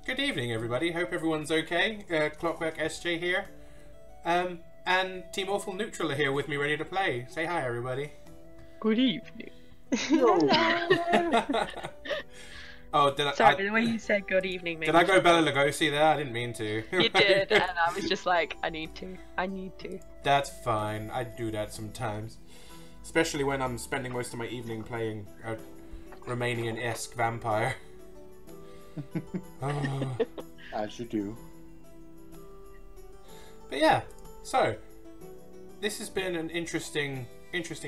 Good evening, everybody. Hope everyone's okay. Clockwork SJ here. And Team Awful Neutral are here with me, ready to play. Say hi, everybody. Good evening. Hello. Oh, did I? Sorry, the way you said good evening made Did me I go feel Bella bad. Lugosi there? I didn't mean to. You did, and I was just like, I need to. That's fine. I do that sometimes. Especially when I'm spending most of my evening playing a Romanian-esque vampire. Oh. As you do. But yeah, so this has been an interesting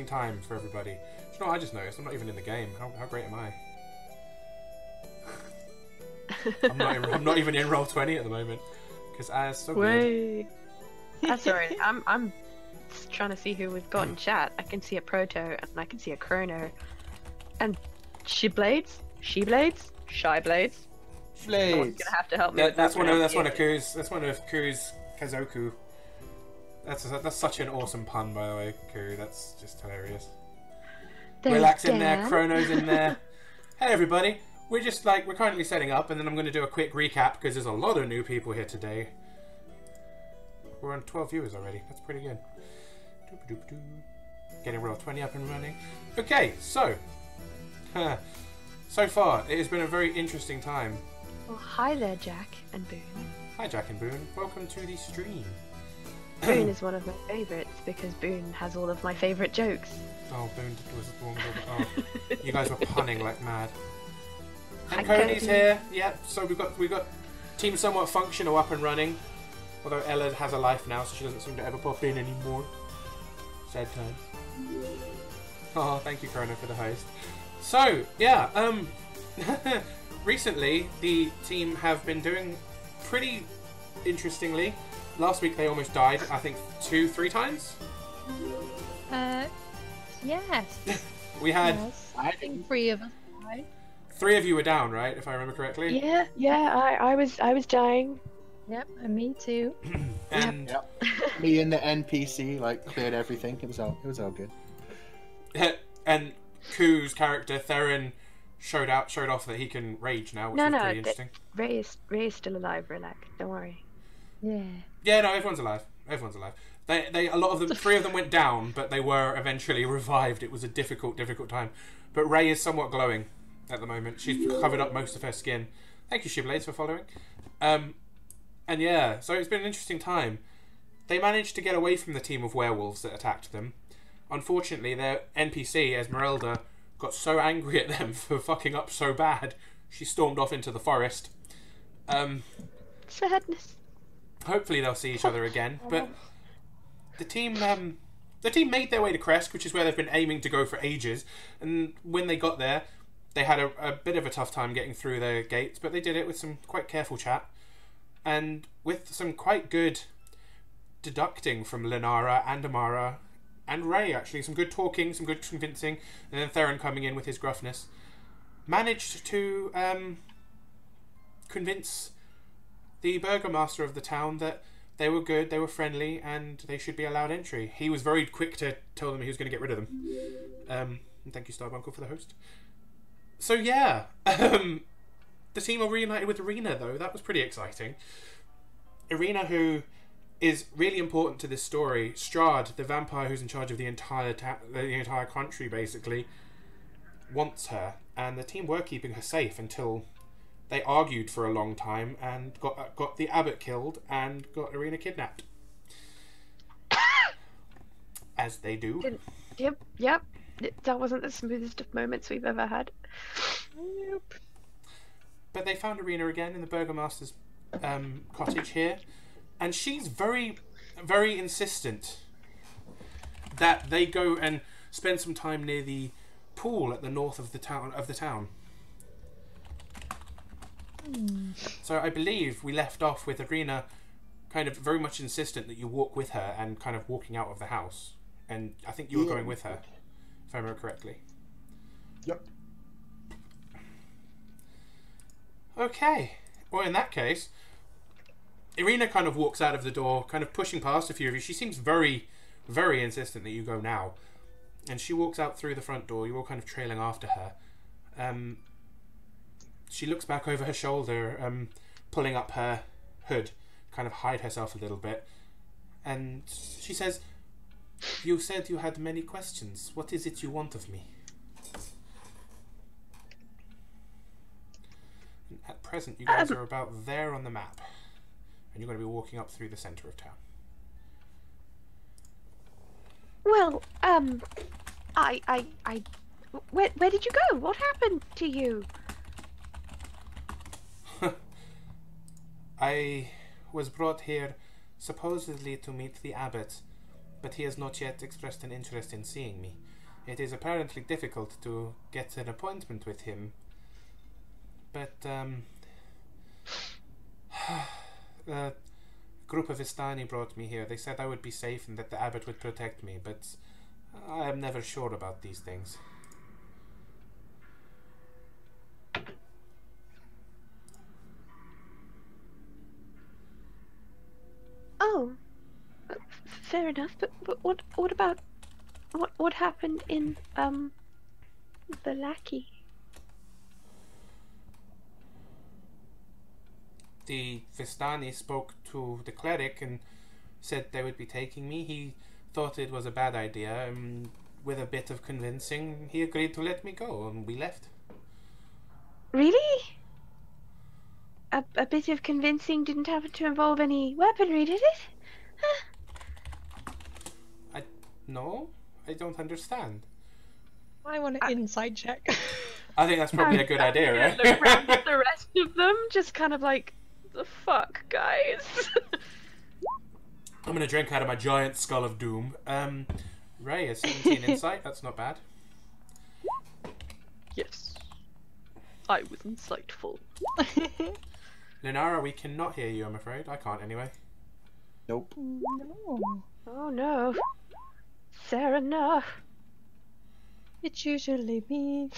time for everybody. Do you know what I just noticed? I'm not even in the game. How great am I? I'm not even in Roll20 at the moment because A's so good. Wait. That's alright. I'm trying to see who we've got in chat. I can see a Proto and I can see a Chrono. And She-Blades? She-Blades? Shy-Blades? Someone's Blades. gonna have to help me with That's that one of pronunciation. Ku's Kazoku. That's such an awesome pun, by the way, Ku. That's just hilarious. Relax in there, Chrono's in there. Hey everybody, we're currently setting up, and then I'm going to do a quick recap because there's a lot of new people here today. We're on 12 viewers already. That's pretty good. Doop-a-doop-a-doo. Getting Roll20 up and running. Okay, so so far it has been a very interesting time. Well, hi there, Jack and Boone. Hi Jack and Boone, welcome to the stream. Boone is one of my favourites because Boone has all of my favourite jokes. Oh, Boone was the one. Oh, you guys were punning like mad. And Hi, Cody's Cody. here. Yep. So we've got Team Somewhat Functional up and running. Although Ella has a life now, so she doesn't seem to ever pop in anymore. Sad times. Oh, thank you, Corona, for the host. So yeah, recently the team have been doing pretty interestingly. Last week they almost died. I think 2-3 times. Yes. We had Yes. I think 3 of us died. 3 of you were down, right? If I remember correctly. Yeah, I was dying. Yep, and me too. And Yep. Me and the NPC cleared everything. It was all good. and Ku's character Theron showed off that he can rage now, which No, is no, pretty interesting. Ray is still alive, relax, don't worry. Yeah. Yeah, no, everyone's alive. Everyone's alive. They a lot of them, 3 of them went down, but they were eventually revived. It was a difficult time. But Ray is somewhat glowing at the moment. She's covered up most of her skin. Thank you, Shibblades, for following. And yeah, so it's been an interesting time. They managed to get away from the team of werewolves that attacked them. Unfortunately, their NPC, Esmeralda, got so angry at them for fucking up so bad, she stormed off into the forest. Sadness. Hopefully they'll see each other again, but the team made their way to Krezk, which is where they've been aiming to go for ages, and when they got there, they had a bit of a tough time getting through their gates, but they did it with some quite careful chat, and with some quite good deducting from Linara and Amara, and Ray actually, some good talking, some good convincing, and then Theron coming in with his gruffness, managed to convince the burgomaster of the town that they were good, they were friendly, and they should be allowed entry. He was very quick to tell them he was going to get rid of them. And thank you, Starbuncle, for the host. So yeah, the team are reunited with Ireena, though. That was pretty exciting. Ireena, who is really important to this story. Strahd, the vampire who's in charge of the entire country, basically, wants her, and the team were keeping her safe until they argued for a long time and got the abbot killed and got Ireena kidnapped. As they do. Yep. That wasn't the smoothest of moments we've ever had. Nope. But they found Ireena again in the burgomaster's cottage here, and she's very, very insistent that they go and spend some time near the pool at the north of the town. So I believe we left off with Ireena kind of very much insistent that you walk with her and kind of walking out of the house. And I think you were going with her, if I remember correctly. Yep. Okay. Well, in that case, Ireena kind of walks out of the door, kind of pushing past a few of you. She seems very, very insistent that you go now. And she walks out through the front door. You're all kind of trailing after her. She looks back over her shoulder, pulling up her hood, kind of hide herself a little bit. And she says, "You said you had many questions. What is it you want of me?" At present, you guys are about there on the map. And you're going to be walking up through the centre of town. Well, where did you go? What happened to you? I was brought here supposedly to meet the abbot, but he has not yet expressed an interest in seeing me. It is apparently difficult to get an appointment with him, but a group of Vistani brought me here. They said I would be safe and that the abbot would protect me, but I am never sure about these things. Oh, fair enough. But what about what happened in the lackey? The Vistani spoke to the cleric and said they would be taking me. He thought it was a bad idea, and with a bit of convincing, he agreed to let me go, and we left. Really? A bit of convincing didn't happen to involve any weaponry, did it? No, I don't understand. I want an insight check. I think that's probably a good idea, right? Look around at the rest of them, just kind of like, the fuck, guys. I'm gonna drink out of my giant skull of doom. Ray, a 17 insight. That's not bad. Yes, I was insightful. Lunara, we cannot hear you. I'm afraid. I can't anyway. Nope. No. Oh no, fair enough. It's usually me.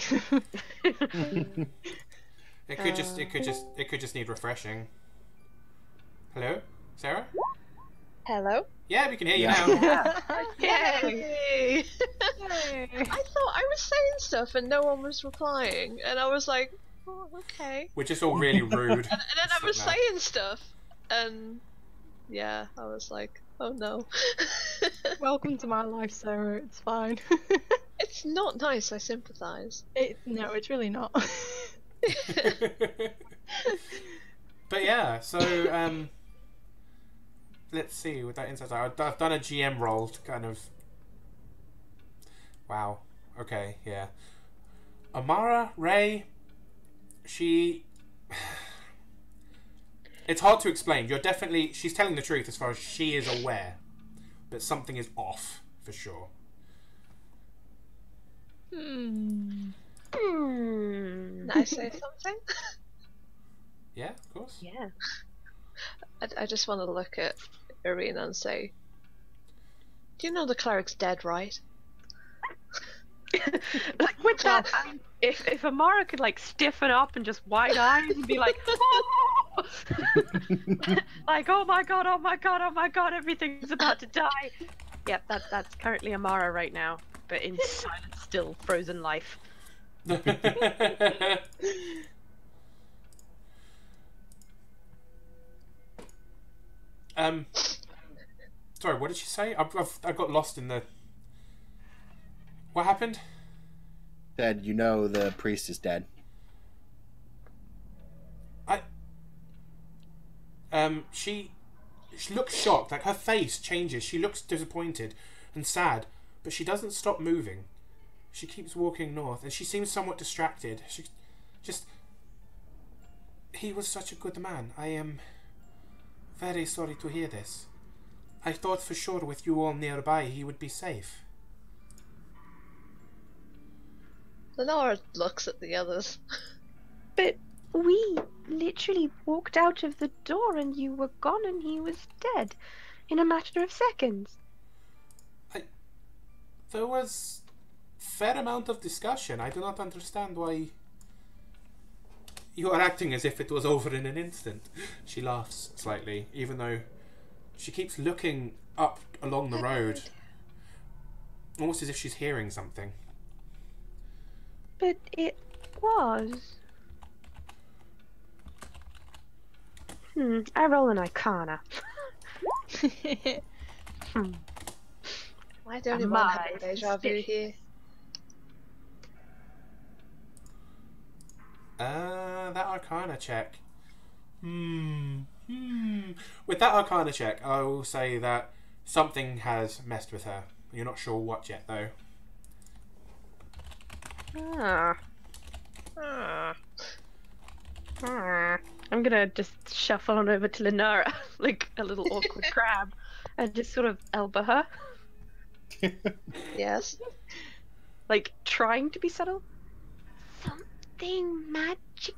It could just need refreshing. Hello, Sarah? Hello? Yeah, we can hear you Yeah. now. Yay! Yay. I thought I was saying stuff and no one was replying, and I was like, oh, okay. We're just all really rude. And then I was Now. saying stuff, and yeah, I was like, oh no. Welcome to my life, Sarah. It's fine. It's not nice, I sympathise. No, it's really not. But yeah, so let's see with that insight. I've done a GM roll to kind of. Wow. Okay. Yeah. Amara Ray. She. It's hard to explain. She's telling the truth as far as she is aware, but something is off for sure. Hmm. Can I say something? Yeah, of course. Yeah. I just want to look at Ireena and say, do you know the cleric's dead, right? Like with that, if Amara could like stiffen up and just wide eyes and be like, oh! Like oh my god, oh my god, oh my god, everything's about to die. Yep, that's currently Amara right now, but in silent, still frozen life. Sorry, what did she say? I got lost in the. What happened? Said, you know the priest is dead. She looks shocked. Like her face changes. She looks disappointed and sad, but she doesn't stop moving. She keeps walking north, and she seems somewhat distracted. She just. He was such a good man. I am very sorry to hear this. I thought for sure with you all nearby he would be safe. Lenora looks at the others. But we literally walked out of the door and you were gone and he was dead in a matter of seconds. There was fair amount of discussion. I do not understand why you are acting as if it was over in an instant. She laughs slightly, even though she keeps looking up along the road, almost as if she's hearing something. But it was. I roll an Arcana. Am I the only Am one I having deja vu here? That Arcana check. With that Arcana check, I will say that something has messed with her. You're not sure what yet, though. I'm gonna just shuffle on over to Lenara, like a little awkward crab, and just sort of elbow her, Yes. like trying to be subtle. Something magic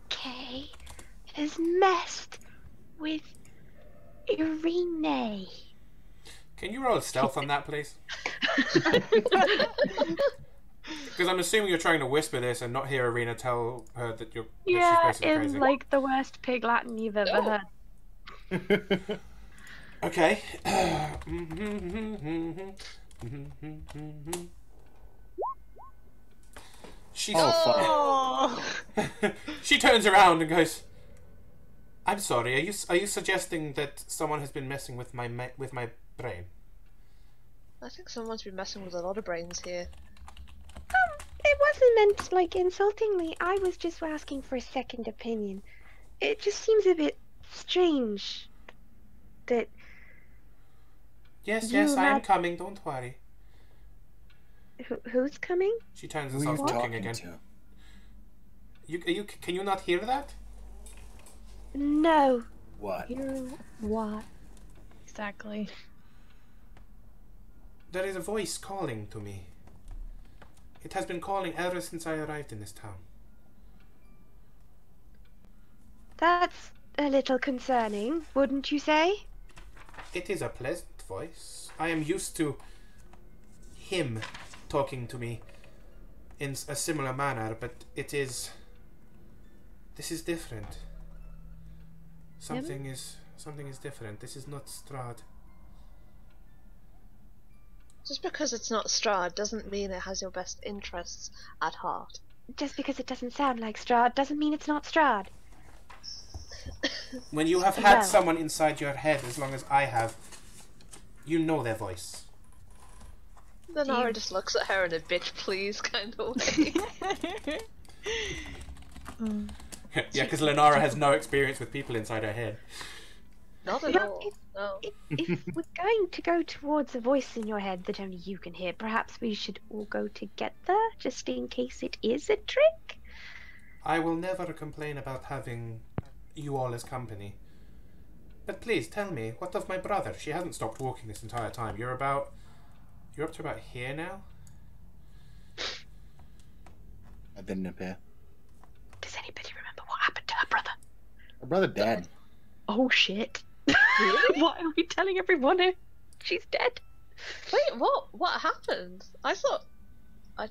has messed with Ireena. Can you roll a stealth on that, please? Because I'm assuming you're trying to whisper this and not hear Ireena tell her that you're that Yeah, she's basically in crazy. like the worst pig Latin you've ever heard. Okay. She's she turns around and goes, "I'm sorry. Are you suggesting that someone has been messing with my brain?" I think someone's been messing with a lot of brains here. It wasn't meant like insultingly. I was just asking for a second opinion. It just seems a bit strange that Yes, You I am had- coming. Don't worry. who's coming? She turns Who and are you starts walking talking again. to? Can you not hear that? No. What? You what? Exactly. There is a voice calling to me. It has been calling ever since I arrived in this town. That's a little concerning, wouldn't you say? It is a pleasant voice. I am used to him talking to me in a similar manner, but this is different. Something is different. This is not Strahd. Just because it's not Strahd doesn't mean it has your best interests at heart. Just because it doesn't sound like Strahd doesn't mean it's not Strahd. When you have had Well. someone inside your head as long as I have, you know their voice. Then Nara just looks at her in a bitch please kind of way. Yeah, because Lenara has no experience with people inside her head. Not at Well, all. No. If we're going to go towards a voice in your head that only you can hear, perhaps we should all go together, just in case it is a trick? I will never complain about having you all as company. But please tell me, what of my brother? She hasn't stopped walking this entire time. You're up to about here now? I didn't appear. Does anybody remember what happened to her brother? My brother dead. Oh shit. Why are we telling everyone she's dead? Wait, what happened? I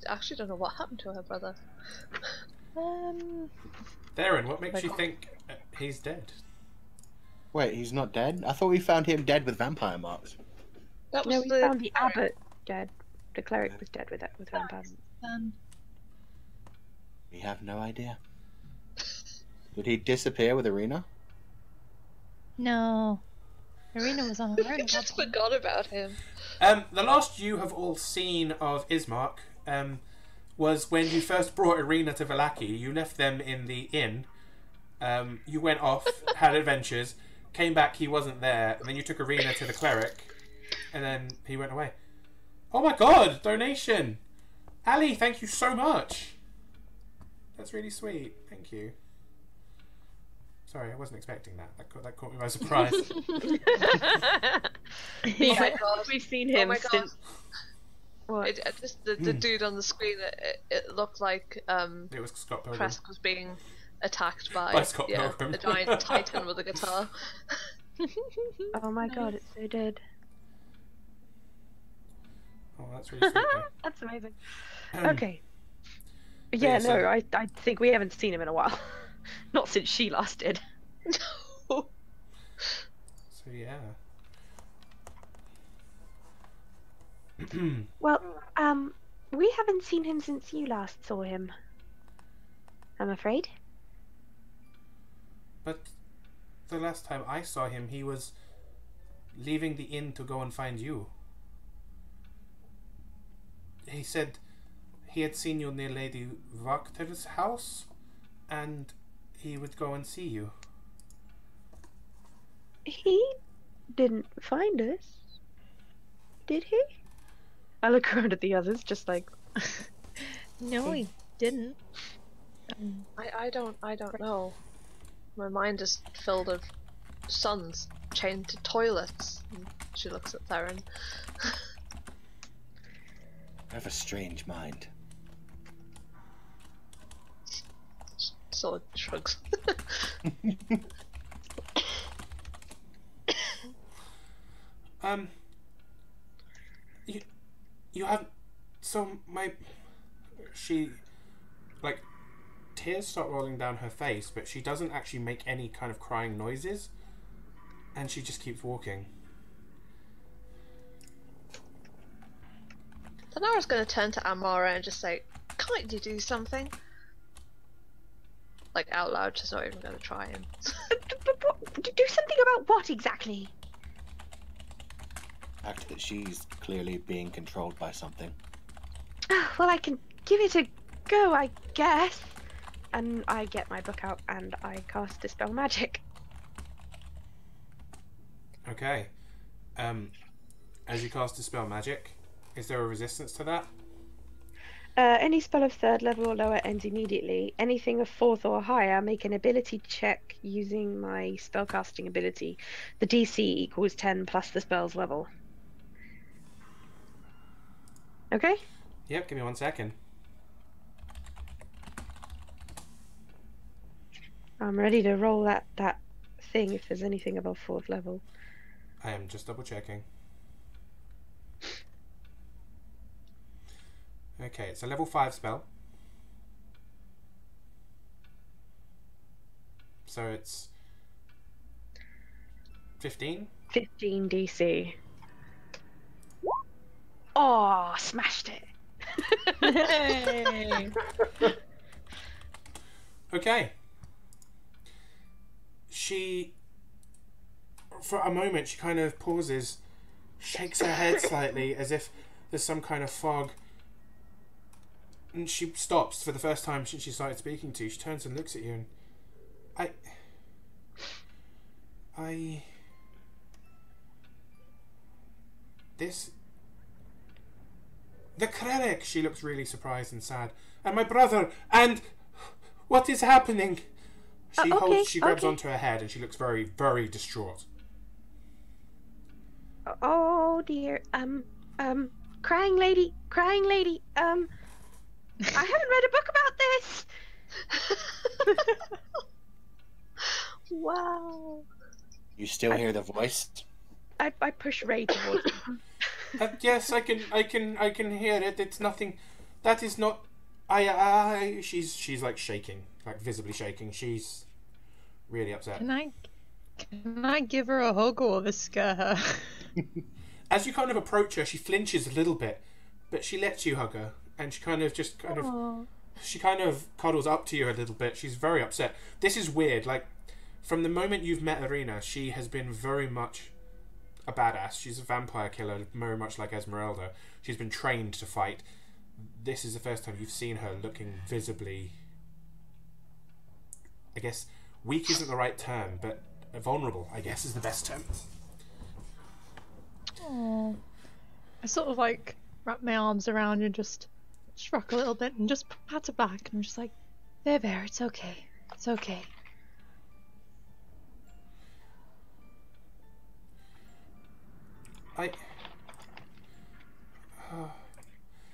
actually don't know what happened to her brother. Darren, what makes you think he's dead? Wait, he's not dead? I thought we found him dead with vampire marks. That was No, we the found the abbot dead. The cleric was dead with vampires. We have no idea. Did he disappear with Ireena? No. Ireena was on her own. I just forgot about him. The last you have all seen of Ismark was when you first brought Ireena to Vallaki. You left them in the inn. You went off, had adventures, came back, he wasn't there, and then you took Ireena to the cleric, and then he went away. Oh my god, donation! Ali, thank you so much! That's really sweet, thank you. Sorry, I wasn't expecting that. That caught me by surprise. Yeah, my god. we've seen Oh him my god. since. What? Just the dude on the screen, it looked like It was Scott Pilgrim. Krezk was being attacked by By Scott Pilgrim. a giant titan with a guitar. Oh my god, it's so dead. Oh, that's really sweet. though. That's amazing. Um, Okay. yeah, Yeah, so- no, I think we haven't seen him in a while. Not since she last did. So yeah. Well, we haven't seen him since you last saw him. I'm afraid. But the last time I saw him, he was leaving the inn to go and find you. He said he had seen you near Lady Wachter's house, and he would go and see you. He didn't find us, did he? I look around at the others, just like, No, he didn't. I don't know. My mind is filled of sons chained to toilets. And she looks at Theron. I have a strange mind. Sword shrugs. You have, so she, like, tears start rolling down her face, but she doesn't actually make any kind of crying noises, and she just keeps walking. Tanara's going to turn to Amara and just say, "Can't you do something?" Like out loud, she's not even going to try and. Do something about what exactly? The fact that she's clearly being controlled by something. Well, I can give it a go, I guess. And I get my book out and I cast Dispel Magic. Okay. As you cast Dispel Magic, is there a resistance to that? Any spell of 3rd level or lower ends immediately. Anything of 4th or higher, make an ability check using my spellcasting ability. The DC equals 10 plus the spell's level. Okay? Yep, give me 1 second. I'm ready to roll that thing if there's anything above 4th level. I am just double checking. Okay, it's a level 5 spell. So it's 15? 15 DC. Oh, smashed it. Hey. Okay. She, for a moment, she kind of pauses, shakes her head slightly as if there's some kind of fog, and she stops for the first time since she started speaking to you. She turns and looks at you, and the Krezk. She looks really surprised and sad. And my brother, and what is happening? She grabs onto her head and she looks very, very distraught. Oh dear. Crying lady. I haven't read a book about this. Wow. You still hear the voice? I push Ray towards him. Yes, I can hear it. It's nothing. That is not. She's like shaking, like visibly shaking. She's really upset. Can I give her a hug or a scare her? As you kind of approach her, she flinches a little bit, but she lets you hug her, and she kind of cuddles up to you a little bit. She's very upset. This is weird. Like, from the moment you've met Ireena, she has been very much a badass. She's a vampire killer, very much like Esmeralda. She's been trained to fight. This is the first time you've seen her looking visibly, I guess, weak isn't the right term, but vulnerable, I guess, is the best term. Aww. I sort of like wrap my arms around and just rock a little bit and just pat her back and I'm just like, there, it's okay. It's okay.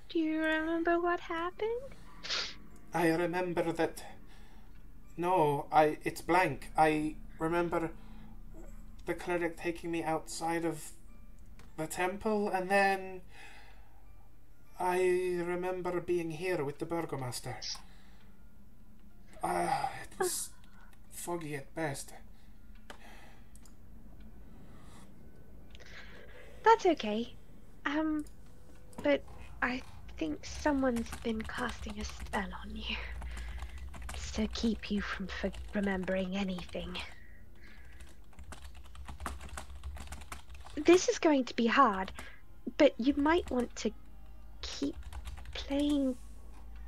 Do you remember what happened? I remember that. No, it's blank. I remember the cleric taking me outside of the temple, and then I remember being here with the burgomaster. It was foggy at best. That's okay. But I think someone's been casting a spell on you. To keep you from remembering anything. this is going to be hard, but you might want to keep playing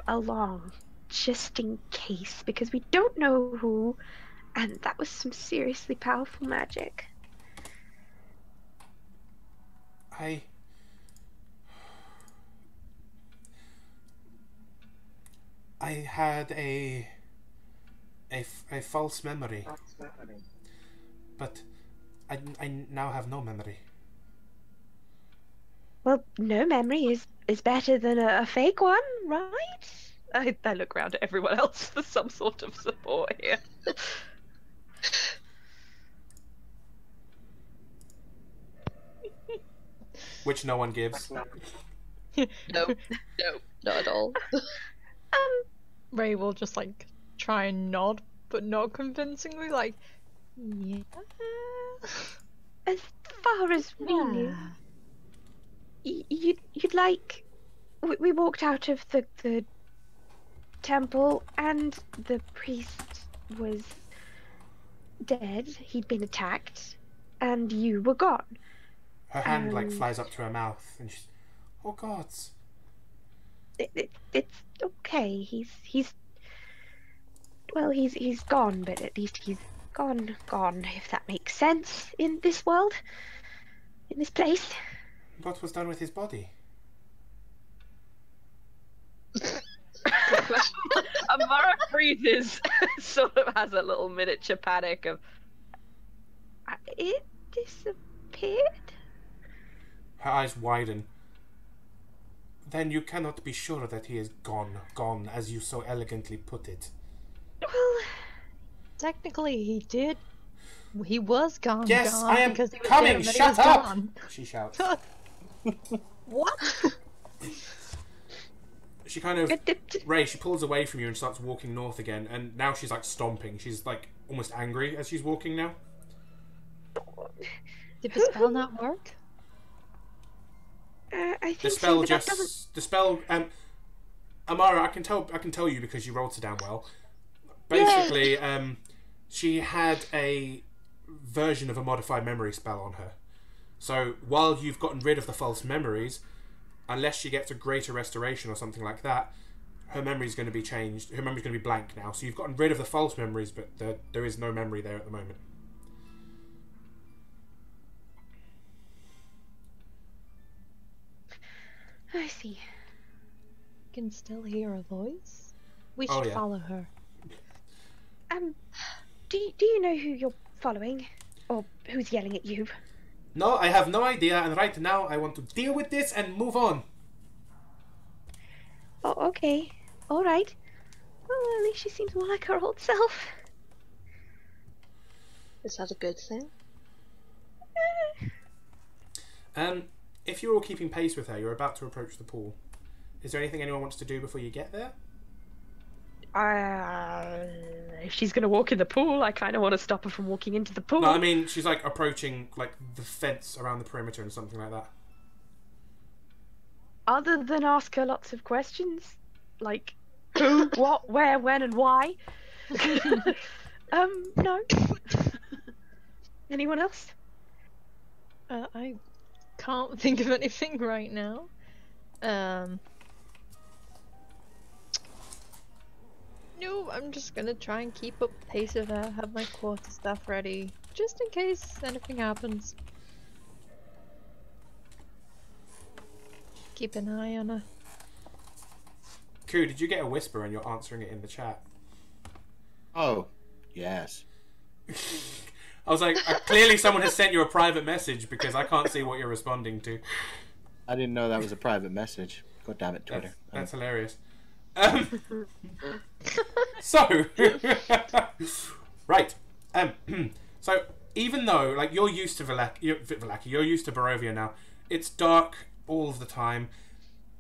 along, just in case, because we don't know who, and that was some seriously powerful magic. I had a false memory, but I now have no memory. Well, no memory is better than a fake one, right? I look around at everyone else for some sort of support here. Which no one gives. No, not at all. Ray will just like try and nod, but not convincingly. Like, yeah. As far as we knew, you'd like. We walked out of the temple, and the priest was dead. He'd been attacked, and you were gone. Her hand like flies up to her mouth, and she's, "Oh gods." It's okay. He's gone, but at least he's gone, if that makes sense, in this world, in this place. What was done with his body? Amara freezes, sort of has a little miniature panic of. It disappeared? Her eyes widen. Then you cannot be sure that he is gone, as you so elegantly put it. Well, Technically, he did. He was gone. Yes, gone I am because he was coming. dead, but he Shut was up! gone. She shouts. What? She kind of Ray. She pulls away from you and starts walking north again. And now she's like stomping. She's like almost angry as she's walking now. Did the spell not work? I think The spell so, but just that doesn't... the spell. Amara, I can tell you because you rolled so damn well. Basically, she had a version of a modified memory spell on her. So while you've gotten rid of the false memories, unless she gets a greater restoration or something like that, her memory's going to be changed. Her memory's going to be blank now. So you've gotten rid of the false memories, but there is no memory there at the moment. I see. I can still hear a voice. We should Oh, yeah. follow her. Do you know who you're following? Or who's yelling at you? No, I have no idea, and right now I want to deal with this and move on. Oh, okay. Alright. Well, at least she seems more like her old self. Is that a good thing? If you're all keeping pace with her, you're about to approach the pool. Is there anything anyone wants to do before you get there? If she's gonna walk in the pool, I kind of want to stop her from walking into the pool. No, I mean, she's like approaching like the fence around the perimeter and something like that. Other than ask her lots of questions, like who, what, where, when, and why. No. Anyone else? I can't think of anything right now. No, I'm just gonna try and keep up pace with her, have my quarter stuff ready, just in case anything happens. Keep an eye on her. Koo, did you get a whisper and you're answering it in the chat? Oh, yes. I was like, clearly someone has sent you a private message because I can't see what you're responding to. I didn't know that was a private message. God damn it, Twitter. That's hilarious. So, right. So, even though, like, you're used to Vallaki, you're used to Barovia now, it's dark all of the time.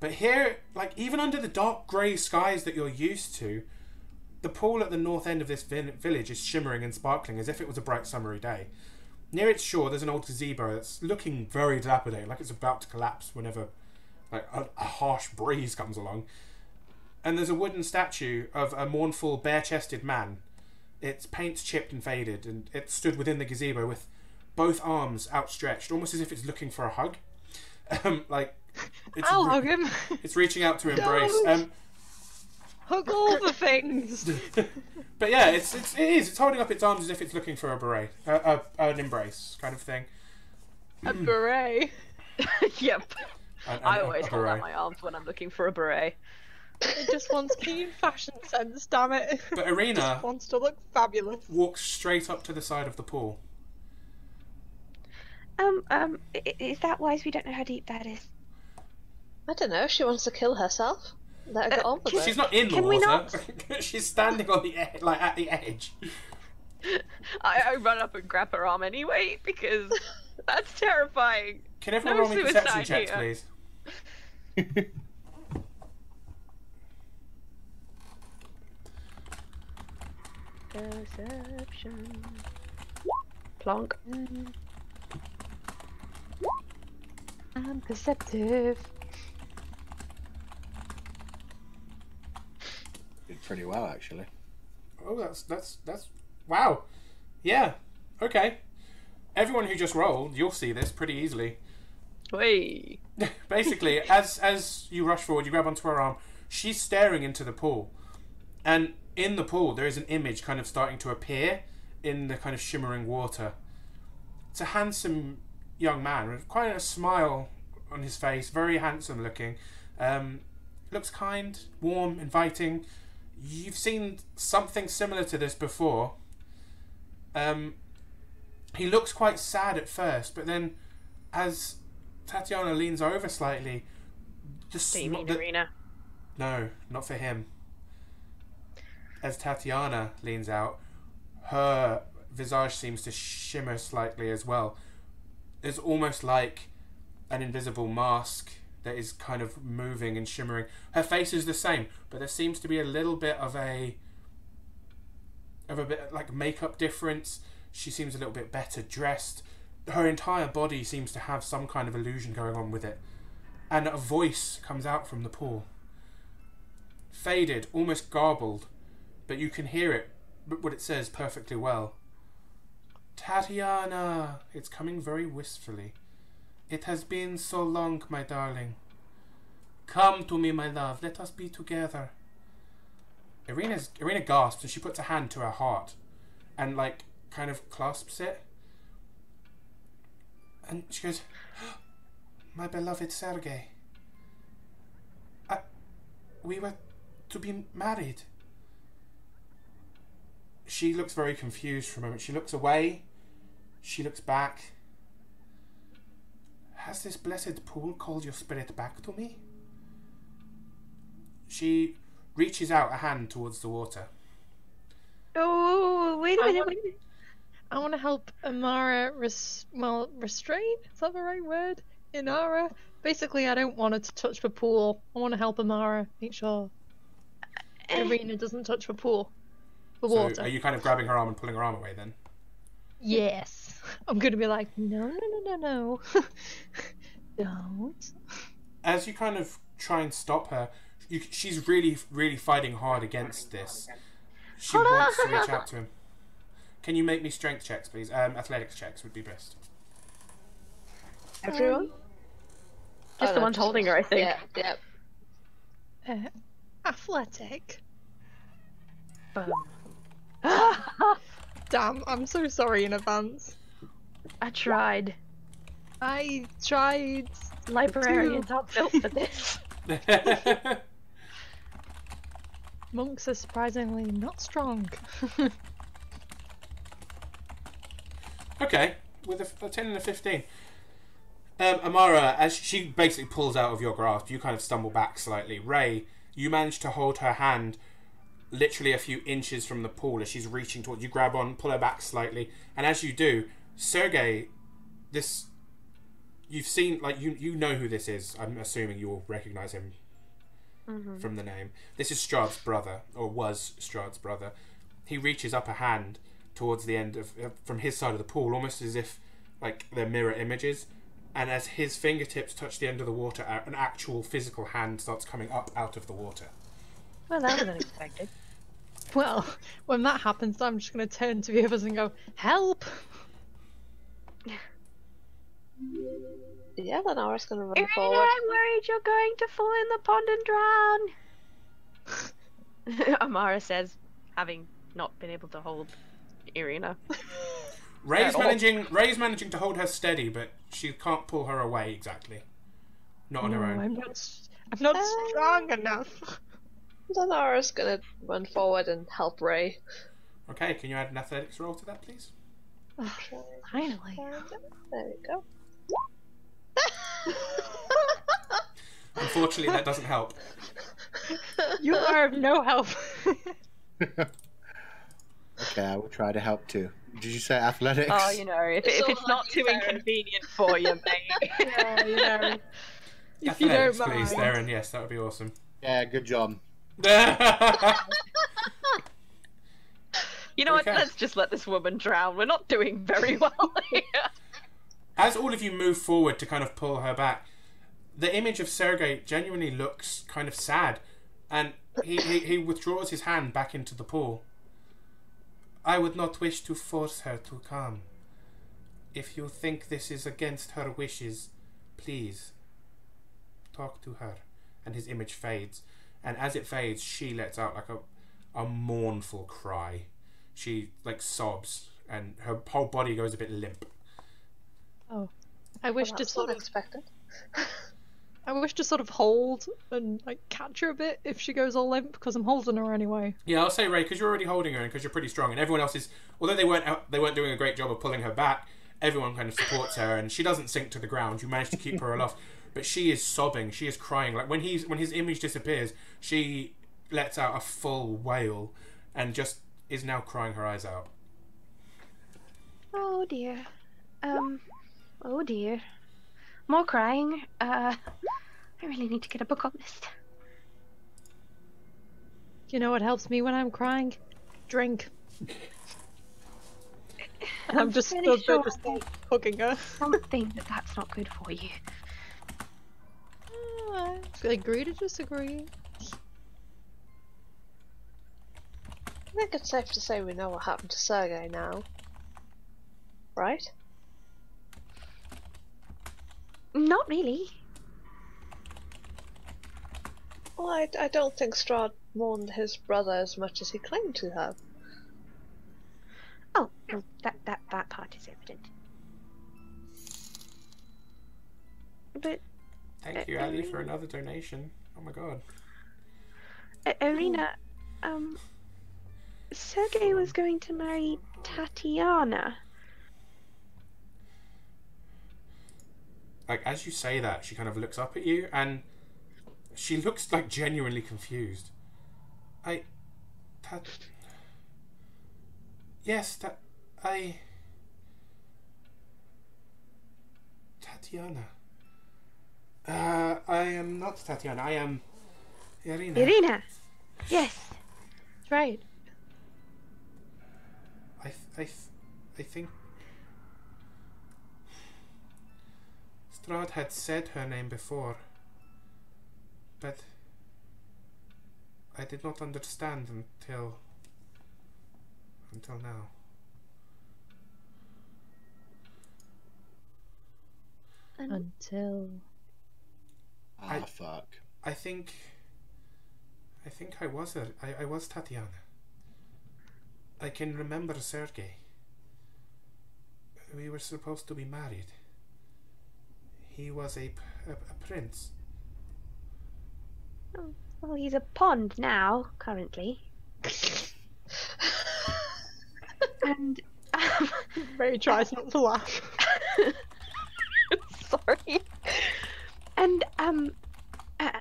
But here, like, even under the dark grey skies that you're used to, the pool at the north end of this village is shimmering and sparkling as if it was a bright summery day. Near its shore, there's an old gazebo that's looking very dilapidated, like it's about to collapse whenever like a harsh breeze comes along. And there's a wooden statue of a mournful, bare-chested man. Its paint's chipped and faded, and it stood within the gazebo with both arms outstretched, almost as if it's looking for a hug. Like it's I'll hug him. it's reaching out to embrace. Hug all the things. But yeah, it is. It's holding up its arms as if it's looking for a beret, an embrace kind of thing. A beret. Yep. I always a hold out beret. my arms when I'm looking for a beret. It just wants keen fashion sense, damn it. But Ireena Just wants to look fabulous. walks straight up to the side of the pool. Is that wise? We don't know how deep that is. I don't know. She wants to kill herself. Let her get on with She's it. not in the Can we water. She's standing on the like at the edge. I run up and grab her arm anyway because that's terrifying. Can everyone No roll me perception suicide checks, here. please? Perception. Plonk. I'm perceptive. Did pretty well, actually. Oh, that's wow. Yeah. Okay. Everyone who just rolled, you'll see this pretty easily. Wait. Basically, as you rush forward, you grab onto her arm. She's staring into the pool, and in the pool there is an image kind of starting to appear in the kind of shimmering water. It's a handsome young man with quite a smile on his face, very handsome looking. Looks kind, warm, inviting. You've seen something similar to this before. He looks quite sad at first, but then as Tatiana leans over slightly, Do you mean Ireena? No, not for him. As Tatiana leans out, her visage seems to shimmer slightly as well. It's almost like an invisible mask that is kind of moving and shimmering. Her face is the same, but there seems to be a little bit of a bit like makeup difference. She seems a little bit better dressed. Her entire body seems to have some kind of illusion going on with it. And a voice comes out from the pool. Faded, almost garbled, but you can hear it, what it says perfectly well. Tatiana! It's coming very wistfully. It has been so long, my darling. Come to me, my love. Let us be together. Ireena gasps and she puts a hand to her heart and like kind of clasps it. And she goes, my beloved Sergei. We were to be married. She looks very confused for a moment. She looks away. She looks back. Has this blessed pool called your spirit back to me? She reaches out a hand towards the water. Oh, wait a minute. Wait a minute. I want to help Amara restrain? Is that the right word? Inara? Basically, I don't want her to touch the pool. I want to help Amara make sure Ireena doesn't touch the pool. The water. So are you kind of grabbing her arm and pulling her arm away then? Yes. I'm going to be like, no. Don't. As you kind of try and stop her, she's really, really fighting hard against this. She wants to reach out to him. Can you make me strength checks, please? Athletics checks would be best. Everyone? Just the ones holding her, I think. Yeah. Athletic. Boom. Damn, I'm so sorry in advance. I tried. I tried. Librarians aren't built for this. Monks are surprisingly not strong. Okay, with a 10 and a 15. Amara, as she basically pulls out of your grasp, you kind of stumble back slightly. Ray, you manage to hold her hand literally a few inches from the pool as she's reaching towards you. Grab on, pull her back slightly, and as you do, Sergei, this you've seen, like you know who this is. I'm assuming you will recognize him from the name. This is Strahd's brother, or was Strahd's brother. He reaches up a hand towards the end of from his side of the pool, almost as if like they're mirror images. And as his fingertips touch the end of the water, an actual physical hand starts coming up out of the water. Well, that was unexpected. Well, when that happens, I'm just going to turn to the others and go, help! Yeah, then Aura's gonna run Ireena, forward. I'm worried you're going to fall in the pond and drown. Amara says, having not been able to hold Ireena. Ray's all. managing to hold her steady, but she can't pull her away exactly. Not on her own. I'm not strong enough. Then Aura's gonna run forward and help Ray. Okay, can you add an athletics roll to that, please? Finally. There we go. Unfortunately, that doesn't help. You are of no help. Okay, I will try to help too. Did you say athletics? Oh, you know, if it's not too inconvenient for you, mate. Yeah, you know. If you Athletics, don't please, mind. Darren. Yes, that would be awesome. Yeah, good job. You know what? Okay. Let's just let this woman drown. We're not doing very well here. As all of you move forward to kind of pull her back, the image of Sergei genuinely looks kind of sad, and he withdraws his hand back into the pool. I would not wish to force her to come. If you think this is against her wishes, please talk to her. And his image fades, and as it fades, she lets out like a mournful cry. She like sobs, and her whole body goes a bit limp. Oh, I wish Well, to that's sort of, unexpected. I wish to sort of hold and like catch her a bit if she goes all limp because I'm holding her anyway. Yeah, I'll say Ray, because you're already holding her and because you're pretty strong, and everyone else is. Although they weren't doing a great job of pulling her back, everyone kind of supports her, and she doesn't sink to the ground. You manage to keep her aloft, but she is sobbing. She is crying. Like when his image disappears, she lets out a full wail, and just is now crying her eyes out. Oh dear. Oh dear. More crying. I really need to get a book on this. You know what helps me when I'm crying? Drink. And I'm just fairly stood there sure just like hugging her. something that's not good for you. Agree to disagree. I think it's safe to say we know what happened to Sergei now. Right? Not really. Well, I don't think Strahd mourned his brother as much as he claimed to have. Oh, well, that part is evident. But Thank you, Ali, for another donation. Oh my god. Ireena, Sergei was going to marry Tatiana. Like as you say that, she kind of looks up at you, and she looks like genuinely confused. Tatiana. I am not Tatiana. I am Ireena. Ireena. Yes. That's right. I think Strahd had said her name before, but I did not understand until now. Until Fuck. I think I was I was Tatiana. I can remember Sergei. We were supposed to be married. He was a prince. Oh, well, he's a pond now, currently. And Ray tries not to laugh. sorry. And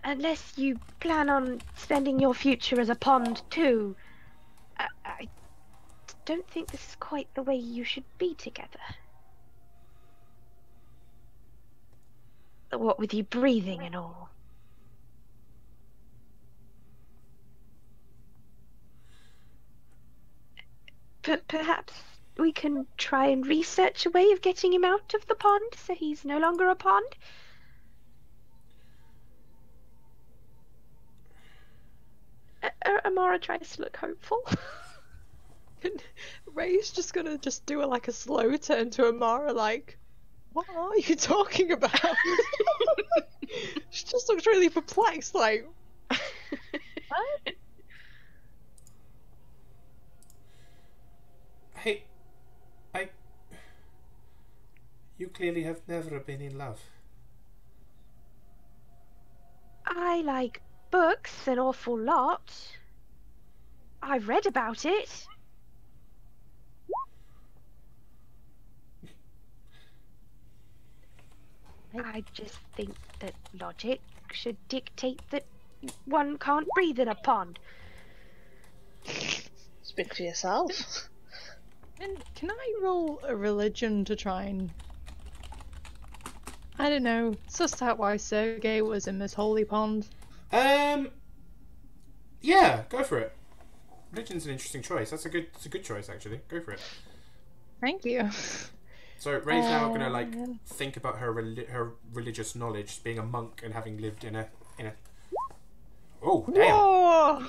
unless you plan on spending your future as a pond too, I don't think this is quite the way you should be together. What with you breathing and all. But perhaps we can try and research a way of getting him out of the pond so he's no longer a pond. Amara tries to look hopeful. Ray's just gonna do like a slow turn to Amara, like, What are you talking about? She just looks really perplexed, like, what? Hey, you clearly have never been in love. I like books an awful lot. I've read about it. I just think that logic should dictate that one can't breathe in a pond. Speak for yourself. And can I roll a religion to try and, I don't know, suss out why Sergei was in this holy pond? Yeah, go for it. Religion's an interesting choice. It's a good choice actually. Go for it. Thank you. So Ray's now gonna like think about her religious knowledge, being a monk and having lived in a. Oh damn! Whoa!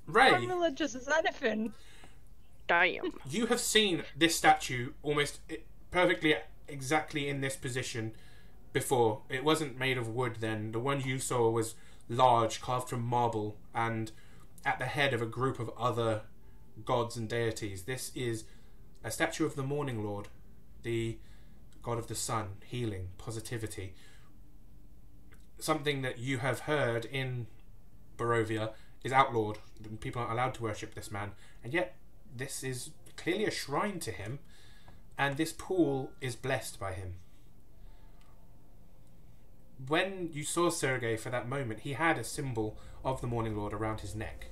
Ray, I'm religious as anything. Damn. you have seen this statue almost perfectly exactly in this position before. It wasn't made of wood then. The one you saw was large, carved from marble, and at the head of a group of other gods and deities. This is a statue of the Morning Lord, the god of the sun, healing, positivity. Something that you have heard in Barovia is outlawed. People aren't allowed to worship this man, and yet this is clearly a shrine to him, and this pool is blessed by him. When you saw Sergei for that moment, he had a symbol of the Morning Lord around his neck.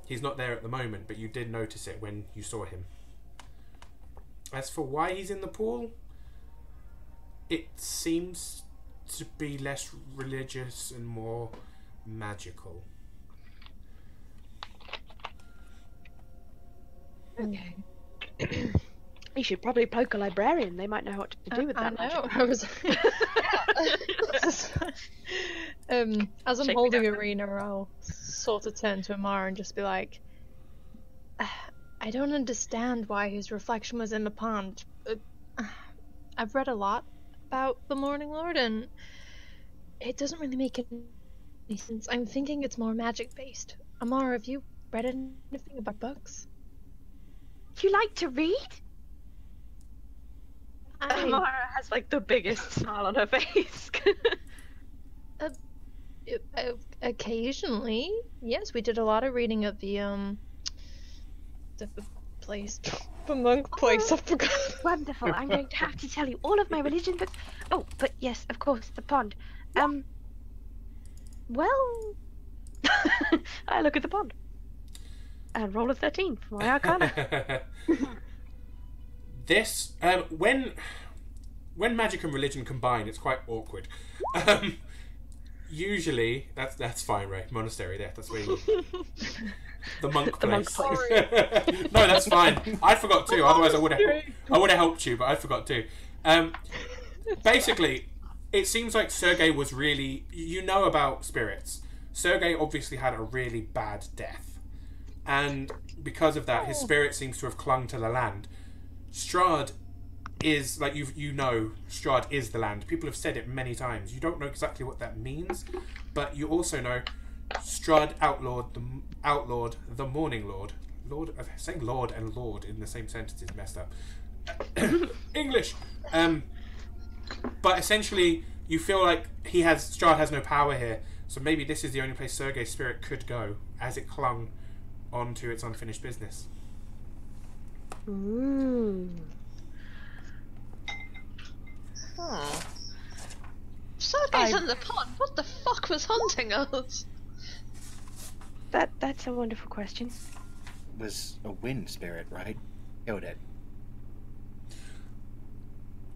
He's not there at the moment, but you did notice it when you saw him. As for why he's in the pool, it seems to be less religious and more magical. Okay. You should probably poke a librarian. They might know what to do with that. I know. magic. I was. As I'm Shake me holding down. Ireena, I'll sort of turn to Amara and just be like, I don't understand why his reflection was in the pond. I've read a lot about the Morning Lord, and it doesn't really make any sense. I'm thinking it's more magic based. Amara, have you read anything about books? You like to read? I Amara has like the biggest smile on her face. occasionally, yes, we did a lot of reading at the place, the monk place. I forgot. Wonderful. I'm going to have to tell you all of my religion books. Oh, but yes, of course, the pond. Well, I look at the pond and roll a 13 for my arcana. This when magic and religion combine, it's quite awkward. Usually, that's fine, Ray. Monastery there. That's where you. The monk place. No, that's fine. I forgot too. Otherwise, I would have helped you, but I forgot too. Basically, it seems like Sergei was really. You know about spirits. Sergei obviously had a really bad death, and because of that, his spirit seems to have clung to the land. Strahd is like you know. Strahd is the land. People have said it many times. You don't know exactly what that means, but you also know Strahd outlawed the Morning Lord. Saying Lord and Lord in the same sentence is messed up. English. But essentially, you feel like Strahd has no power here. So maybe this is the only place Sergei's spirit could go, as it clung onto its unfinished business. Ooh. Sergei's in the pond. What the fuck was hunting us? That's a wonderful question. It was a wind spirit, right? Killed it.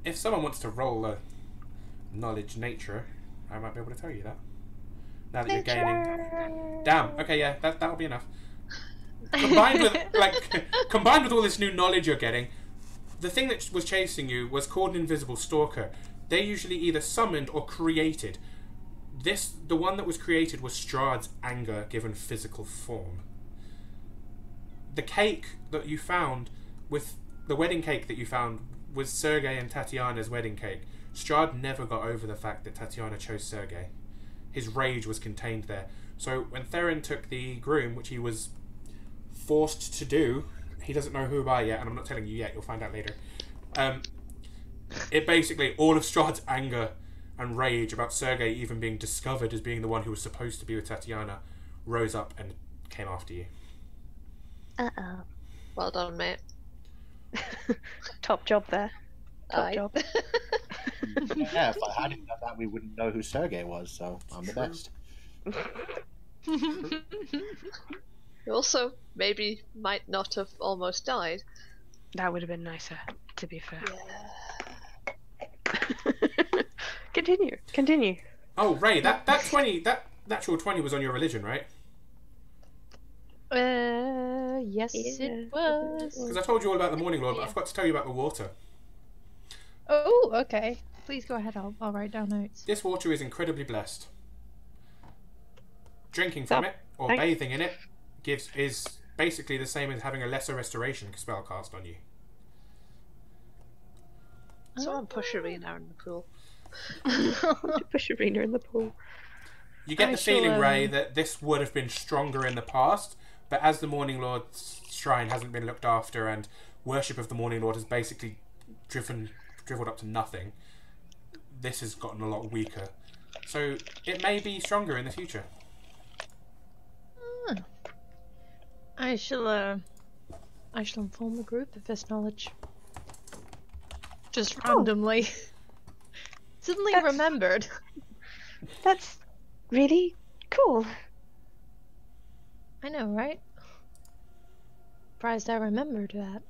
If someone wants to roll a knowledge nature, I might be able to tell you that. Now that you're gaining. Damn. Okay, yeah, that'll be enough. Combined with all this new knowledge you're getting, the thing that was chasing you was called an invisible stalker. They're usually either summoned or created. The one that was created was Strahd's anger given physical form. The cake that you found the wedding cake that you found was Sergei and Tatiana's wedding cake. Strahd never got over the fact that Tatiana chose Sergei. His rage was contained there. So when Theron took the groom, which he was forced to do, he doesn't know who by yet, and I'm not telling you yet, you'll find out later. It basically, all of Strahd's anger and rage about Sergei even being discovered as being the one who was supposed to be with Tatiana rose up and came after you. Uh-oh. Well done, mate. Top job there. Top Aye. job. Yeah, if I hadn't done that, we wouldn't know who Sergei was, so I'm the best. You also maybe might not have almost died. That would have been nicer, to be fair. Yeah. Continue. Oh, Ray, that 20, that natural 20 was on your religion, right? Yes, Yeah. it was. Because I told you all about the Morning Lord, but I forgot to tell you about the water. Oh, okay. Please go ahead. I'll write down notes. This water is incredibly blessed. Drinking from That- it, or thank- bathing in it, is basically the same as having a lesser restoration spell cast on you. Someone push Ireena in the pool. Push Ireena in the pool. You get I the feeling, shall, Ray, that this would have been stronger in the past, but as the Morning Lord's shrine hasn't been looked after and worship of the Morning Lord has basically dribbled up to nothing, this has gotten a lot weaker. So it may be stronger in the future. I shall inform the group of this knowledge. Just randomly. Suddenly That's- remembered. That's really cool. I know, right? Surprised I remembered that.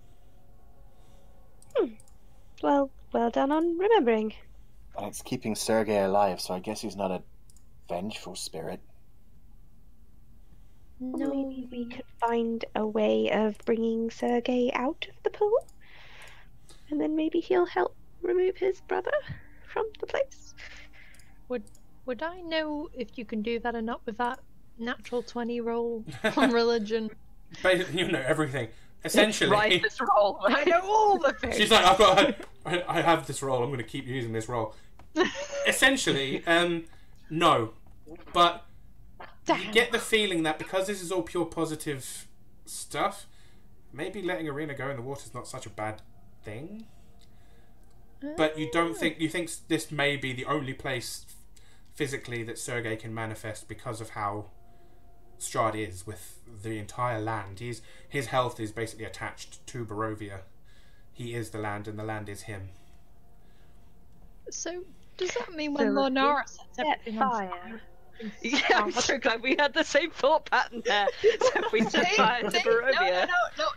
Well done on remembering. Well, it's keeping Sergei alive, so I guess he's not a vengeful spirit. No. Maybe we could find a way of bringing Sergei out of the pool, and then maybe he'll help remove his brother from the place. Would I know if you can do that or not with that natural 20 roll on religion? Basically, you know everything. Essentially, Right, this roll. I know all the things. she's like, I have this role. I'm going to keep using this role. Essentially, no, but you get the feeling that because this is all pure positive stuff, maybe letting Ireena go in the water is not such a bad thing. But you don't think this may be the only place physically that Sergei can manifest because of how Strahd is with the entire land. His health is basically attached to Barovia. He is the land, and the land is him. So, does that mean when So Lord if Nara sets set everything on fire. fire? Yeah, I'm so glad we had the same thought pattern there. So if we set fire to No, Barovia.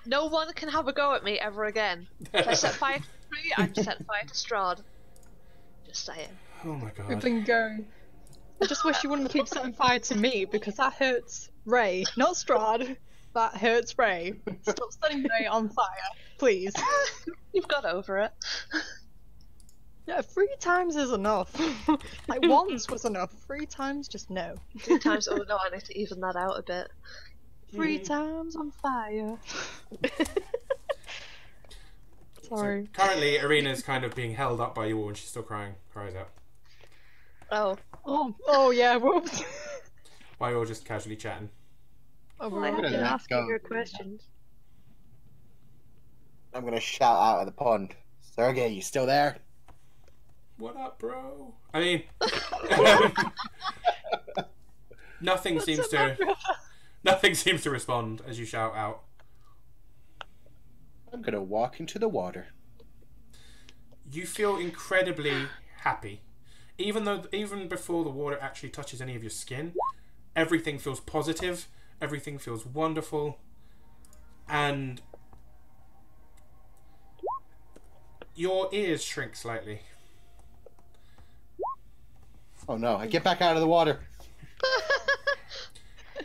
no one can have a go at me ever again. If I set fire to tree, I'm set fire to Strahd. Just saying. Oh my We've god. been going. I just wish you wouldn't keep setting fire to me because that hurts Ray, not Strahd. That hurts Ray. Stop setting Ray on fire, please. You've got over it. Yeah, 3 times is enough. Like once was enough. 3 times, just no. 2 times. Oh no, I need to even that out a bit. 3 times on fire. Sorry. So currently, Ireena's kind of being held up by you all, and she's still cries out. Oh, Oh yeah, whoops. While you're all just casually chatting. Oh, Well, I have gonna been let asking go. her questions. I'm gonna shout out of the pond. Sergei, you still there? What up, bro? I mean, nothing seems to respond as you shout out. I'm gonna walk into the water. You feel incredibly happy, even before the water actually touches any of your skin. Everything feels positive. Everything feels wonderful, and your ears shrink slightly. Oh no, I get back out of the water.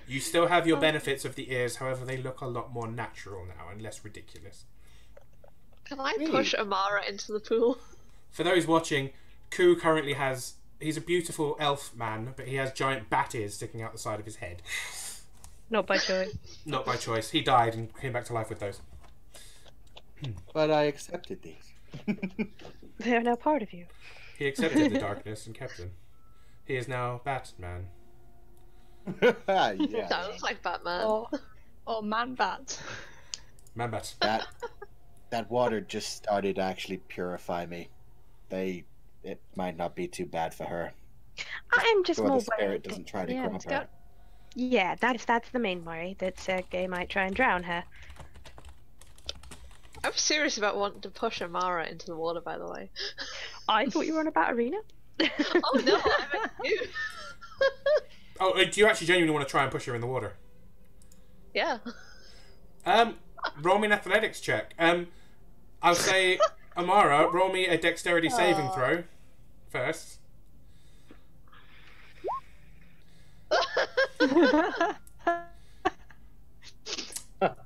You still have your benefits of the ears, however, they look a lot more natural now and less ridiculous. can I push Amara into the pool? For those watching, Ku currently he's a beautiful elf man, but he has giant bat ears sticking out the side of his head. Not by choice. Not by choice. He died and came back to life with those. But I accepted these. They are now part of you. He accepted the darkness and kept him. He is now Batman. Yeah. Sounds like Batman. Or man bat. Man Bat. That water just started to actually purify me. It might not be too bad for her. I'm just Or more the spirit worried. doesn't try to Yeah, grab it's her. got- Yeah, that's the main worry, that Sergei might try and drown her. I'm serious about wanting to push Amara into the water, by the way. I thought you were on about Ireena. Oh no, I meant you. Oh, do you actually genuinely want to try and push her in the water? Yeah. Roll me an athletics check. I'll say, Amara, roll me a dexterity saving throw first.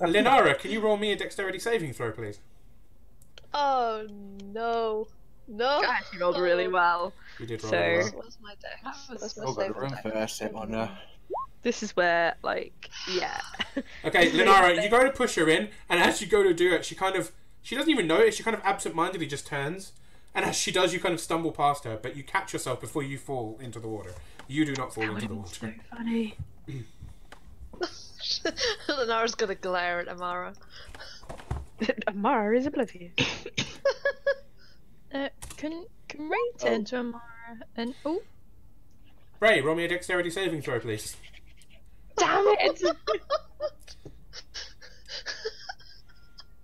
Linara, can you roll me a dexterity saving throw, please? Oh no. No. I actually rolled really well. You did roll So- really well. Where's my dex? was Where's my Oh, got saving room dex? first. Hit on her. This is where, like, yeah. Okay, Linara, you go to push her in, and as you go to do it, she doesn't even notice, she kind of absent-mindedly just turns, and as she does, you kind of stumble past her, but you catch yourself before you fall into the water. You do not fall into the water. Funny. Lenara's gonna glare at Amara. Amara is oblivious. Can Ray turn to Amara and Ray, roll me a dexterity saving throw, please. damn it!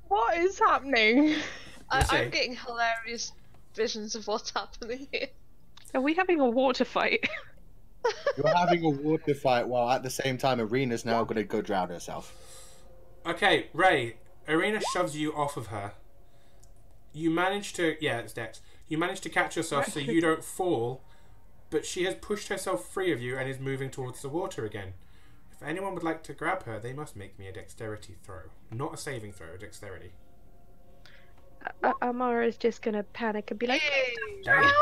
What is happening? Let's see. I'm getting hilarious visions of what's happening here. Are we having a water fight? You're having a water fight while at the same time Ireena's now going to go drown herself. Okay, Ray, Ireena shoves you off of her. You manage to... Yeah, it's Dex. You manage to catch yourself so you don't fall, but she has pushed herself free of you and is moving towards the water again. If anyone would like to grab her, they must make me a dexterity throw. Not a saving throw, a dexterity. Amara is just gonna panic and be like, Damn.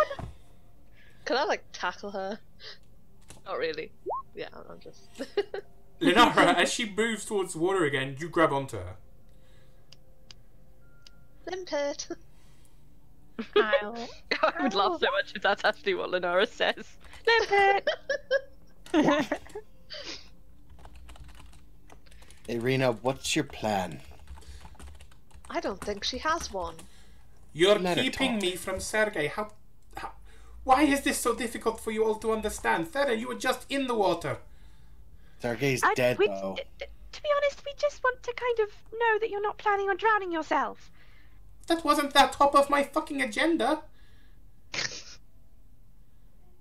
Can I like tackle her? Not really. Yeah, I'm just. Linara, as she moves towards the water again, you grab onto her. Limpet. I'll... I would laugh so much if that's actually what Lenora says. Ireena, what's your plan? I don't think she has one. You're Let her keeping talk. me from Sergei. How... Why is this so difficult for you all to understand? Sergei, you were just in the water. Sergei's dead, though. To be honest, we just want to kind of know that you're not planning on drowning yourself. That wasn't the top of my fucking agenda.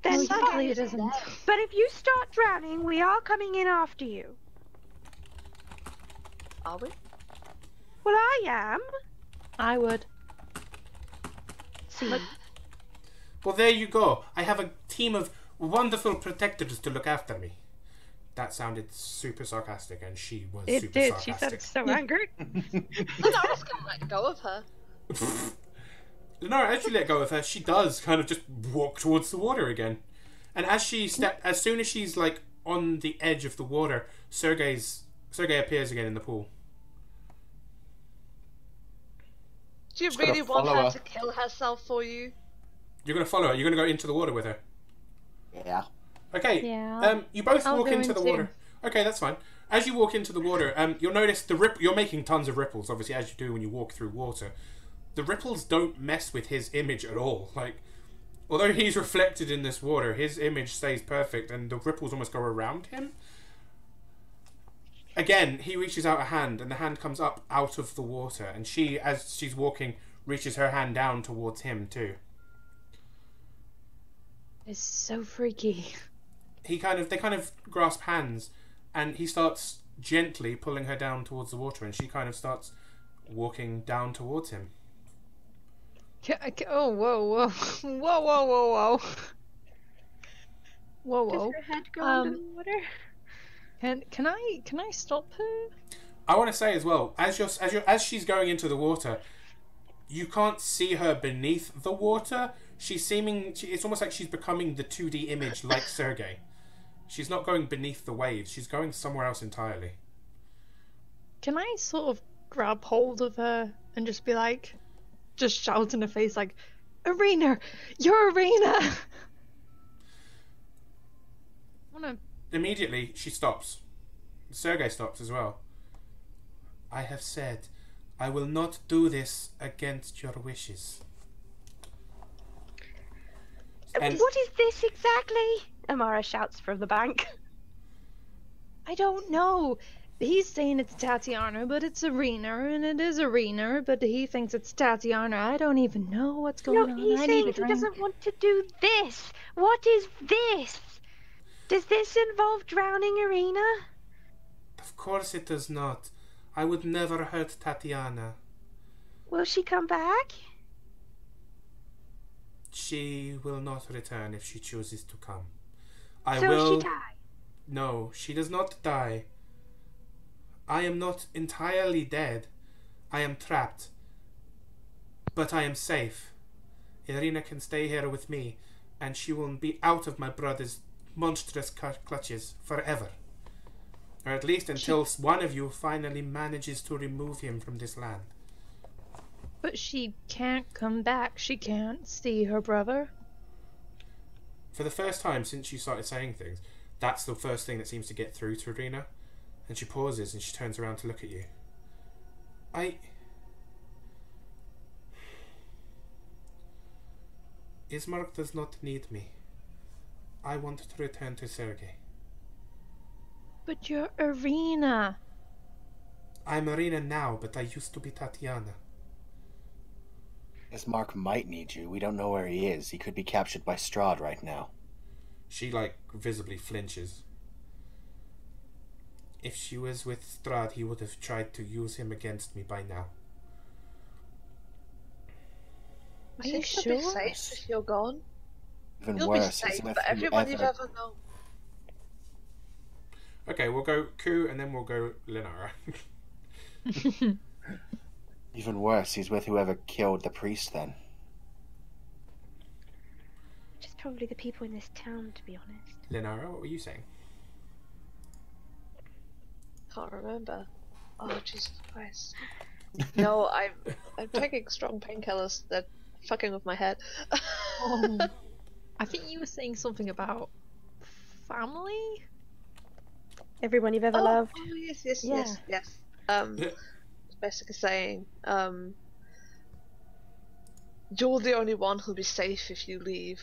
Then Sadly, fine. it isn't. But if you start drowning, we are coming in after you. Are we? Well, I am. I would. See, Well, there you go. I have a team of wonderful protectors to look after me. That sounded super sarcastic, and she was it super did. She sarcastic. sounded so angry. Lenara's gonna let go of her. Lenora, as you let go of her, she does kind of just walk towards the water again. And as as soon as she's like on the edge of the water, Sergei appears again in the pool. Do you Just gotta really want follow her her. to kill herself for you? You're gonna follow her. You're gonna go into the water with her. Yeah. Okay. Yeah, You both I'll walk go into the into- water. Okay, that's fine. As you walk into the water, you'll notice you're making tons of ripples, obviously, as you do when you walk through water. The ripples don't mess with his image at all. Like, although he's reflected in this water, his image stays perfect, and the ripples almost go around him. Again, he reaches out a hand, and the hand comes up out of the water, and she, as she's walking, reaches her hand down towards him too. It's so freaky. They kind of grasp hands, and he starts gently pulling her down towards the water, and she kind of starts walking down towards him. Oh, whoa, whoa. Whoa, whoa, whoa, whoa. Whoa, Does whoa. her head go under the water? Can I stop her? I want to say as well, as she's going into the water, you can't see her beneath the water. It's almost like she's becoming the 2D image like Sergei. She's not going beneath the waves. She's going somewhere else entirely. Can I sort of grab hold of her and just be like, just shout in her face like, Ireena, you're Ireena. Immediately, she stops. Sergei stops as well. I have said, I will not do this against your wishes. And What is this exactly? Amara shouts from the bank. I don't know. He's saying it's Tatiana, but it's Ireena, and it is Ireena, but he thinks it's Tatiana. I don't even know what's No, going on. he's I saying need a he drink. doesn't want to do this. What is this? Does this involve drowning Ireena? of course it does not. I would never hurt Tatiana. Will she come back? She will not return if she chooses to come. I So will... she die. No, she does not die. I am not entirely dead. I am trapped. But I am safe. Ireena can stay here with me, and she will be out of my brother's monstrous clutches forever. Or at least until one of you finally manages to remove him from this land. But she can't come back. She can't see her brother. For the first time since you started saying things, that's the first thing that seems to get through to Ireena. And she pauses and she turns around to look at you. Ismark does not need me. I want to return to Sergei. But you're Ireena. I'm Ireena now, but I used to be Tatiana. Ismark might need you. We don't know where he is. He could be captured by Strahd right now. She, visibly flinches. If she was with Strahd, he would have tried to use him against me by now. I think you'll be safe if you're gone. Even You'll worse, be he's safe, with but everyone you've whoever- ever known. Okay, we'll go Ku and then we'll go Linara. Even worse, he's with whoever killed the priest then. Just probably the people in this town, to be honest. Linara, what were you saying? Can't remember. Oh, Jesus Christ. No, I'm taking strong painkillers. They're fucking with my head. I think you were saying something about family? Everyone you've ever loved. Oh, yes. Yeah. It's basically saying, you're the only one who'll be safe if you leave.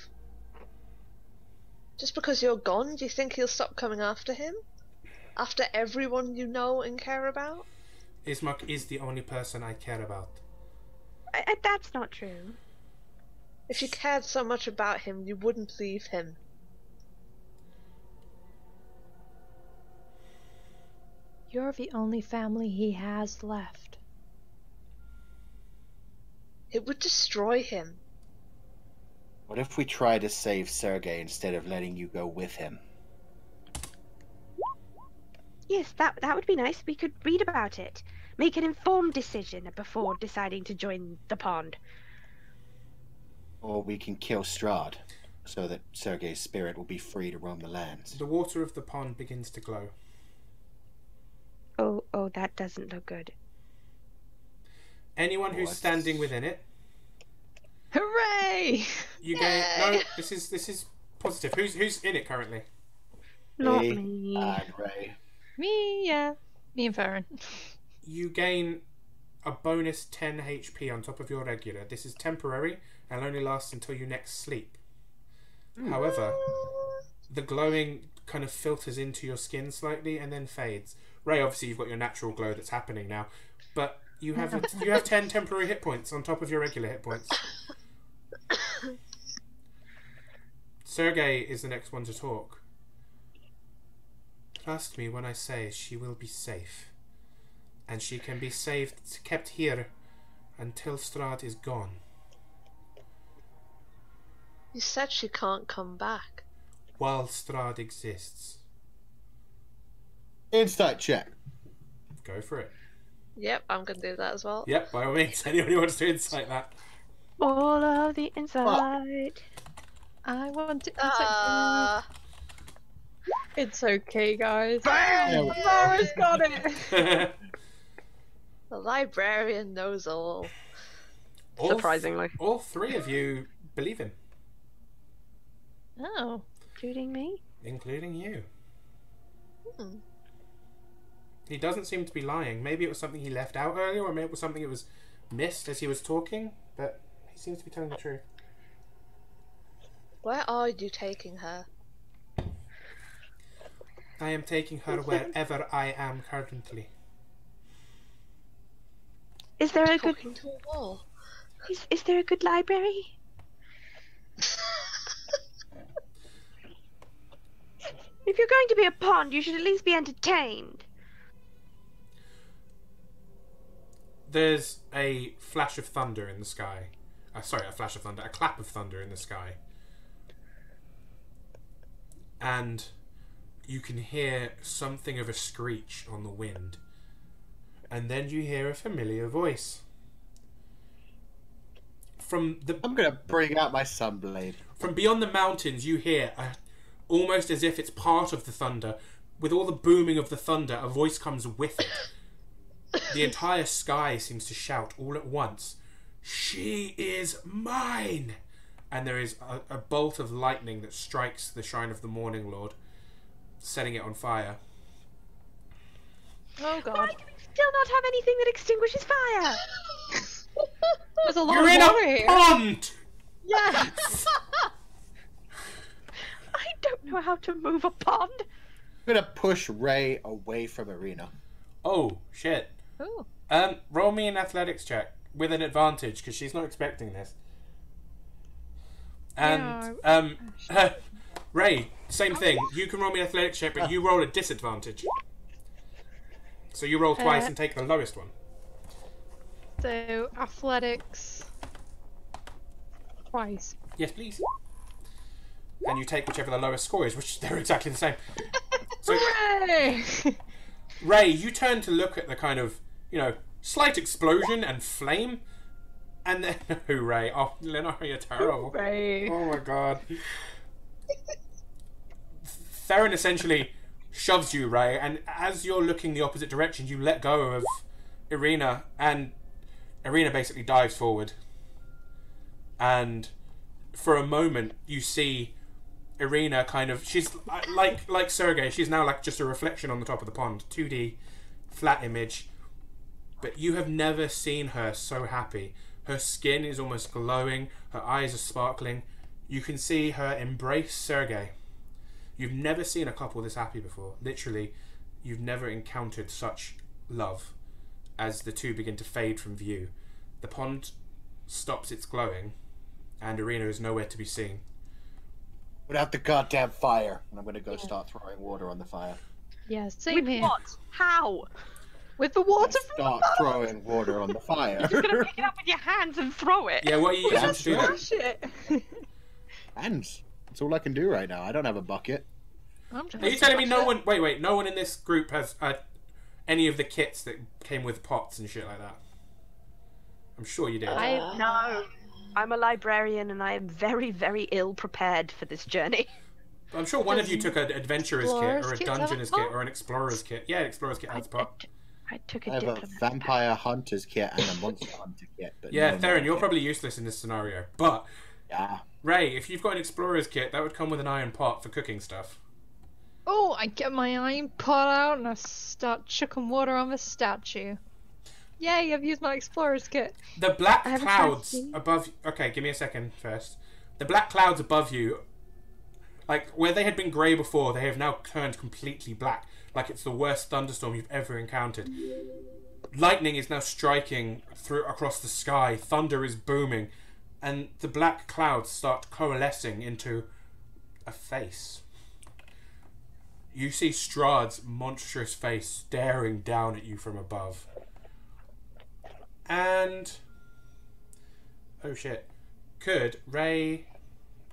Just because you're gone, do you think he'll stop coming after him? After everyone you know and care about? Ismark is the only person I care about. That's not true. If you cared so much about him, you wouldn't leave him. You're the only family he has left. It would destroy him. What if we try to save Sergei instead of letting you go with him? Yes, that would be nice. We could read about it. Make an informed decision before deciding to join the pond. Or we can kill Strahd, so that Sergei's spirit will be free to roam the lands. The water of the pond begins to glow. Oh, that doesn't look good. Anyone who's What? standing within it, Hooray! you gain. No, this is positive. Who's in it currently? Not Me me. and Ray. Me, yeah. Me and Farron. You gain a bonus 10 HP on top of your regular. This is temporary and only lasts until you next sleep. However, the glowing kind of filters into your skin slightly and then fades. Ray, obviously you've got your natural glow that's happening now, but you have 10 temporary hit points on top of your regular hit points. Sergei is the next one to talk. Trust me when I say she will be safe. And she can be kept here until Strahd is gone. You said she can't come back. While Strahd exists. Insight check. Go for it. Yep, I'm gonna do that as well. Yep, by all means. Anyone who wants to insight that. All of the inside. I want to. Ah, It's okay, guys. Bam! Laura's got it. the librarian knows all. surprisingly. All three of you believe him, Oh. Including me? including you. Hmm. He doesn't seem to be lying. Maybe it was something he left out earlier, or maybe it was something that was missed as he was talking, but he seems to be telling the truth. Where are you taking her? I am taking her wherever I am currently. Is there a good Talking to a wall. is there a good library? If you're going to be a pond, you should at least be entertained. There's a flash of thunder in the sky. Sorry, a flash of thunder. A clap of thunder in the sky. And you can hear something of a screech on the wind. And then you hear a familiar voice. From I'm gonna bring out my sunblade. From beyond the mountains, you hear, almost as if it's part of the thunder, with all the booming of the thunder, a voice comes with it. The entire sky seems to shout all at once, "She is mine!" And there is a bolt of lightning that strikes the shrine of the Morning Lord, setting it on fire. Oh god. Why do we still not have anything that extinguishes fire? There's a lot You're of in water a here. pond! Yes. I don't know how to move a pond. I'm gonna push Ray away from Ireena. Oh, shit. Ooh. Roll me an athletics check with an advantage, because she's not expecting this. And, Ray, same thing. You can roll me an athletics check, but you roll a disadvantage. So you roll twice and take the lowest one. So athletics twice. Yes, please. And you take whichever the lowest score is, which they're exactly the same. So, Hooray! Ray, you turn to look at the kind of, slight explosion and flame, and then, hooray. Oh, Lenore, you're terrible. Hooray. Oh my god. Theron essentially shoves you, Ray, and as you're looking the opposite direction, you let go of Ireena, and Ireena basically dives forward. And for a moment, you see Ireena kind of... She's like Sergei. She's now like just a reflection on the top of the pond. 2D, flat image. But you have never seen her so happy. Her skin is almost glowing. Her eyes are sparkling. You can see her embrace Sergei. You've never seen a couple this happy before. Literally, you've never encountered such love as the two begin to fade from view. The pond stops its glowing, and Ireena is nowhere to be seen. Without the goddamn fire. And I'm gonna go start throwing water on the fire. Yeah, same With here. what? How? With the water from Start throwing water on the fire. You're gonna pick it up with your hands and throw it. Yeah, what are you using That's to do that? right. shit. Hands. That's all I can do right now. I don't have a bucket. I'm just Are you telling me no one... Wait, no one in this group has any of the kits that came with pots and shit like that? I'm sure you did. No. I'm a librarian and I am very, very ill prepared for this journey. I'm sure one of you took an adventurer's kit, or a Explorer's kit have a dungeoner's kit, pot? or an explorer's kit. Yeah, an explorer's kit has a pot. I took I a have a diplomat. vampire hunter's kit and a monster hunter kit. But Yeah, no Theron, more you're kit. probably useless in this scenario. But, Yeah. Ray, if you've got an explorer's kit, that would come with an iron pot for cooking stuff. Oh, I get my iron pot out and I start chucking water on the statue. Yay, I've used my explorer's kit. The black I have a clouds taxi. above... Okay, give me a second first. The black clouds above you, like, where they had been grey before, they have now turned completely black. Like it's the worst thunderstorm you've ever encountered. Lightning is now striking across the sky. Thunder is booming. And the black clouds start coalescing into a face. You see Strahd's monstrous face staring down at you from above. And... Oh shit. Could Ray...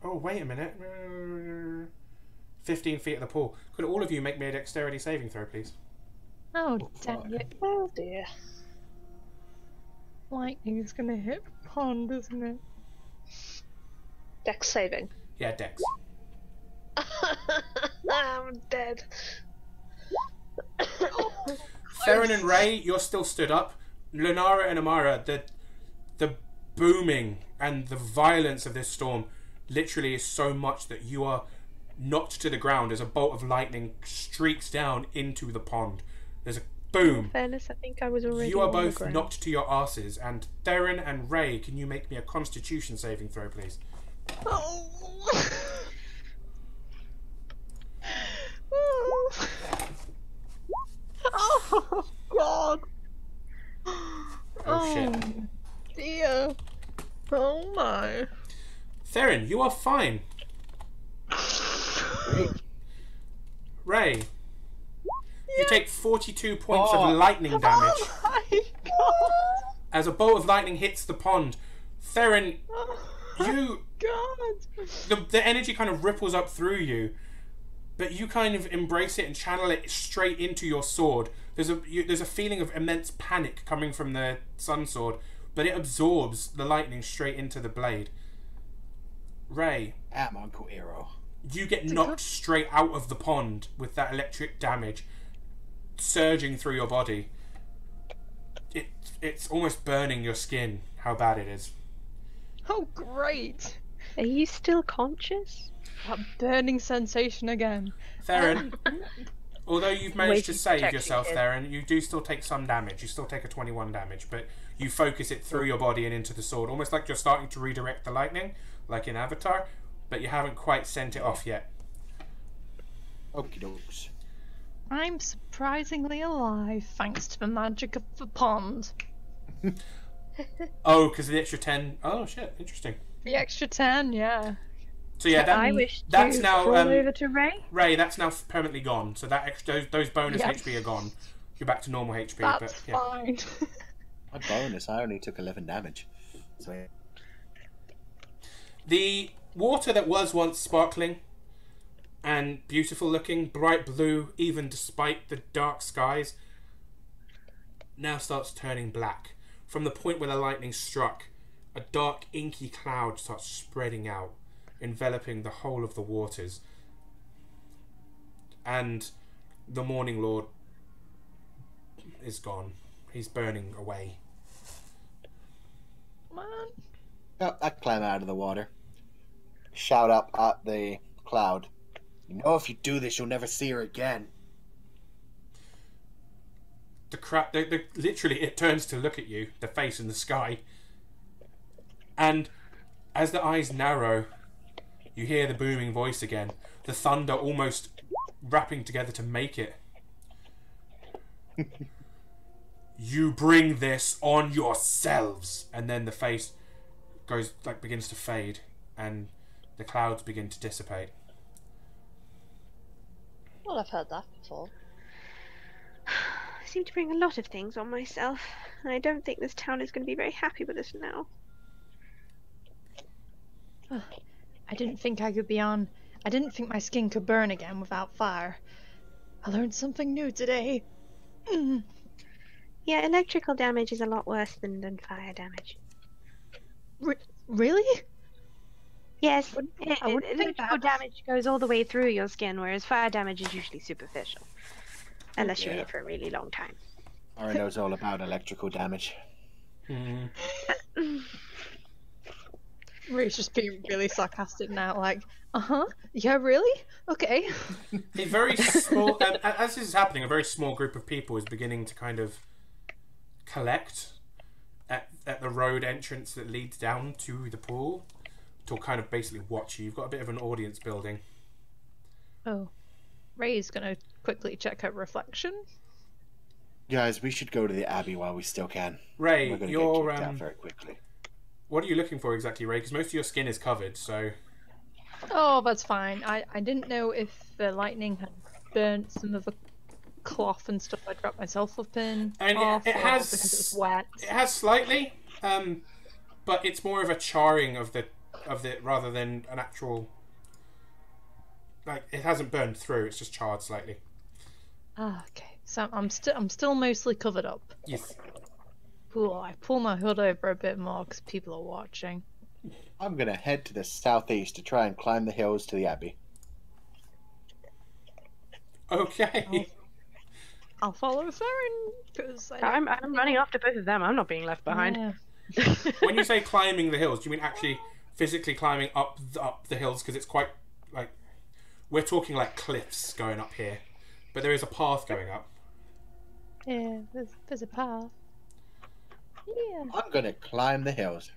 Oh, wait a minute. 15 feet of the pool. Could all of you make me a dexterity saving throw, please? Oh, dang it. Oh dear. Lightning's gonna hit the pond, isn't it? Dex saving. Yeah, dex. I'm dead. Theron and Ray, you're still stood up. Lunara and Amara, the booming, and the violence of this storm literally is so much that you are knocked to the ground as a bolt of lightning streaks down into the pond. There's a boom. In fairness, I think I was already You are on the both ground. knocked to your asses, and Theron and Ray, can you make me a Constitution saving throw, please? Oh. Oh God. Oh shit. Dear. Oh my. Theron, you are fine. Ray, you take 42 points of lightning damage Oh my God. as a bolt of lightning hits the pond. Theron, you God. the energy kind of ripples up through you, but you kind of embrace it and channel it straight into your sword. There's a feeling of immense panic coming from the sun sword, but it absorbs the lightning straight into the blade. Ray, Am Uncle Eero. you get knocked straight out of the pond with that electric damage surging through your body. It's almost burning your skin, how bad it is. Oh great. Are you still conscious? That burning sensation again. Theron, although you've managed to Waiting save protection, yourself, kid. Theron, you do still take some damage. You still take a 21 damage, but you focus it through your body and into the sword, almost like you're starting to redirect the lightning, like in Avatar, but you haven't quite sent it off yet. Okie dokes. I'm surprisingly alive thanks to the magic of the pond. Oh, because the extra 10. Oh shit, interesting. The extra 10, yeah. So yeah, I wish to that's now crawl over to Ray. Ray. That's now permanently gone. So that extra, those bonus Yep. HP are gone. You're back to normal HP. That's but yeah. fine. My bonus, I only took 11 damage. So The water that was once sparkling and beautiful looking, bright blue, even despite the dark skies, now starts turning black. From the point where the lightning struck, a dark, inky cloud starts spreading out, enveloping the whole of the waters. And the Morning Lord is gone. He's burning away. Man. oh, I climb out of the water. Shout up at the cloud. You know, if you do this, you'll never see her again. Literally, it turns to look at you, the face in the sky. And as the eyes narrow, you hear the booming voice again. The thunder almost wrapping together to make it. You bring this on yourselves. And then the face begins to fade, and the clouds begin to dissipate. Well, I've heard that before. I seem to bring a lot of things on myself, and I don't think this town is going to be very happy with us now. I didn't think I could be on. I didn't think my skin could burn again without fire. I learned something new today. Yeah, electrical damage is a lot worse than fire damage. Really? Yes, I wouldn't think electrical that. damage goes all the way through your skin, whereas fire damage is usually superficial. Unless you're in Yeah. it for a really long time. Ira knows all about electrical damage. Ray's just being really sarcastic now, like, yeah, really? Okay. A very small, as this is happening, a very small group of people is beginning to kind of collect at the road entrance that leads down to the pool to kind of basically watch you. You've got a bit of an audience building. Oh. Ray's gonna quickly check her reflection. Guys, we should go to the Abbey while we still can. Ray, We're going to you're get kicked out very quickly. what are you looking for exactly, Ray? Because most of your skin is covered, so Oh, that's fine. I didn't know if the lightning had burnt some of the cloth and stuff I dropped myself up in. And off, it or has because it was wet. it has slightly, but it's more of a charring of the rather than an actual. Like, it hasn't burned through; it's just charred slightly. Ah, okay. So I'm still mostly covered up. Yes. Cool. I pull my hood over a bit more because people are watching. I'm going to head to the southeast to try and climb the hills to the Abbey. Okay. I'll follow Theron because I'm running after both of them. I'm not being left behind. Yeah. When you say climbing the hills, do you mean actually physically climbing up the hills? Because it's quite like we're talking like cliffs going up here, but there is a path going up. Yeah, there's a path. Yeah. I'm gonna climb the hills.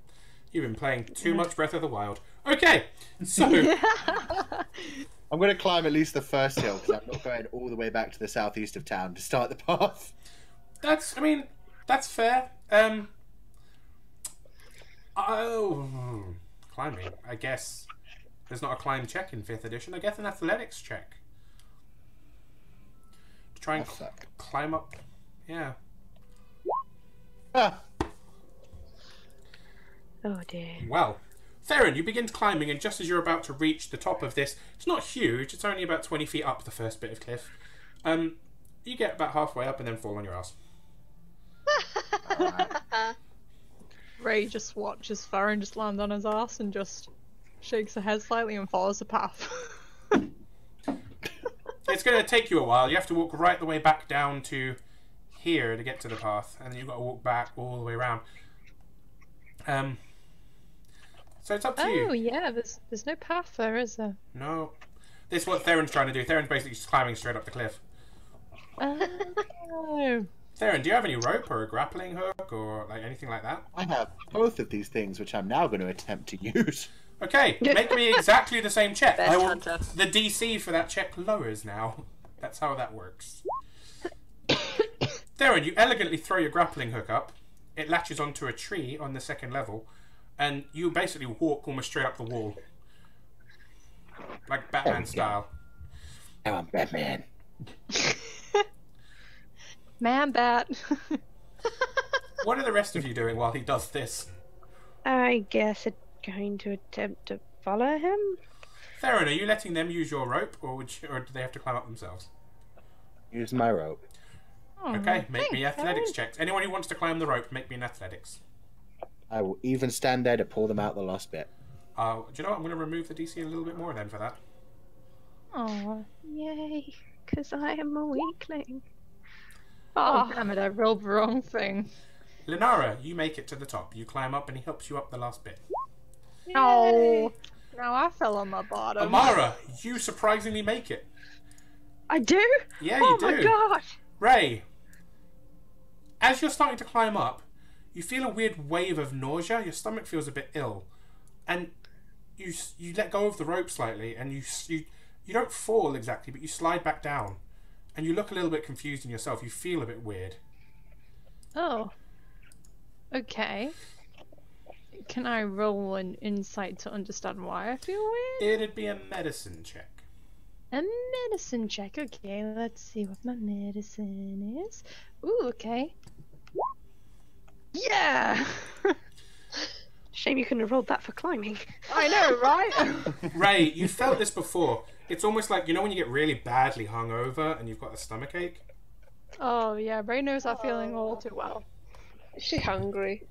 You've been playing too much Breath of the Wild. Okay, so I'm gonna climb at least the first hill because I'm not going all the way back to the southeast of town to start the path. that's fair. Climbing. I guess there's not a climb check in 5th edition. I guess an athletics check to try and That suck. climb up. Yeah. Ah, Oh dear. Well, Theron, you begin climbing, and just as you're about to reach the top of this, it's not huge. It's only about 20 feet up the first bit of cliff. You get about halfway up and then fall on your ass. Ray just watches Farron just land on his ass and just shakes her head slightly and follows the path. It's going to take you a while. You have to walk right the way back down to here to get to the path, and then you've got to walk back all the way around. So it's up to you. Oh yeah, there's no path there, is there? No. This is what Theron's trying to do. Theron's basically just climbing straight up the cliff. Oh. Theron, do you have any rope or a grappling hook or like anything like that? I have both of these things, which I'm now going to attempt to use. Okay, make me exactly the same check. Best hunter. The DC for that check lowers now. That's how that works. Theron, you elegantly throw your grappling hook up. It latches onto a tree on the 2nd level, and you basically walk almost straight up the wall. Like Batman style. Now I'm Batman. Man, bat. What are the rest of you doing while he does this? I guess I'm going to attempt to follow him. Theron, are you letting them use your rope, or do they have to climb up themselves? Use my rope. Oh, Okay, make me thanks, athletics checks. Anyone who wants to climb the rope, make me an athletics. I will even stand there to pull them out the last bit. Do you know what? I'm going to remove the DC a little bit more then for that. Oh. Yay, because I am a weakling. Oh, damn it, I rolled the wrong thing. Linara, you make it to the top. You climb up and he helps you up the last bit. No. Now I fell on my bottom. Amara, you surprisingly make it. I do? Yeah, Oh you do. my god! Ray, as you're starting to climb up, you feel a weird wave of nausea. Your stomach feels a bit ill. And you let go of the rope slightly and you don't fall exactly, but you slide back down. And you look a little bit confused in yourself. You feel a bit weird. Oh. Okay. Can I roll an insight to understand why I feel weird? It'd be a medicine check. A medicine check. Okay, let's see what my medicine is. Ooh, okay. Yeah! Shame you couldn't have rolled that for climbing. I know, right? Ray, you felt this before. It's almost like, you know when you get really badly hungover and you've got a stomach ache? Oh, yeah, Ray knows that feeling all too well. Is she hungry?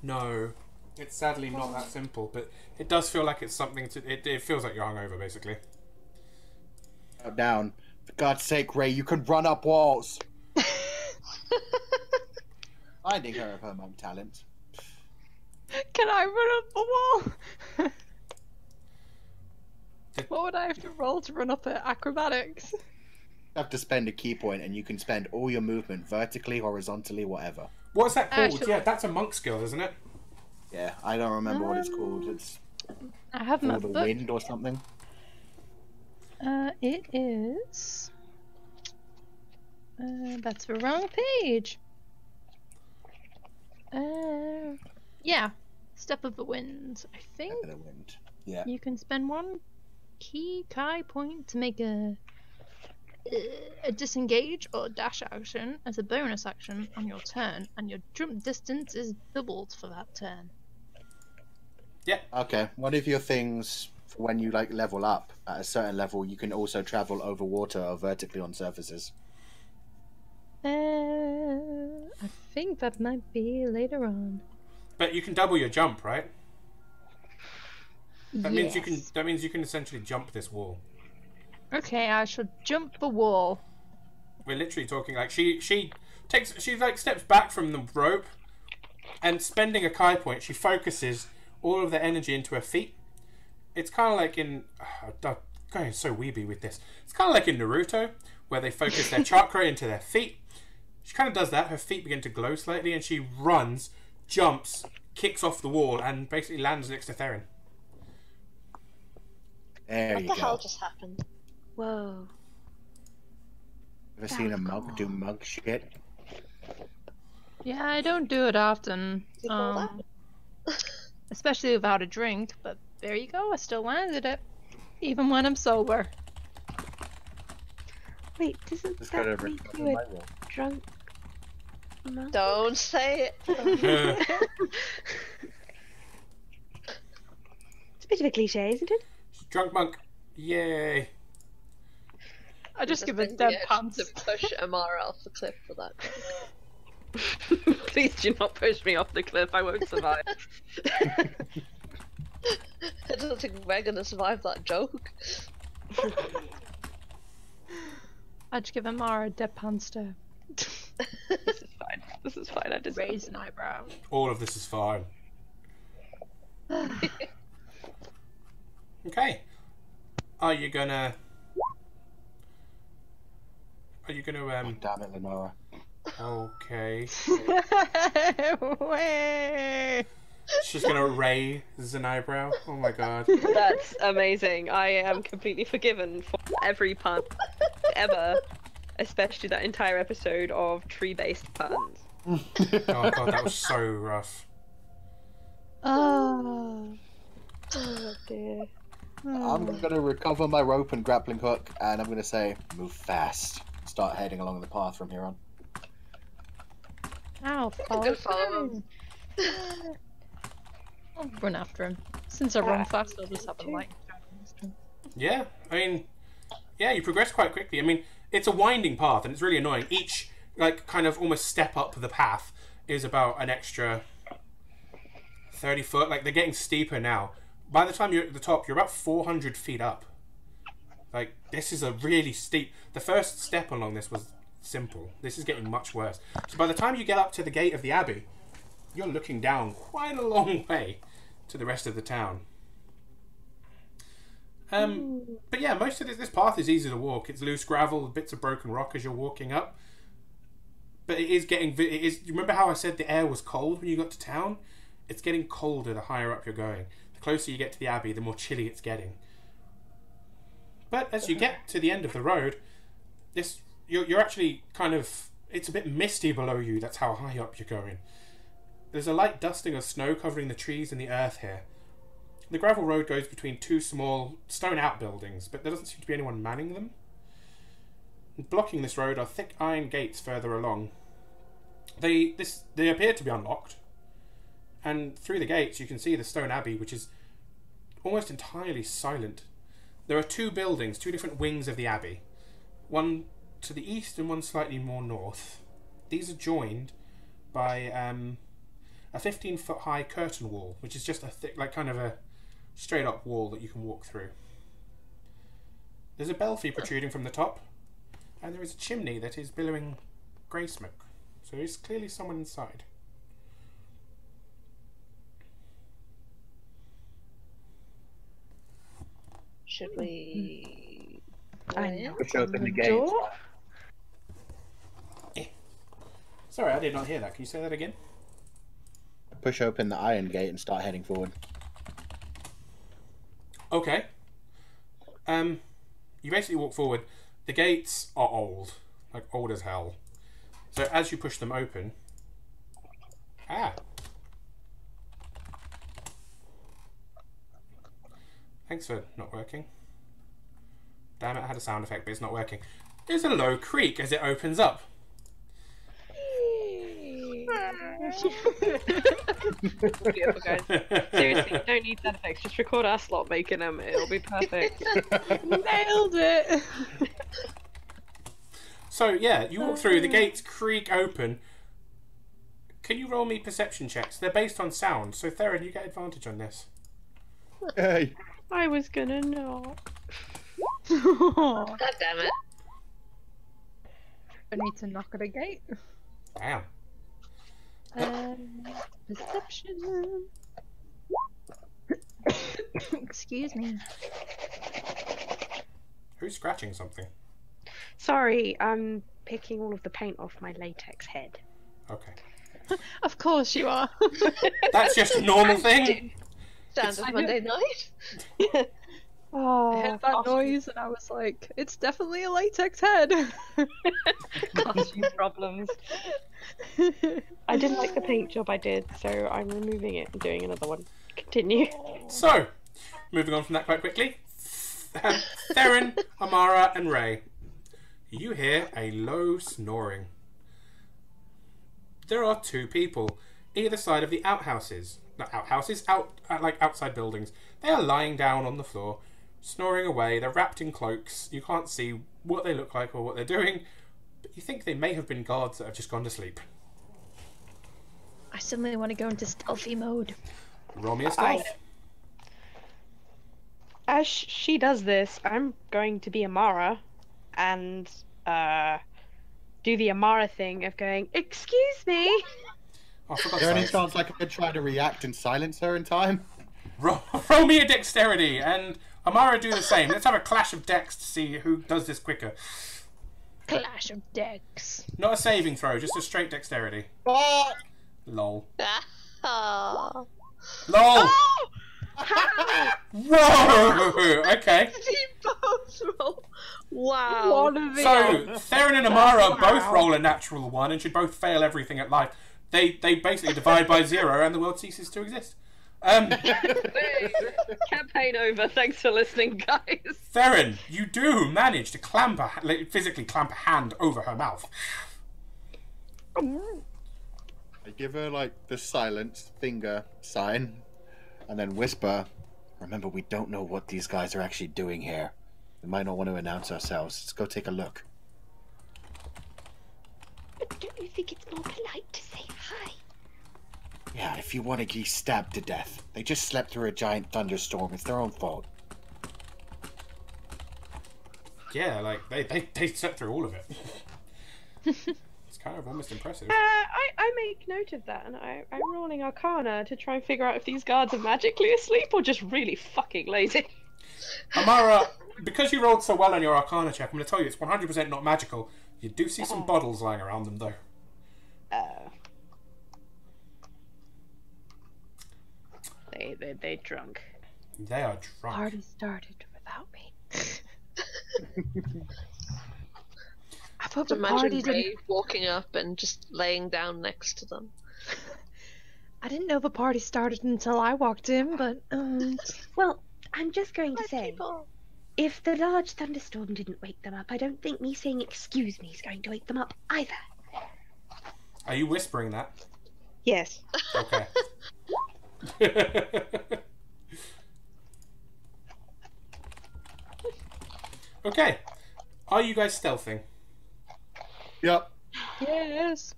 No. It's sadly not that simple, but it does feel like it's something to... It feels like you're hungover, basically. Down. For God's sake, Ray, you can run up walls. Finding her of her own talent. Can I run up the wall? What would I have to roll to run up at acrobatics? You have to spend a key point, and you can spend all your movement vertically, horizontally, whatever. What's that called? Actually- Yeah, that's a monk skill, isn't it? Yeah, I don't remember what it's called. It's I have my for the book. wind or something. It is. That's the wrong page. Yeah, Step of the Wind. I think For the wind. Yeah. you can spend one key kai point to make a disengage or dash action as a bonus action on your turn, and your jump distance is doubled for that turn. Okay. One of your things when you like level up at a certain level, you can also travel over water or vertically on surfaces. I think that might be later on. But you can double your jump, right? That means you can. Yes. That means you can essentially jump this wall. Okay, I should jump the wall. We're literally talking like she like steps back from the rope, And spending a Kai point, she focuses all of the energy into her feet. It's kind of like in... I'm going so weeby with this. It's kind of like in Naruto, where they focus their chakra into their feet. She kind of does that. Her feet begin to glow slightly, and she runs, jumps, kicks off the wall, and basically lands next to Theron. There you What the hell go. just happened? Whoa. Ever seen a monk do monk shit? Yeah, I don't do it often. You call Especially without a drink, but there you go, I still landed it. Even when I'm sober. Wait, doesn't Just that gotta make recover you my a roll. drunk monk? Don't say it. It's a bit of a cliche, isn't it? Drunk monk. Yay. I just give a think dead we had pants. to push Amara off the cliff for that. Please do not push me off the cliff. I won't survive. I don't think we're gonna survive that joke. I'd just give Amara a dead pants stare. This is fine. This is fine. I deserve Raise it. an eyebrow. All of this is fine. Okay. Are you gonna Damn it, Lenora. okay. Way. She's gonna raise an eyebrow. Oh my god. That's amazing. I am completely forgiven for every pun ever, especially that entire episode of tree-based puns. Oh god, that was so rough. Oh. Oh dear. I'm gonna recover my rope and grappling hook, and I'm gonna say, move fast. Start heading along the path from here on. Ow, Good follow him. I'll run after him. Since I run fast, I'll just have a light. Yeah, I mean, yeah, you progress quite quickly. I mean, it's a winding path, and it's really annoying. Each, like, kind of almost step up the path is about an extra 30 foot. Like, they're getting steeper now. By the time you're at the top, you're about 400 feet up. Like, this is a really steep... The first step along this was simple. This is getting much worse. So by the time you get up to the gate of the Abbey, you're looking down quite a long way to the rest of the town. But yeah, most of this path is easy to walk. It's loose gravel, bits of broken rock as you're walking up. But it is getting... Remember how I said the air was cold when you got to town? It's getting colder the higher up you're going. The closer you get to the Abbey, the more chilly it's getting. But as you get to the end of the road, you're actually kind of... It's a bit misty below you, that's how high up you're going. There's a light dusting of snow covering the trees and the earth here. The gravel road goes between two small stone outbuildings, but there doesn't seem to be anyone manning them. And blocking this road are thick iron gates further along. They appear to be unlocked, and through the gates you can see the stone abbey, which is almost entirely silent. There are two buildings, two different wings of the abbey, one to the east and one slightly more north. These are joined by a 15-foot high curtain wall, which is just a thick, like kind of a straight up wall that you can walk through. There's a belfry protruding from the top, and there is a chimney that is billowing grey smoke. So there's clearly someone inside. Should we? I in? know. Push open the gate. Door? Sorry, I did not hear that. Can you say that again? Push open the iron gate and start heading forward. Okay. You basically walk forward. The gates are old, like old as hell. So as you push them open, thanks for not working. Damn it, I had a sound effect, but it's not working. There's a low creak as it opens up. Beautiful, guys. Seriously, don't need sound effects. Just record our slot making them. It'll be perfect. Nailed it! So yeah, you walk through, the gates creak open. Can you roll me perception checks? They're based on sound, so Theron, you get advantage on this. Hey! I was gonna knock. God damn it! I need to knock at a gate. Damn. Perception. Excuse me. Who's scratching something? Sorry, I'm picking all of the paint off my latex head. Okay. Of course you are. That's just a normal thing. Standard Monday night. Oh, I heard that costume- noise and I was like, it's definitely a latex head. costume problems. I didn't like the paint job I did, so I'm removing it and doing another one. Continue. So, moving on from that quite quickly. Theron, Amara, and Ray. You hear a low snoring. There are 2 people either side of the outhouses. Not outhouses, outside buildings. They are lying down on the floor, snoring away. They're wrapped in cloaks. You can't see what they look like or what they're doing, but you think they may have been guards that have just gone to sleep. I suddenly want to go into stealthy mode. Roll me a stealth. As she does this, I'm going to be Amara and do the Amara thing of going, "Excuse me." Oh, for Is God's there any sake. chance I could try to react and silence her in time? Roll me a dexterity, and Amara do the same. Let's have a clash of dex to see who does this quicker. Clash of decks. Not a saving throw, just a straight dexterity. Oh! Lol. Ah. LOL! How? Whoa! Okay. You both roll. Wow. One of the So, Theron and Amara both roll a natural 1 and should both fail everything at life. They basically divide by 0 and the world ceases to exist. Campaign over. Thanks for listening, guys. Theron, you do manage to physically clamp a hand over her mouth. I give her like the silent finger sign and then whisper, "Remember, we don't know what these guys are actually doing here. We might not want to announce ourselves. Let's go take a look." But don't you think it's more polite to say hi? Yeah, if you want to get stabbed to death. They just slept through a giant thunderstorm. It's their own fault. Yeah, like, they slept through all of it. It's kind of almost impressive. I make note of that, and I'm rolling Arcana to try and figure out if these guards are magically asleep or just really fucking lazy. Amara, because you rolled so well on your Arcana check, I'm going to tell you it's 100% not magical. You do see some bottles lying around them, though. They drunk. They are drunk. Party started without me. I thought the Imagine party Ray didn't. walking up and just laying down next to them. I didn't know the party started until I walked in, but Well, I'm just going to say, People. if the large thunderstorm didn't wake them up, I don't think me saying "excuse me" is going to wake them up either. Are you whispering that? Yes. Okay. Okay. Are you guys stealthing? Yep. yes.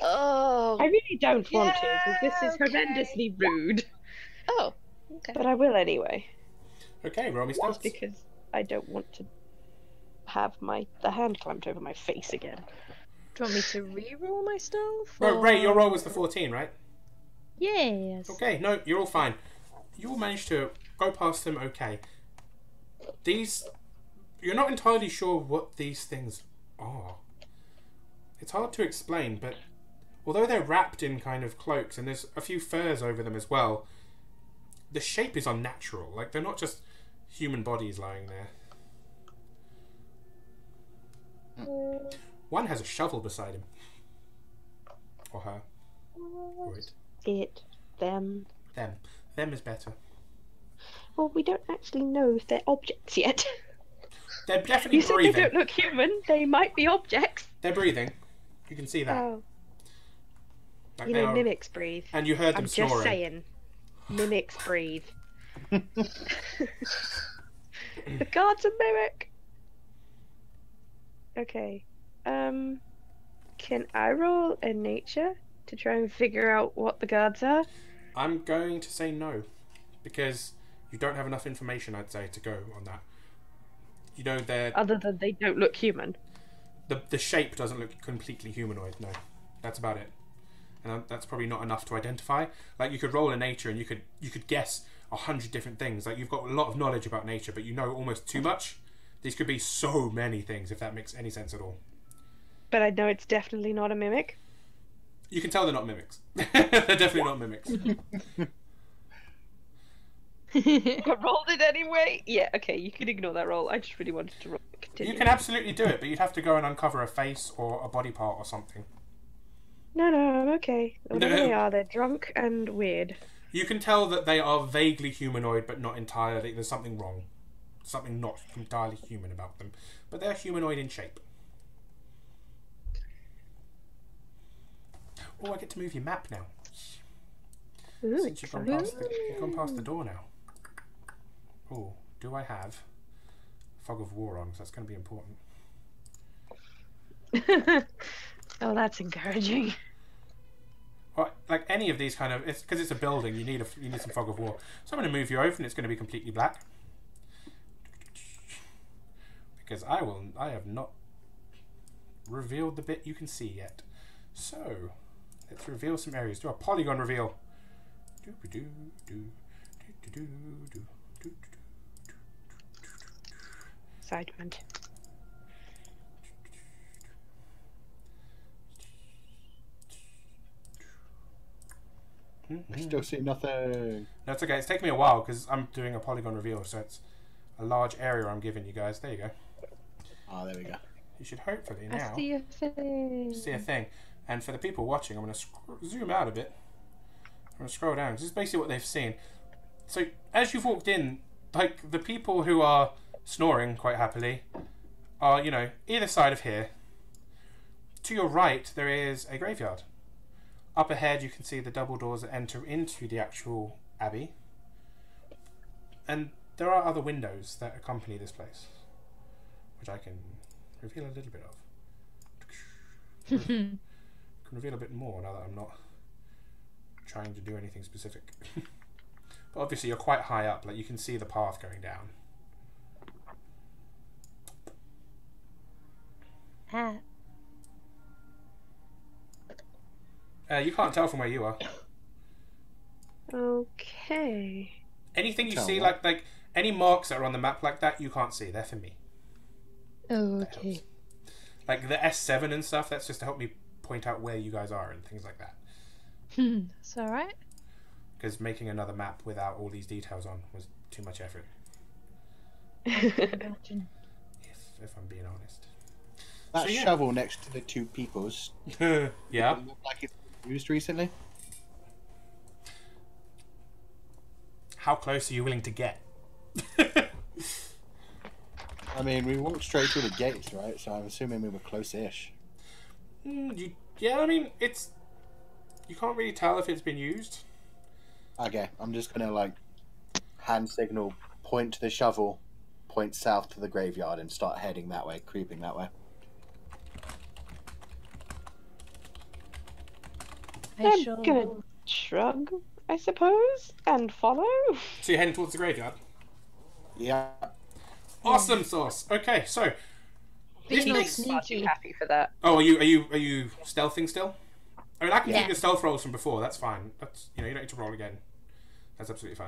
Oh. I really don't want to, because this is okay. horrendously rude. Oh. Okay. But I will anyway, Okay, roll me stealth. just because I don't want to have the hand clamped over my face again. Do you want me to re-roll my stealth? No, or- Ray, your roll was the 14, right? Yes. Okay, no, you're all fine. You all managed to go past them okay. You're not entirely sure what these things are. It's hard to explain, but although they're wrapped in kind of cloaks and there's a few furs over them as well, the shape is unnatural. Like, they're not just human bodies lying there. One has a shovel beside him. Or her. Or it. It, them. Them. Them is better. Well, we don't actually know if they're objects yet. They're definitely You said they breathing. don't look human. They might be objects. They're breathing. You can see that. Oh, Like you they know, are- mimics breathe. And you heard them I'm snoring. just saying. Mimics breathe. The guard's a mimic. Okay. Can I roll a nature to try and figure out what the guards are? I'm going to say no, because you don't have enough information, I'd say, to go on that. You know, Other than they don't look human. the shape doesn't look completely humanoid, no. That's about it. and that's probably not enough to identify. Like, you could roll a nature and you could guess 100 different things. Like, you've got a lot of knowledge about nature, but you know almost too much. These could be so many things, if that makes any sense at all. But I know it's definitely not a mimic. You can tell they're not mimics. They're definitely not mimics. I rolled it anyway. Yeah, okay, you can ignore that roll. I just really wanted to roll. Continue. You can absolutely do it, but you'd have to go and uncover a face or a body part or something. No, I'm okay. Whatever they are, they're drunk and weird. You can tell that they are vaguely humanoid, but not entirely. There's something wrong. Something not entirely human about them. But they're humanoid in shape. Oh, I get to move your map now. Ooh, Since you've gone past the door now. Oh, do I have Fog of War on? Because that's going to be important. Oh, that's encouraging. Well, like any of these kind of, it's because it's a building. You need some Fog of War. So I'm going to move you over, and it's going to be completely black. Because I have not revealed the bit you can see yet. So let's reveal some areas. Do a polygon reveal. Sidewind. I still see nothing. No, it's okay. It's taken me a while because I'm doing a polygon reveal, so it's a large area I'm giving you guys. There you go. Oh, there we go. You should hopefully now I see a thing. see a thing. And for the people watching, I'm going to zoom out a bit. I'm going to scroll down. This is basically what they've seen. So as you've walked in, like, the people who are snoring quite happily are, you know, either side of here. To your right, there is a graveyard. Up ahead, you can see the double doors that enter into the actual abbey. And there are other windows that accompany this place, which I can reveal a little bit of. Can reveal a bit more now that I'm not trying to do anything specific. But obviously you're quite high up, like you can see the path going down. You can't tell from where you are. Okay. Anything you Tell see, what? like any marks that are on the map like that, you can't see. They're for me. Oh, That okay. helps. Like the S7 and stuff, that's just to help me point out where you guys are and things like that. It's alright. Because making another map without all these details on was too much effort, Imagine. if I'm being honest. That So, yeah. shovel next to the two peoples. Yeah. Does it look like it's been used recently? How close are you willing to get? I mean, we walked straight through the gates, right? So I'm assuming we were close-ish. Yeah, I mean, it's... You can't really tell if it's been used. Okay, I'm just gonna like hand signal, point to the shovel, point south to the graveyard, and start heading that way, creeping that way. I'm shall- gonna shrug, I suppose, and follow. So you're heading towards the graveyard. Yeah. Awesome sauce. Okay, so... This Being all makes... Far too sneaky. happy for that. Oh, are you stealthing still? I mean, I can Yeah. keep your stealth rolls from before. That's fine. That's, you know, you don't need to roll again. That's absolutely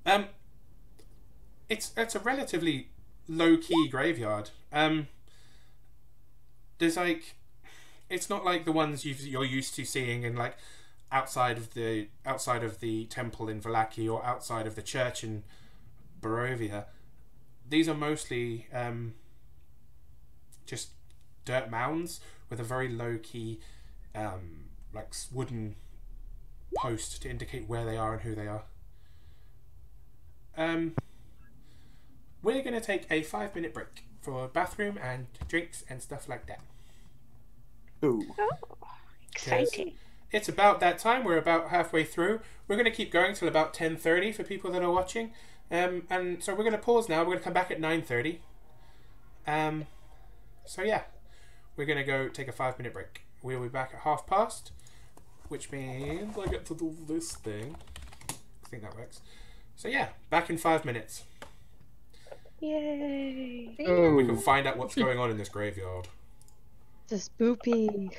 fine. It's a relatively low key graveyard. There's like, it's not like the ones you're used to seeing in like outside of the temple in Vallaki or outside of the church in Barovia. These are mostly just dirt mounds with a very low key like wooden post to indicate where they are and who they are. We're going to take a 5-minute break for bathroom and drinks and stuff like that. Ooh. Oh, exciting. It's about that time. We're about halfway through. We're going to keep going till about 10:30 for people that are watching. And so we're going to pause now. We're going to come back at 9:30. So yeah, we're going to go take a 5-minute break. We'll be back at 1:30, which means I get to do this thing. I think that works. So yeah, back in 5 minutes. Yay. We can find out what's going on in this graveyard. It's spoopy.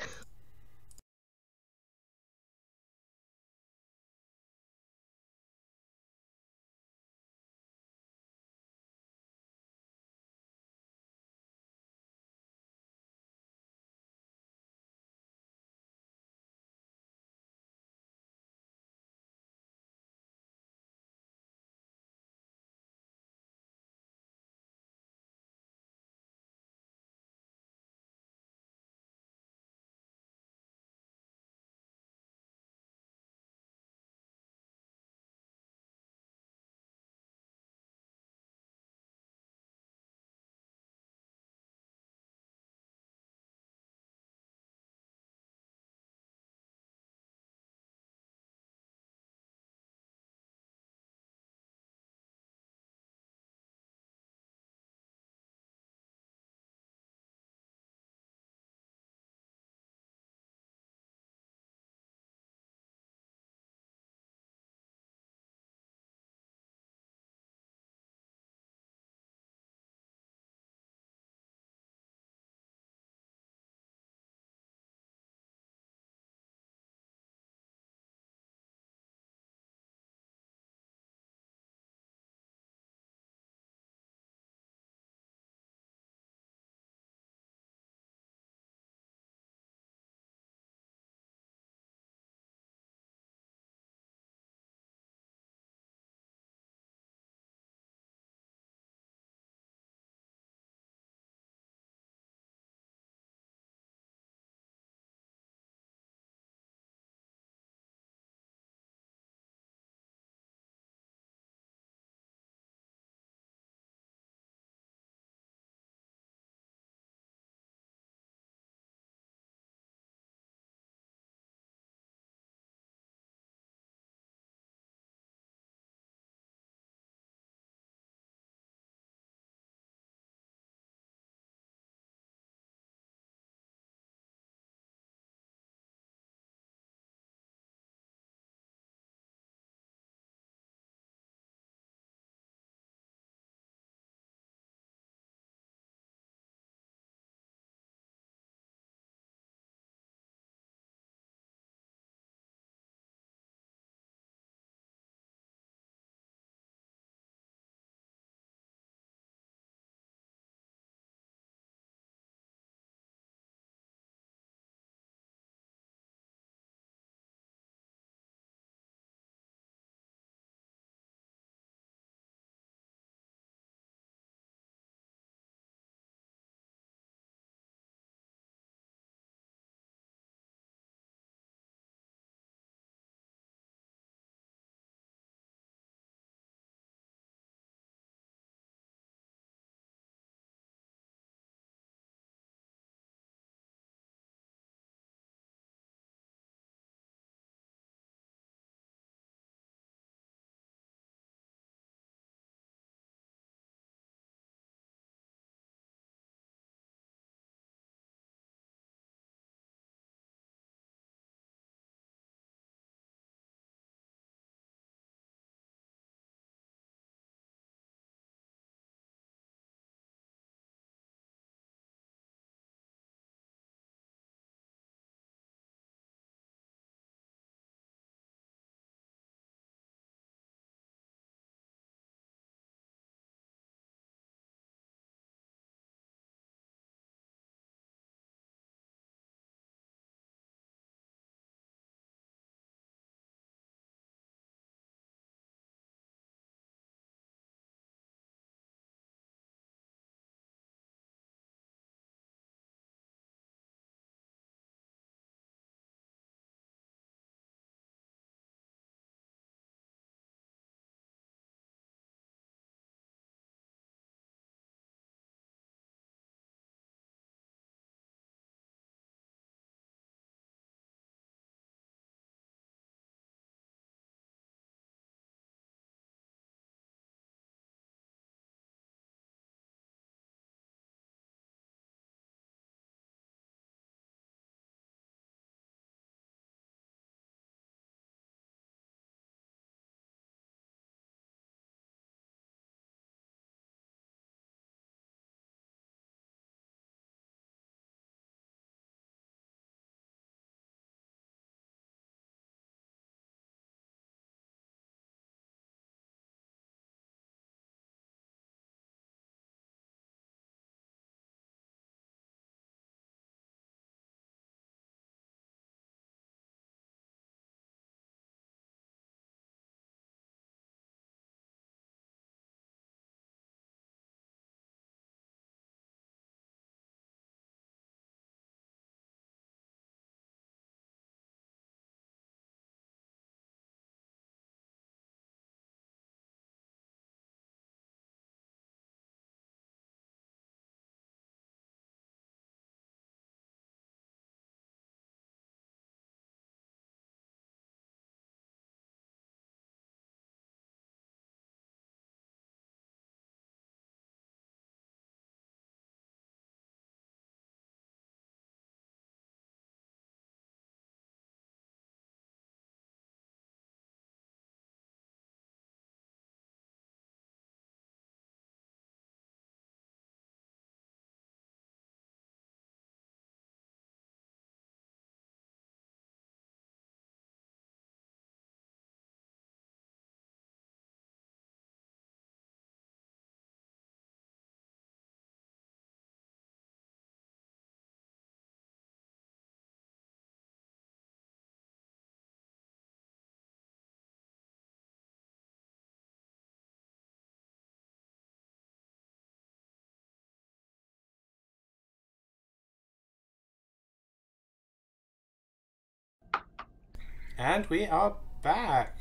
And we are back.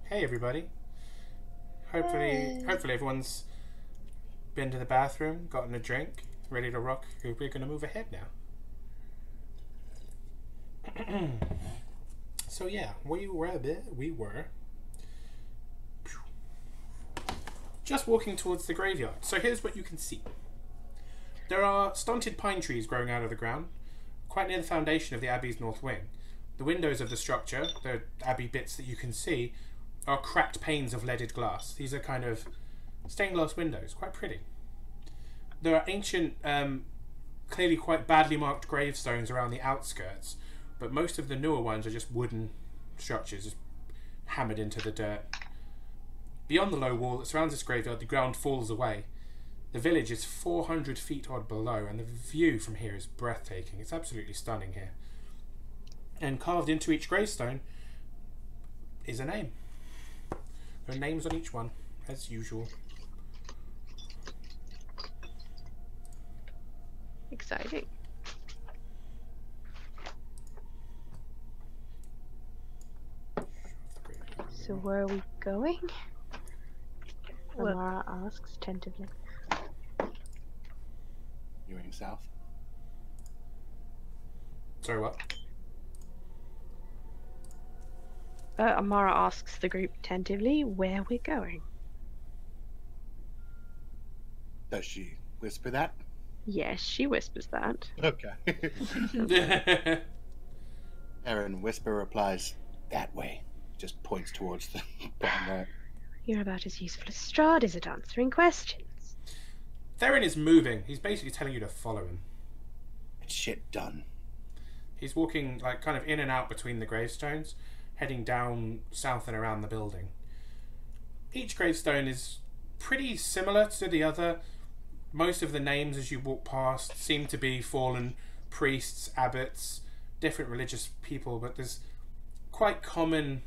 Hey everybody. Hopefully everyone's been to the bathroom, gotten a drink, ready to rock. We're going to move ahead now. So yeah, we were just walking towards the graveyard. So here's what you can see. There are stunted pine trees growing out of the ground, quite near the foundation of the Abbey's north wing. The windows of the structure, the Abbey bits that you can see, are cracked panes of leaded glass. These are kind of stained glass windows, quite pretty. There are ancient, clearly quite badly marked gravestones around the outskirts, but most of the newer ones are just wooden structures, just hammered into the dirt. Beyond the low wall that surrounds this graveyard, the ground falls away. The village is 400 feet odd below, and the view from here is breathtaking. It's absolutely stunning here. And carved into each gravestone is a name. There are names on each one, as usual. Exciting. So where are we going? Well- Amara asks tentatively. You aim south. Sorry, what? Amara asks the group tentatively where we're going. Does she whisper that? Yes, she whispers that. Okay. Aaron whisper replies, "That way." Just points towards the bottom right. You're about as useful as Strahd is at answering questions. Theron is moving. He's basically telling you to follow him. It's shit done. He's walking like kind of in and out between the gravestones, heading down south and around the building. Each gravestone is pretty similar to the other. Most of the names as you walk past seem to be fallen priests, abbots, different religious people, but there's quite common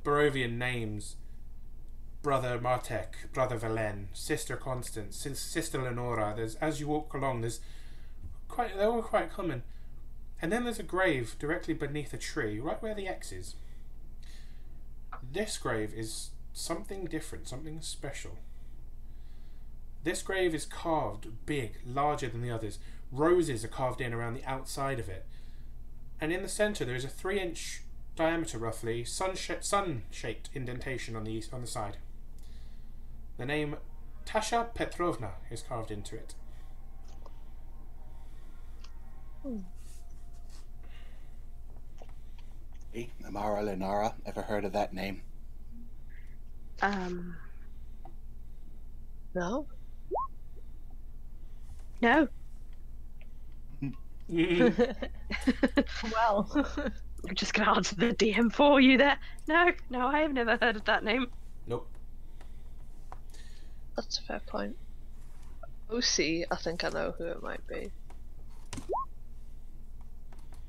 Barovian names. Brother Martek, Brother Valen, Sister Constance, Sister Lenora. There's, as you walk along, they're all quite common. And then there's a grave directly beneath a tree, right where the X is. This grave is something different, something special. This grave is carved big, larger than the others. Roses are carved in around the outside of it. And in the centre there is a 3-inch diameter, roughly, sun-shaped indentation on the side. The name Tasha Petrovna is carved into it. Hey, Amara Lenara, ever heard of that name? No. No. Well, I'm just going to answer the DM for you there. No, I have never heard of that name. Nope. That's a fair point. OC, I think I know who it might be.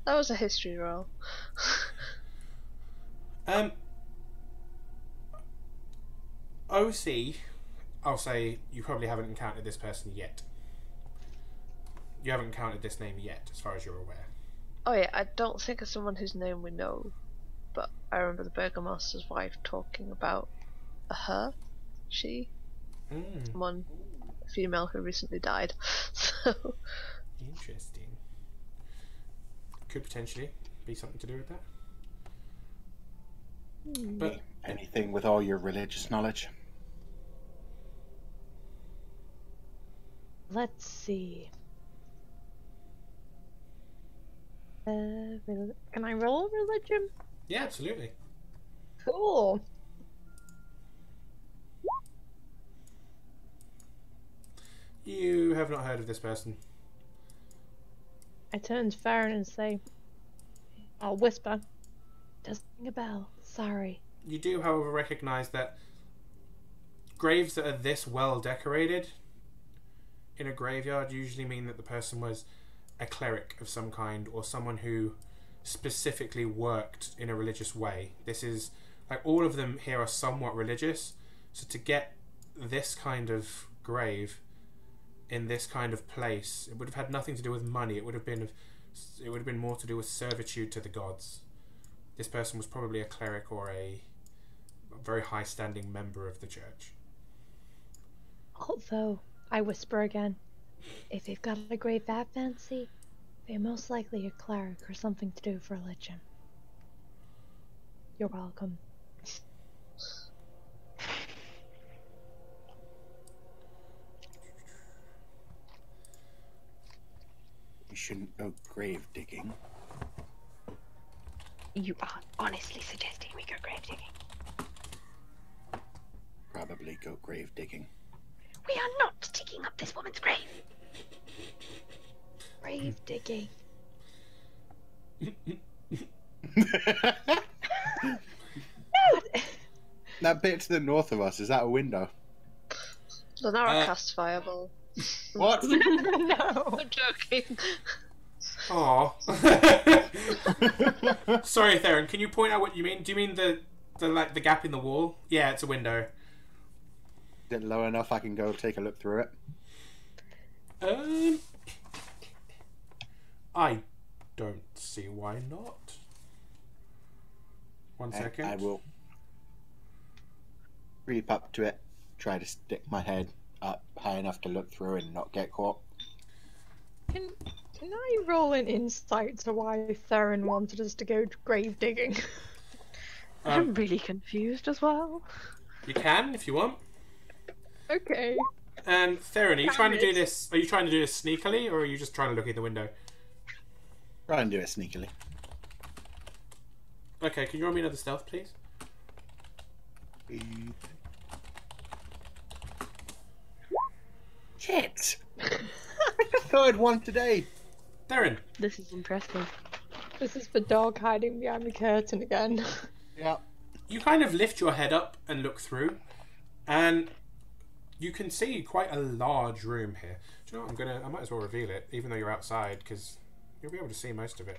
That was a history roll. OC, I'll say you probably haven't encountered this person yet. You haven't encountered this name yet, as far as you're aware. Oh yeah, I don't think it's someone whose name we know, but I remember the Burgomaster's wife talking about she, one female who recently died. So Interesting. Could potentially be something to do with that. But Anything with all your religious knowledge? let's see. Can I roll religion? yeah, absolutely. Cool. You have not heard of this person. I turn to Farron and say, I'll whisper. Doesn't ring a bell. Sorry. You do, however, recognise that graves that are this well decorated in a graveyard usually mean that the person was a cleric of some kind, or someone who specifically worked in a religious way. This is, like, all of them here are somewhat religious, so to get this kind of grave in this kind of place, it would have had nothing to do with money. It would have been more to do with servitude to the gods. this person was probably a cleric or a very high-standing member of the church. Although, I whisper again, if they've got a great that fancy, they're most likely a cleric or something to do with religion. You're welcome. You shouldn't go grave digging. You are honestly suggesting we go grave digging? Probably go grave digging. We are not digging up this woman's grave. Grave digging. That bit to the north of us, is that a window? So now I cast Fireball. What? No. I'm joking. Aww. Sorry, Theron. Can you point out what you mean? Do you mean the gap in the wall? Yeah, it's a window. Is it low enough I can go take a look through it? I don't see why not. One second. I will creep up to it, try to stick my head up high enough to look through and not get caught. Can I roll an insight to why Theron wanted us to go grave digging? I'm really confused as well. You can if you want. Okay. And Theron, are you trying to do Damn it. this? Are you trying to do this sneakily, or are you just trying to look in the window? Try and do it sneakily. Okay, can you roll me another stealth, please? Shit! Third one today. Theron. This is impressive. This is the dog hiding behind the curtain again. Yeah. You kind of lift your head up and look through, and you can see quite a large room here. Do you know what? I might as well reveal it, even though you're outside, because you'll be able to see most of it.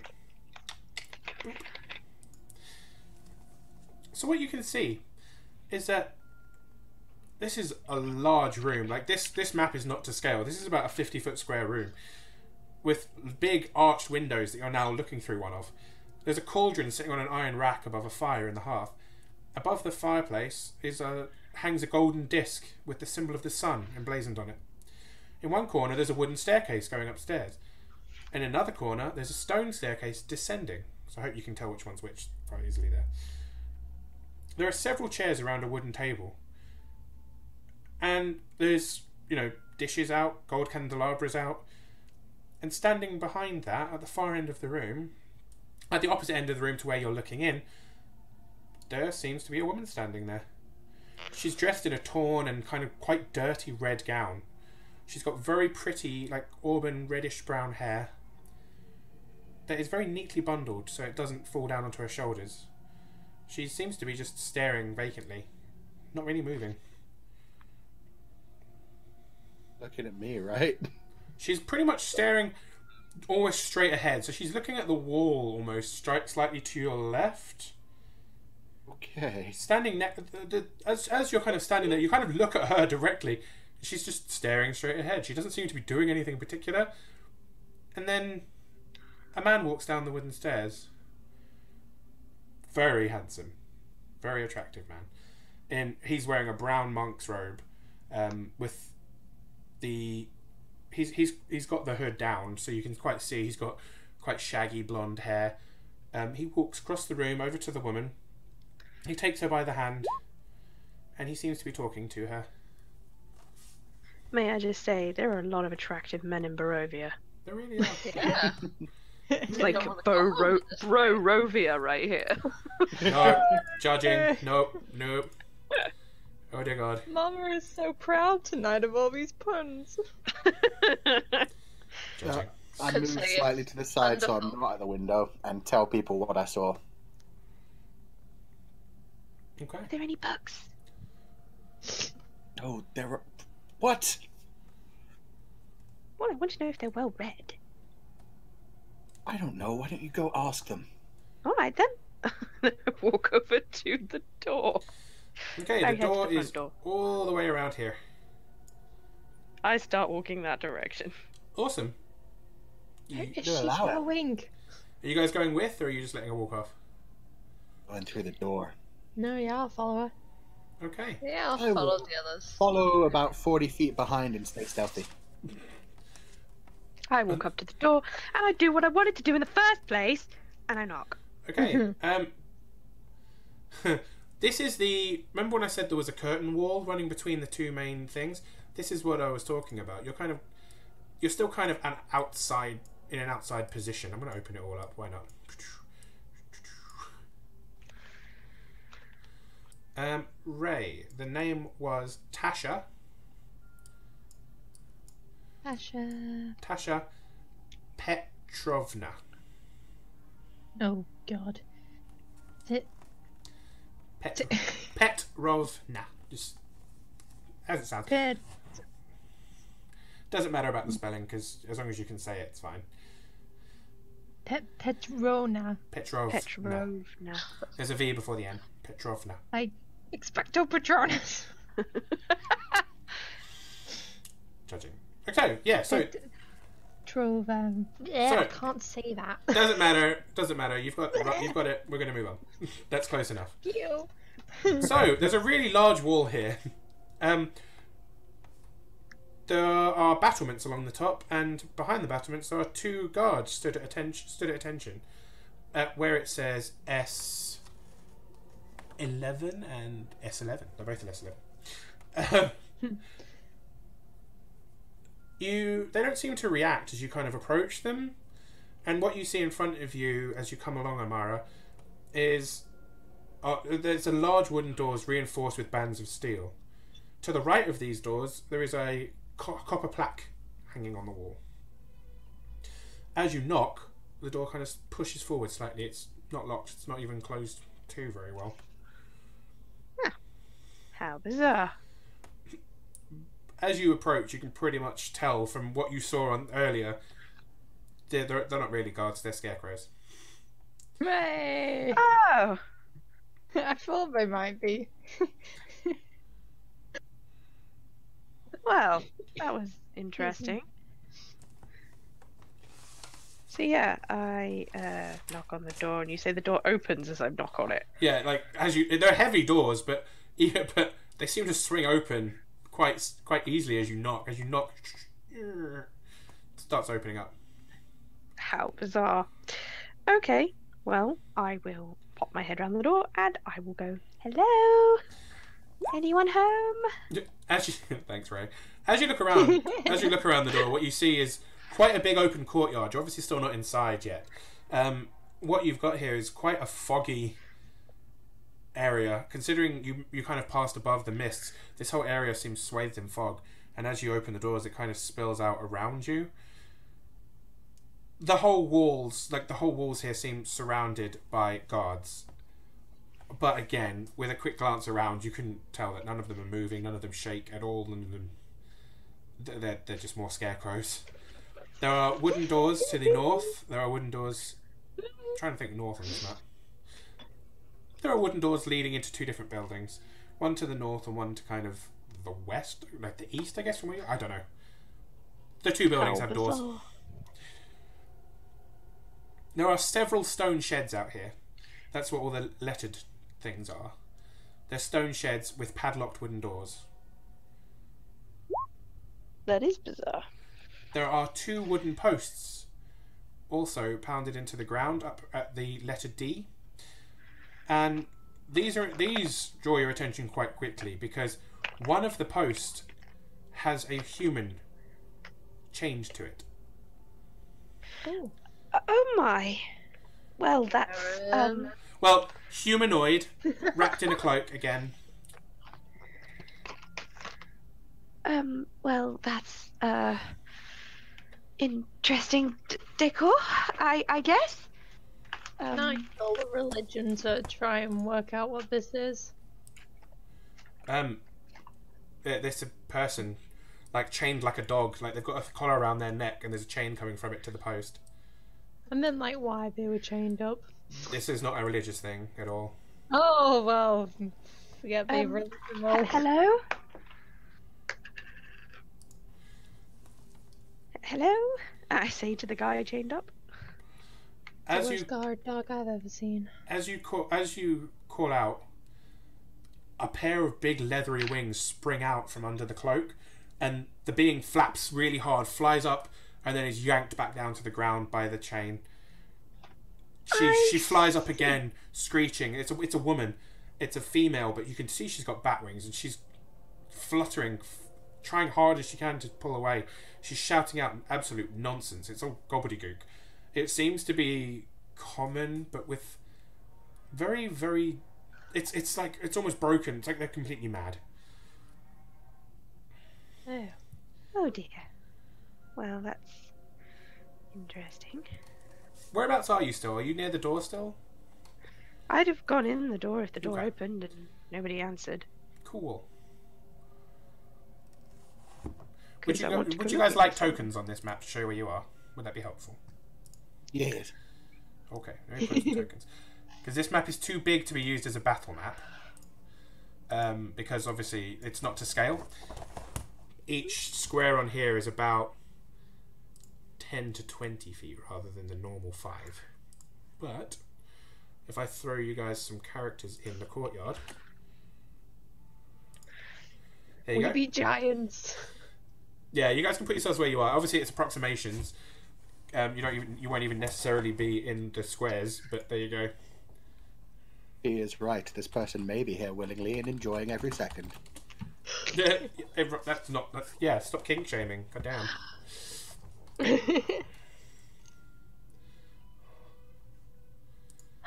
So what you can see is that this is a large room. Like this map is not to scale. This is about a 50-foot square room with big arched windows that you're now looking through one of. There's a cauldron sitting on an iron rack above a fire in the hearth. Above the fireplace hangs a golden disc with the symbol of the sun emblazoned on it. In one corner there's a wooden staircase going upstairs. In another corner there's a stone staircase descending. So I hope you can tell which one's which quite easily there. There are several chairs around a wooden table. And there's, dishes out, gold candelabras out. And standing behind that, at the far end of the room, at the opposite end of the room to where you're looking in, there seems to be a woman standing there. She's dressed in a torn and kind of quite dirty red gown. She's got very pretty, auburn reddish brown hair that is very neatly bundled so it doesn't fall down onto her shoulders. She seems to be just staring vacantly, not really moving. Looking at me, right? She's pretty much staring almost straight ahead, so she's looking at the wall almost, slightly to your left. Okay. Standing as you're kind of standing there, you kind of look at her directly. She's just staring straight ahead. She doesn't seem to be doing anything in particular. And then a man walks down the wooden stairs. Very handsome, very attractive man. And he's wearing a brown monk's robe, with the he's got the hood down, so you can quite see he's got quite shaggy blonde hair. He walks across the room over to the woman. He takes her by the hand, and he seems to be talking to her. May I just say, there are a lot of attractive men in Barovia. There really are. Yeah. It's like don't wanna Bro-Rovia right here. No, judging. Nope. Oh dear God. Mama is so proud tonight of all these puns. Judging. I Could move say slightly it's to the side so I'm wonderful. not at the window and tell people what I saw. Okay. Are there any books? Oh, there are... What? Well, I want to know if they're well read. I don't know. Why don't you go ask them? All right then. Walk over to the door. Okay, I the head to door the front is door. all the way around here. I start walking that direction. Awesome. Is You're she allowed. going? Are you guys going with, or are you just letting her walk off? Going through the door. No, yeah, I'll follow her. Okay. Yeah, I I'll follow will the others. Follow about 40 feet behind and stay stealthy. I walk up to the door and I do what I wanted to do in the first place, and I knock. Okay. This is the. Remember when I said there was a curtain wall running between the two main things? This is what I was talking about. You're still kind of in an outside position. I'm going to open it all up. Why not? Ray. The name was Tasha. Tasha Petrovna. Oh God. Is it Petrovna. Just as it sounds. Doesn't matter about the spelling, because as long as you can say it, it's fine. Petrona. Petrovna. There's a V before the N. Petrovna. I expecto Patronus. Judging. Okay, yeah, so... Yeah, So- I can't say that. Doesn't matter. You've got it. We're going to move on. That's close enough. You. So, there's a really large wall here. There are battlements along the top, and behind the battlements there are two guards stood at attention. Where it says S11 and S11. They're both at S11. They don't seem to react as you kind of approach them, and what you see in front of you as you come along, Amara, is there's a large wooden doors reinforced with bands of steel. To the right of these doors, there is a copper plaque hanging on the wall. As you knock, the door kind of pushes forward slightly. It's not locked. It's not even closed too very well. How bizarre. As you approach, you can pretty much tell from what you saw on earlier. They're not really guards. They're scarecrows. Hey. Oh! I thought they might be. Well, that was interesting. So yeah, I knock on the door, and you say the door opens as I knock on it. Yeah, like they're heavy doors, but they seem to swing open quite easily as you knock. As you knock, it starts opening up. How bizarre. Okay, well, I will pop my head around the door, and I will go, hello? Anyone home? Thanks, Ray. As you look around the door, what you see is quite a big open courtyard. You're obviously still not inside yet. What you've got here is quite a foggy area. Considering you kind of passed above the mists, this whole area seems swathed in fog. And as you open the doors, it kind of spills out around you. The whole walls here seem surrounded by guards. But again, with a quick glance around, you can tell that none of them are moving, none of them shake at all, none of them... They're just more scarecrows. There are wooden doors to the north. There are wooden doors... I'm trying to think north on this map. There are wooden doors leading into two different buildings. One to the north and one to kind of the west, like the east, I guess, from where you... I don't know. The two buildings have doors. There are several stone sheds out here. That's what all the lettered things are. They're stone sheds with padlocked wooden doors. That is bizarre. There are two wooden posts also pounded into the ground up at the letter D. And these draw your attention quite quickly because one of the posts has a human chained to it. Oh my. Well, that's Well, humanoid, wrapped in a cloak again. Well, that's interesting decor, I guess. Can I roll a religion to try and work out what this is? There's a person, like chained like a dog, like they've got a collar around their neck and there's a chain coming from it to the post. And then, like, why they were chained up. This is not a religious thing at all. Oh, well, forget the religion roll. Hello? Hello? I say to the guy I chained up. As the you worst guard dog I've ever seen. as you call out, a pair of big leathery wings spring out from under the cloak, and the being flaps really hard, flies up, and then is yanked back down to the ground by the chain. She flies up again, screeching. It's a woman. It's a female, but you can see she's got bat wings, and she's fluttering, trying hard as she can to pull away. She's shouting out absolute nonsense. It's all gobbledygook. It seems to be common, but with very, very... It's like, it's almost broken. It's like they're completely mad. Oh. Oh dear. Well, that's interesting. Whereabouts are you still? Are you near the door still? I'd have gone in the door if the door Okay. opened and nobody answered. Cool. Would 'Cause you, I want to would go you guys looking like for someone. tokens on this map to show where you are? Would that be helpful? Yes. Okay, let me put some tokens. Because this map is too big to be used as a battle map. Because obviously it's not to scale. Each square on here is about 10 to 20 feet rather than the normal 5. But if I throw you guys some characters in the courtyard, there you We go. be giants. Yeah, you guys can put yourselves where you are. Obviously, it's approximations. You won't even necessarily be in the squares, but there you go. He is right. This person may be here willingly and enjoying every second. That's not. Yeah, stop king shaming. God damn.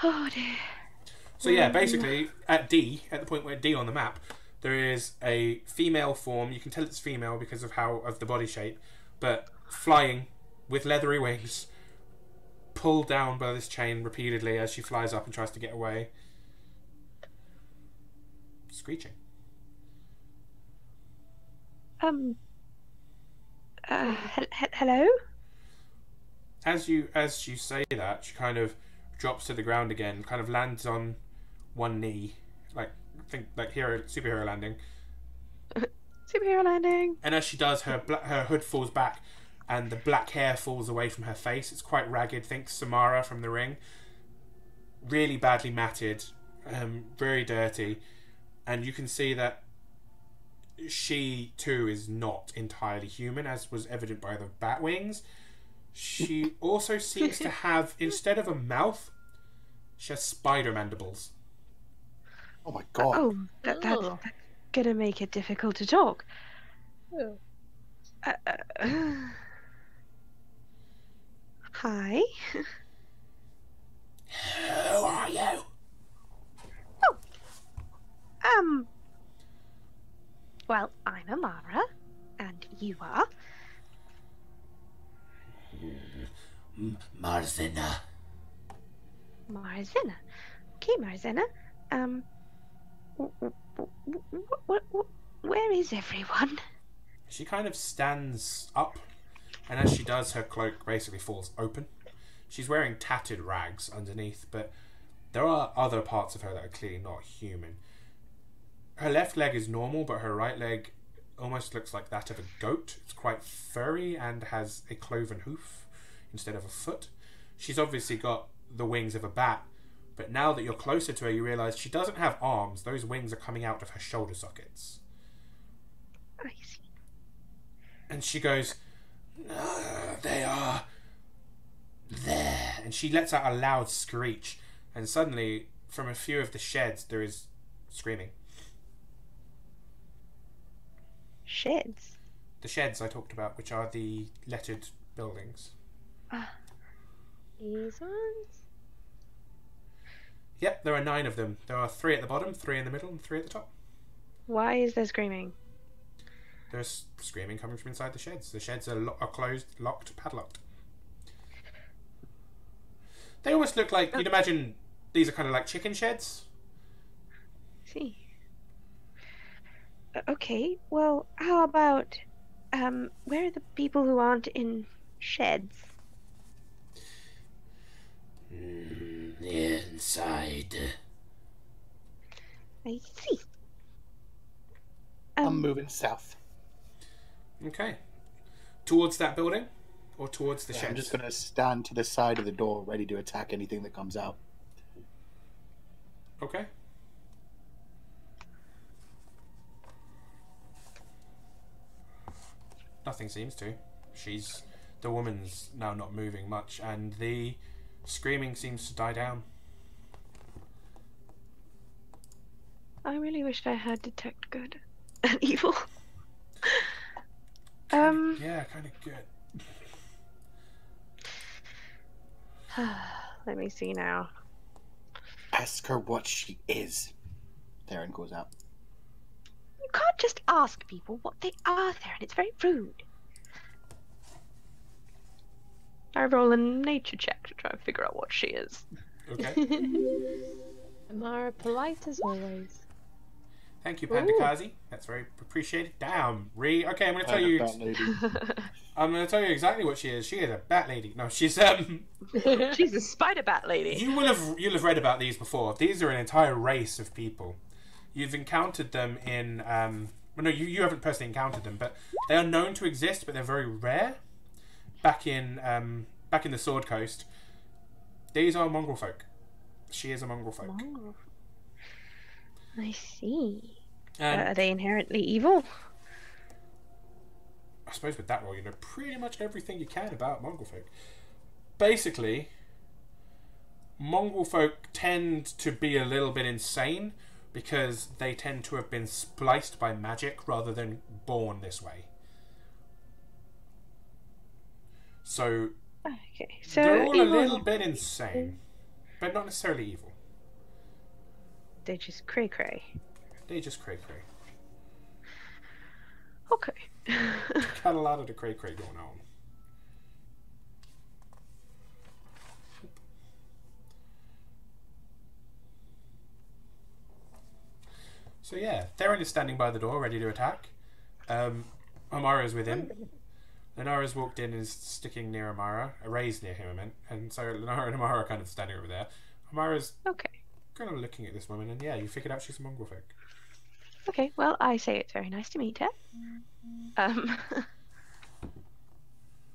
Oh dear. So yeah, basically at the point where D on the map, there is a female form. You can tell it's female because of the body shape, but flying with leathery wings, pulled down by this chain repeatedly as she flies up and tries to get away. Screeching. Hello? As you say that, she kind of drops to the ground again, kind of lands on one knee, like superhero landing. Superhero landing. And as she does, her hood falls back, and the black hair falls away from her face. It's quite ragged. Think Samara from The Ring. Really badly matted, very dirty, and you can see that she too is not entirely human, as was evident by the bat wings. She also seems to have, instead of a mouth, she has spider mandibles. Oh my god. Oh, that's gonna make it difficult to talk. Oh. Hi. Who are you? Well, I'm Amara, and you are? Marzina. Marzena. Okay, Marzena. Where is everyone? She kind of stands up, and as she does, her cloak basically falls open. She's wearing tattered rags underneath, but there are other parts of her that are clearly not human. Her left leg is normal, but her right leg almost looks like that of a goat. It's quite furry and has a cloven hoof instead of a foot. She's obviously got the wings of a bat, but now that you're closer to her, you realise she doesn't have arms. Those wings are coming out of her shoulder sockets. I see. And she goes, they are there. And she lets out a loud screech, and suddenly, from a few of the sheds, there is screaming. Sheds. The sheds I talked about, which are the lettered buildings. These ones? Yep, there are 9 of them. There are 3 at the bottom, 3 in the middle, and 3 at the top. Why is there screaming? There's screaming coming from inside the sheds. The sheds are closed, locked, padlocked. They almost look like, you'd imagine these are kind of like chicken sheds. See. Okay, well, how about, where are the people who aren't in sheds? Inside. I see. I'm moving south. Okay. Towards that building? or towards the Yeah, sheds? I'm just gonna stand to the side of the door, ready to attack anything that comes out. Okay. Nothing seems to. The woman's now not moving much, and the screaming seems to die down. I really wished I had detect good and evil. Yeah, kind of good. Let me see now. Ask her what she is. Theron goes out. You can't just ask people what they are there, and it's very rude. I roll a nature check to try and figure out what she is. Okay. Amara, polite as always. Thank you, Pandakazi. That's very appreciated. Damn, Ree. Okay, I'm going to tell you. I'm going to tell you exactly what she is. She is a bat lady. No, she's She's a spider bat lady. You'll have read about these before. These are an entire race of people. You've encountered them in. Well, no, you haven't personally encountered them, but they are known to exist, but they're very rare. Back in the Sword Coast, these are mongrel folk. She is a mongrel folk. Mongrel. I see. And Are they inherently evil? I suppose with that role, you know pretty much everything you can about mongrel folk. Basically, mongrel folk tend to be a little bit insane because they tend to have been spliced by magic rather than born this way. So, Okay, so they're all a evil. little bit insane, but not necessarily evil. They're just cray cray. They just cray cray. Okay. Got a lot of the cray cray going on. So yeah, Theron is standing by the door, ready to attack. Amara's with him. Lenara's walked in and is sticking near Amara. Ray's near him, I meant. And so Lenara and Amara are kind of standing over there. Amara's Okay. kind of looking at this woman, and yeah, you figured out she's a mongrel folk. Okay, well, I say it's very nice to meet her.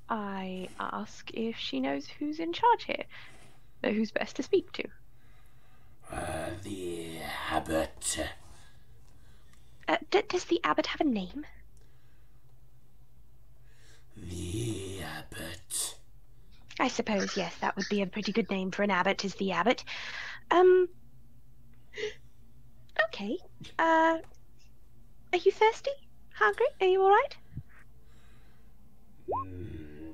I ask if she knows who's in charge here, or who's best to speak to. The abbot. Does the abbot have a name? The abbot. I suppose, yes, that would be a pretty good name for an abbot, is the abbot. Okay. Are you thirsty? Hungry? Are you alright?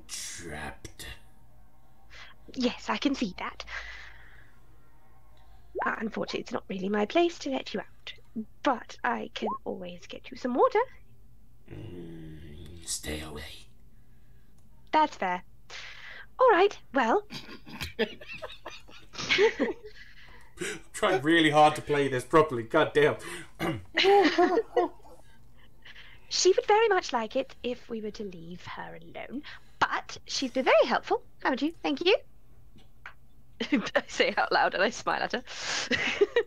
Trapped. Yes, I can see that. Unfortunately, it's not really my place to let you out. But I can always get you some water. Stay away. That's fair. Alright, well. I'm trying really hard to play this properly. God damn. She would very much like it if we were to leave her alone. But she's been very helpful, haven't you? Thank you. I say it out loud and I smile at her.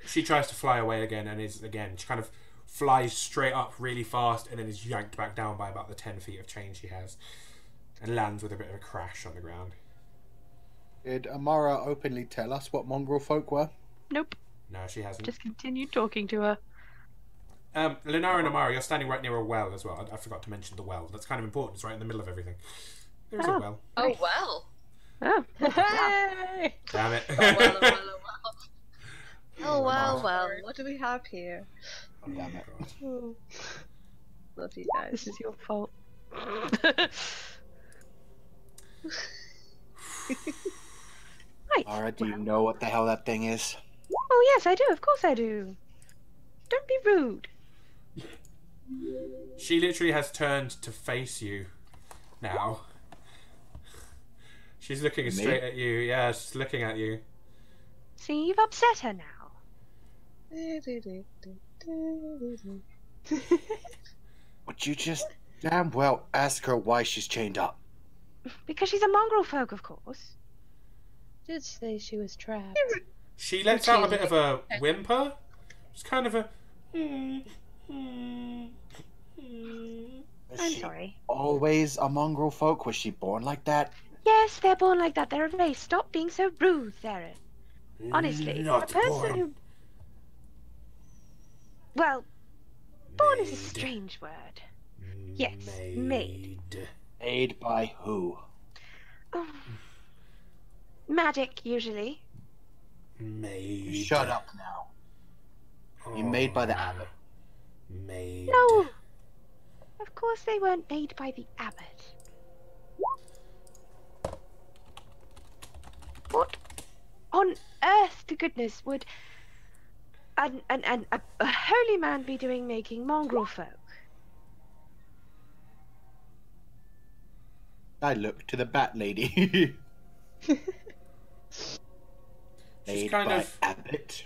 She tries to fly away again, and she kind of flies straight up really fast and then is yanked back down by about the 10 feet of chain she has and lands with a bit of a crash on the ground. Did Amara openly tell us what mongrel folk were? Nope. No, she hasn't. Just continued talking to her. Lenara and Amara, you're standing right near a well as well. I forgot to mention the well. That's kind of important. It's right in the middle of everything. There's a well. Oh, well. Oh. Hey! Damn it. Oh, well. What do we have here? Oh, damn it. Oh, Love you guys. this is your fault. Right. Amara, do you know what the hell that thing is? Oh, yes, I do. Of course I do. Don't be rude. She literally has turned to face you now. She's looking straight at you. Yeah, she's looking at you. See, you've upset her now. Would you just damn well ask her why she's chained up? Because she's a mongrel folk, of course. Did say she was trapped. She lets out a bit of a whimper. It's kind of a. Is I'm she sorry. always a mongrel folk? Was she born like that? Yes, they're born like that. They're a race. Stop being so rude, Theron. Honestly, Not a person born. who... Well, born is a Made. strange word. Yes, made. Made by who? Oh. Magic, usually. Made. Shut up now. You made by the abbot. Made. No! Of course they weren't made by the abbot. What on earth, to goodness, would a holy man be doing making mongrel folk? I look to the bat lady. She's Made kind by of... abbot.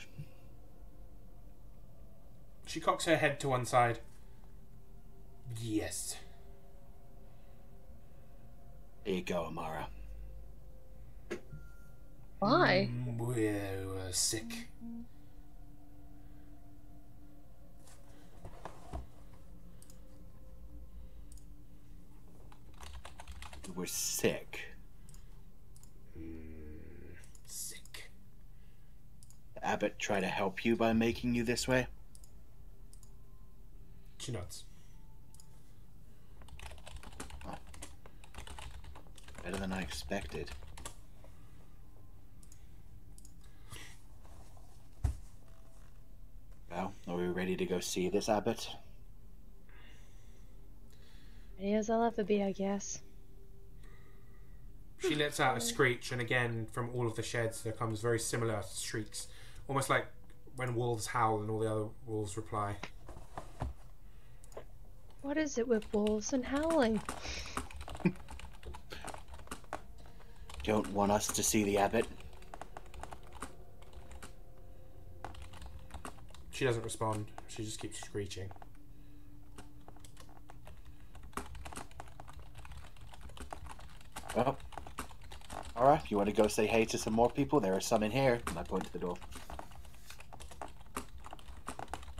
She cocks her head to one side. Yes. There you go, Amara. Why? We're sick. We're sick. Sick. The abbot try to help you by making you this way? She nods. Better than I expected. Well, are we ready to go see this abbot? Ready as I'll ever be, I guess. She lets out a screech, and again, from all of the sheds, there comes very similar shrieks. Almost like when wolves howl and all the other wolves reply. What is it with wolves and howling? Don't want us to see the abbot? She doesn't respond. She just keeps screeching. Well, alright, you want to go say hey to some more people? There are some in here. And I point to the door.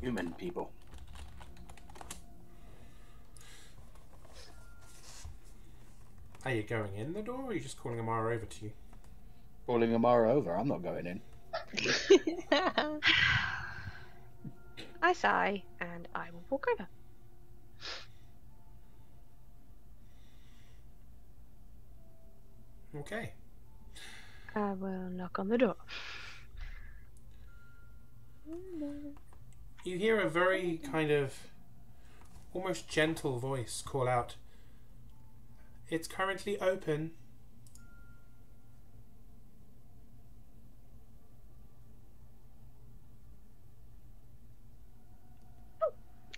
Human people. Are you going in the door, or are you just calling Amara over to you? Calling Amara over. I'm not going in. I sigh, and I will walk over. Okay. I will knock on the door. You hear a very kind of almost gentle voice call out, "It's currently open."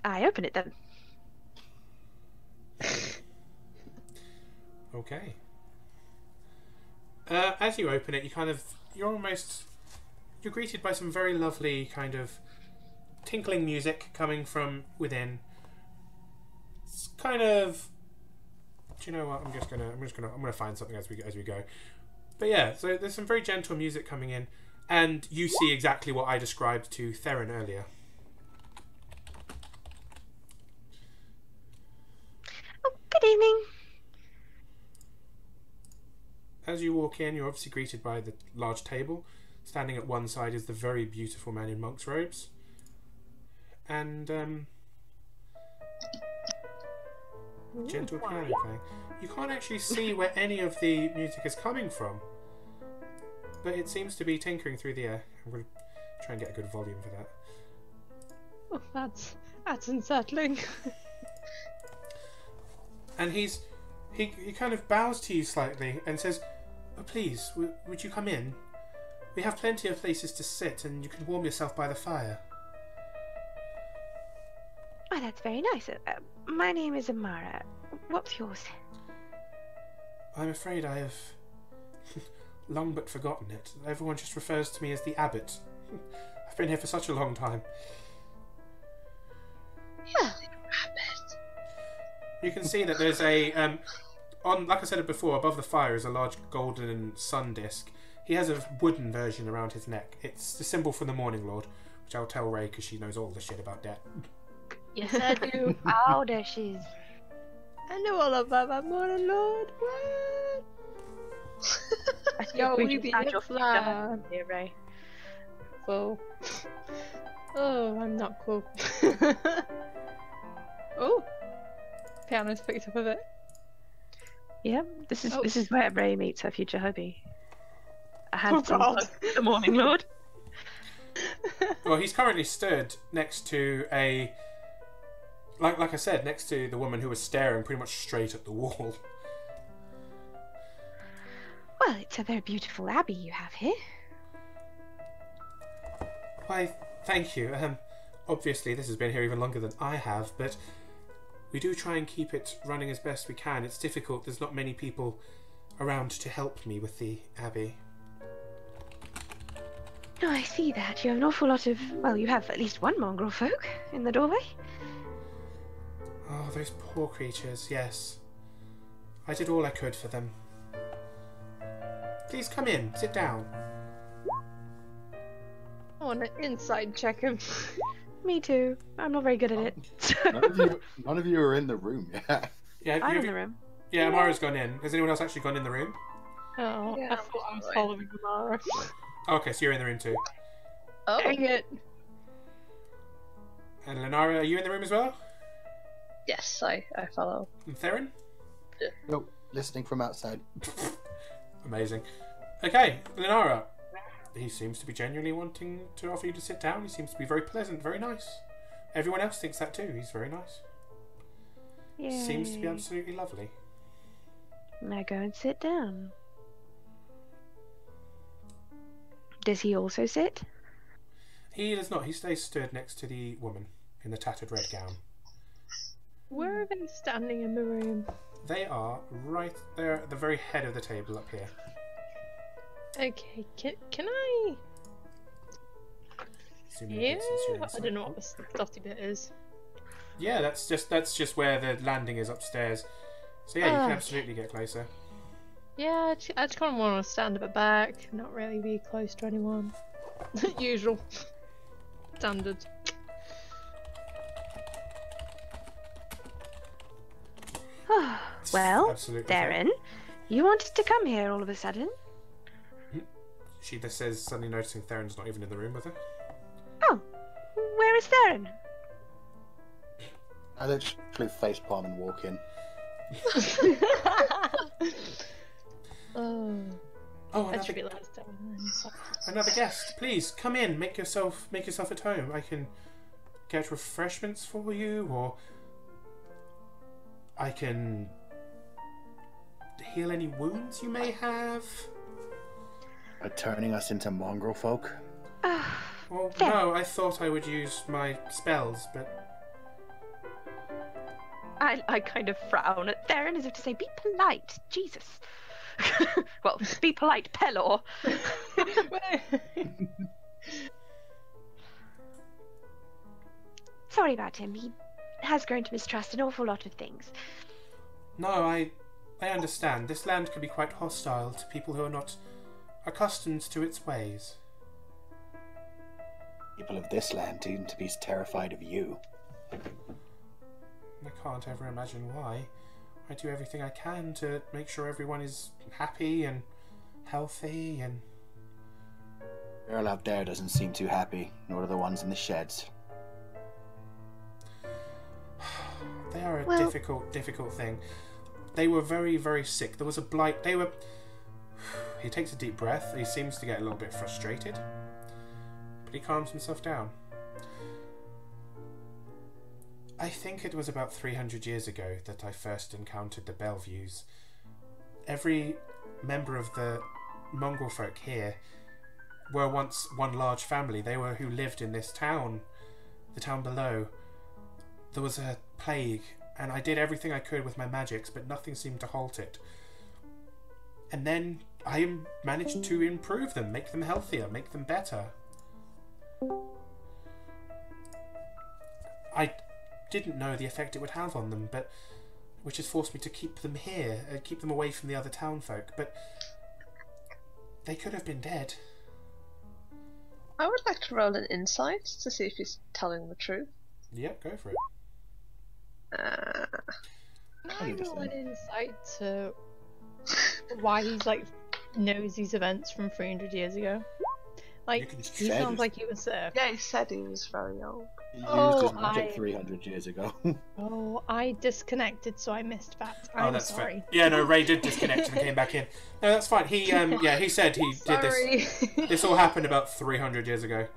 I open it then. Okay. As you open it, you're greeted by some very lovely kind of tinkling music coming from within. It's kind of, do you know what? I'm gonna find something as we go. But yeah, so there's some very gentle music coming in, and you see exactly what I described to Theron earlier. Oh, good evening. As you walk in, you're obviously greeted by the large table. Standing at one side is the very beautiful man in monk's robes. And, gentle piano playing. You can't actually see where any of the music is coming from, but it seems to be tinkering through the air. I'm going to try and get a good volume for that. Oh, that's unsettling. And he kind of bows to you slightly and says, "Oh, please, would you come in? We have plenty of places to sit, and you can warm yourself by the fire." Oh, that's very nice. My name is Amara. What's yours? I'm afraid I have long but forgotten it. Everyone just refers to me as the abbot. I've been here for such a long time. Yeah, rabbit. You can see that there's a like I said before, above the fire is a large golden sun disk. He has a wooden version around his neck. It's the symbol for the Morning Lord, which I'll tell Ray because she knows all the shit about debt. Yes, I do. Oh, there she is. I know all about my mother, Lord. What? I think Yo, we we just be add a your plan. here, Ray. So, oh, I'm not cool. Oh, piano's picked up a bit. Yeah, this Oh. is where Ray meets her future hubby. A Oh handsome God. the Morning Lord. Well, he's currently stood next to a... Like I said, next to the woman who was staring pretty much straight at the wall. Well, it's a very beautiful abbey you have here. Why, thank you. Obviously, this has been here even longer than I have, but we do try and keep it running as best we can. It's difficult. There's not many people around to help me with the abbey. Oh, I see that. You have an awful lot of... Well, you have at least one mongrel folk in the doorway. Oh, those poor creatures, yes. I did all I could for them. Please come in, sit down. I want to inside check him. Me too. I'm not very good at it. None of you are in the room yet. Yeah, I'm in the room. Yeah, Amara's gone in. Has anyone else actually gone in the room? Oh, Yeah, I thought I was fine. following Amara. Oh, okay, so you're in the room too. Oh, Dang it. And Lenara, are you in the room as well? yes, I follow. And Theron? Nope, listening from outside. Amazing. Okay, Lenara. He seems to be genuinely wanting to offer you to sit down. He seems to be very pleasant, very nice. Everyone else thinks that too. He's very nice. Yay. Seems to be absolutely lovely. Now go and sit down. Does he also sit? He does not. He stays stood next to the woman in the tattered red gown. Where are they standing in the room? They are right there at the very head of the table up here. Okay, can I... Assuming Yeah, it's since you're I inside. don't know what the dotty bit is. Yeah, that's just where the landing is upstairs. So yeah, you can Okay. absolutely get closer. Yeah, I just kind of want to stand a bit back, not really be close to anyone. Usual. Standard. Well, Absolutely fine. Darren, you wanted to come here all of a sudden. She just says, suddenly noticing Theron's not even in the room with her. Oh, where is Darren? I literally facepalm and walk in. Oh, Oh, I just another, realised that was another guest. Please come in. Make yourself at home. I can get refreshments for you, or I can heal any wounds you may have. Are turning us into mongrel folk? Well, There. no, I thought I would use my spells, but I kind of frown at Darren as if to say, be polite, Jesus. Well, be polite, Pelor. Sorry about him. He has grown to mistrust an awful lot of things. no, I understand. This land can be quite hostile to people who are not accustomed to its ways. People of this land seem to be terrified of you. I can't ever imagine why. I do everything I can to make sure everyone is happy and healthy and... Girl out there doesn't seem too happy, nor do the ones in the sheds. They are a Well- difficult thing. They were very, very sick. There was a blight. They were... He takes a deep breath. He seems to get a little bit frustrated. But he calms himself down. I think it was about 300 years ago that I first encountered the Bellevues. Every member of the mongrel folk here were once one large family. They were who lived in this town, the town below. There was a plague, and I did everything I could with my magics, but nothing seemed to halt it. And then I managed to improve them, make them healthier, make them better. I didn't know the effect it would have on them, but which has forced me to keep them here, keep them away from the other townfolk, but they could have been dead. I would like to roll an insight to see if he's telling the truth. Yep, go for it. I 100%. roll an insight to why he's like knows these events from 300 years ago? Like, can he said- sounds like he was there. Yeah, he said he was very old. He used Oh, his magic I- 300 years ago. Oh, I disconnected, so I missed that. Oh, I'm that's sorry. fair. Yeah, no, Ray did disconnect and came back in. No, that's fine. He, he said he did this. Sorry. This all happened about 300 years ago.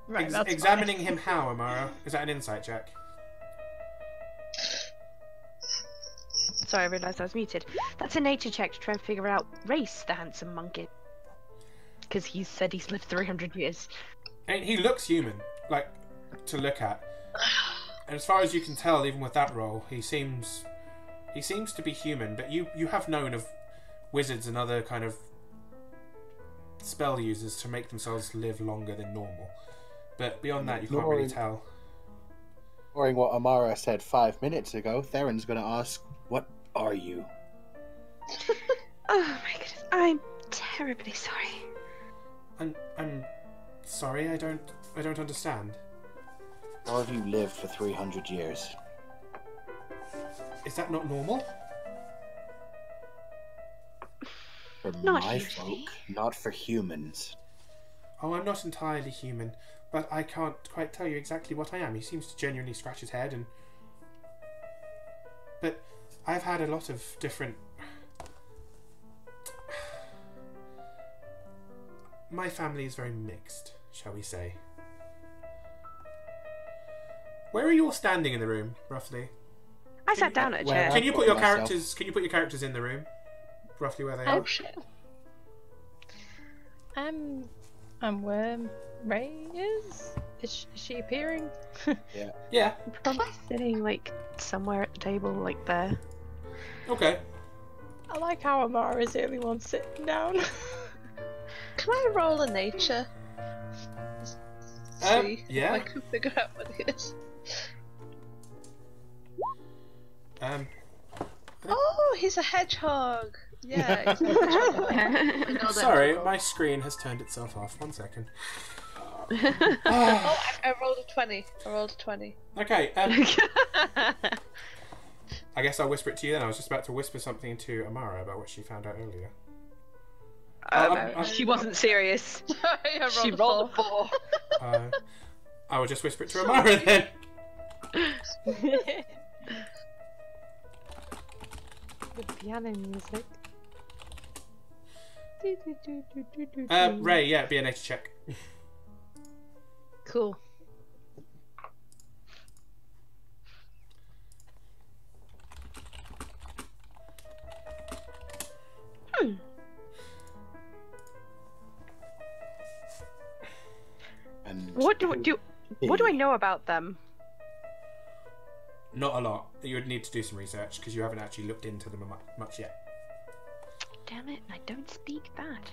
Right, that's Examining fine. him how, Amara? Is that an insight check? Sorry, I realised I was muted. That's a nature check to try and figure out race the handsome monkey. Because he said he's lived 300 years. I mean, he looks human, like, to look at. And as far as you can tell, even with that role, he seems to be human. But you have known of wizards and other kind of spell users to make themselves live longer than normal. But beyond that, you can't really tell. Ignoring what Amara said 5 minutes ago, Theron's going to ask, "What are you?" Oh my goodness, I'm terribly sorry. I'm sorry, I don't understand. How have you lived for 300 years? Is that not normal? For Not my usually. folk, not for humans. Oh, I'm not entirely human, but I can't quite tell you exactly what I am. He seems to genuinely scratch his head and... But I've had a lot of different... My family is very mixed, shall we say. Where are you all standing in the room, roughly? I sat down at a Well, chair. Can you put put your myself- characters? Can you put your characters in the room, roughly where they are? Oh shit. I'm where Ray is? Is she appearing? Yeah. Probably sitting like somewhere at the table, like there. Okay. I like how Amara is the only one sitting down. Can I roll a nature? See yeah. if I can figure out what it is. Oh, he's a hedgehog. Yeah, he's a hedgehog. I know that Sorry, roll. my screen has turned itself off. 1 second. Oh, I rolled a 20. I rolled a 20. Okay. I guess I'll whisper it to you then. I was just about to whisper something to Amara about what she found out earlier. She wasn't serious. I She rolled a 4. I will just whisper it to Amara then. The piano music. Ray, yeah, be a nature check. Cool. And What do I know about them? Not a lot. You would need to do some research because you haven't actually looked into them much yet. Damn it, I don't speak that.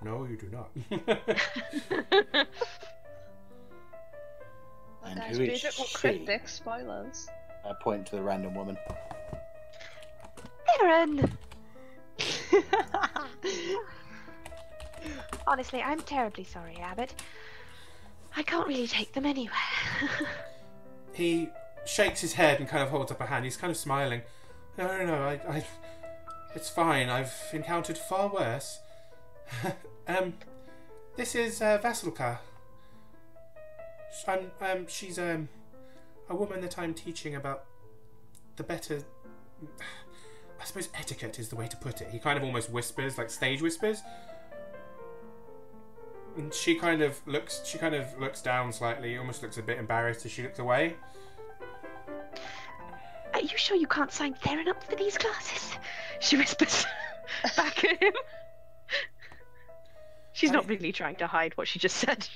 No, you do not. And Guys, who be a is bit more she? cryptic. Spoilers. I point to the random woman. Aaron! Honestly, I'm terribly sorry, Abbott. I can't really take them anywhere. He shakes his head and kind of holds up a hand. He's kind of smiling. No, I it's fine. I've encountered far worse. This is Vasilka. She's a woman that I'm teaching about the better. I suppose etiquette is the way to put it. He kind of almost whispers, like stage whispers. And she kind of looks down slightly, almost looks a bit embarrassed as she looks away. Are you sure you can't sign Theron up for these classes? She whispers back at him. She's not really trying to hide what she just said.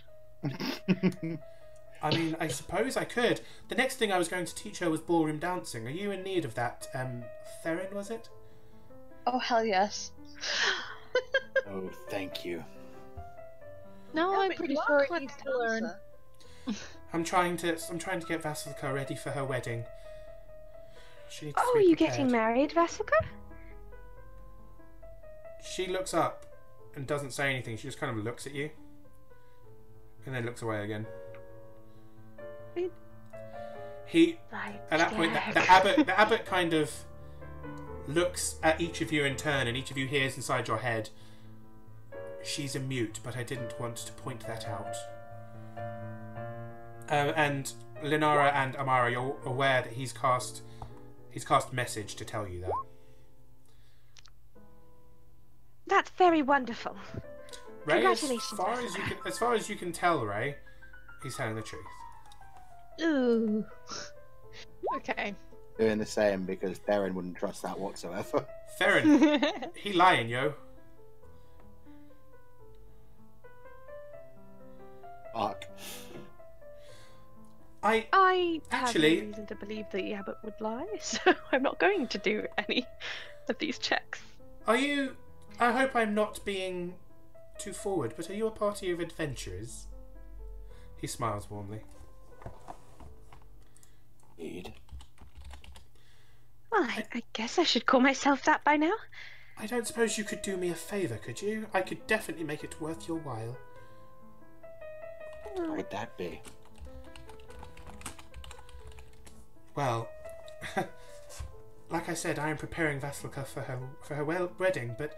I mean, I suppose I could. The next thing I was going to teach her was ballroom dancing. Are you in need of that? Theron, was it? Oh hell yes. Oh, thank you. No, Yeah, I'm but pretty you sure are it quite needs a to learn. dancer. I'm trying to get Vasilka ready for her wedding. She needs to Oh, be are you prepared. getting married, Vasilka? She looks up and doesn't say anything. She just kind of looks at you, and then looks away again. Right. He Right. at that point, yeah. the abbot kind of looks at each of you in turn, and each of you hears inside your head, "She's a mute, but I didn't want to point that out." And Linara and Amara, you're aware that he's cast message to tell you that. That's very wonderful. Ray, Congratulations, as far as you can tell, Ray, he's telling the truth. Ooh. Okay. Doing the same because Theron wouldn't trust that whatsoever. Theron, he lying, yo. Fuck. I Actually- have no reason to believe that the abbot would lie, so I'm not going to do any of these checks. Are you... I hope I'm not being too forward, but are you a party of adventurers? He smiles warmly. Indeed. Well, I guess I should call myself that by now. I don't suppose you could do me a favour, could you? I could definitely make it worth your while. What would that be? Well, like I said, I am preparing Vasilka for her wedding, but...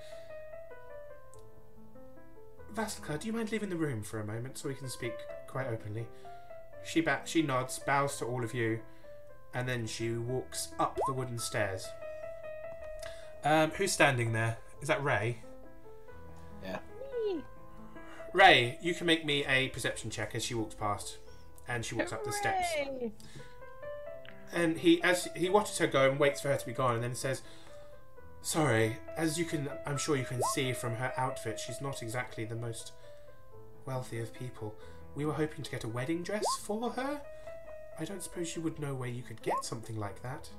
Vasilka, do you mind leaving the room for a moment so we can speak quite openly? She nods, bows to all of you, and then she walks up the wooden stairs. Who's standing there? Is that Ray? Yeah. Ray, you can make me a perception check as she walks past, and she walks up the steps. Hooray! And as he watches her go and waits for her to be gone, and then says, "Sorry, I'm sure you can see from her outfit, she's not exactly the most wealthy of people. We were hoping to get a wedding dress for her. I don't suppose you would know where you could get something like that."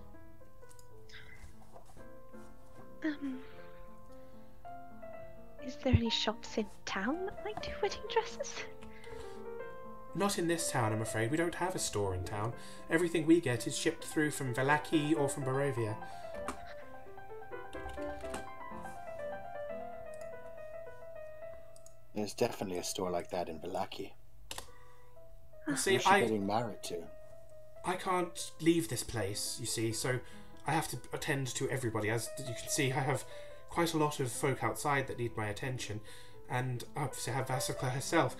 Is there any shops in town that might do wedding dresses? Not in this town, I'm afraid. We don't have a store in town. Everything we get is shipped through from Vallaki or from Barovia. There's definitely a store like that in Vallaki. See, Who's she getting married to? I can't leave this place, you see, so I have to attend to everybody. As you can see, I have quite a lot of folk outside that need my attention, and obviously I have Vasilka herself.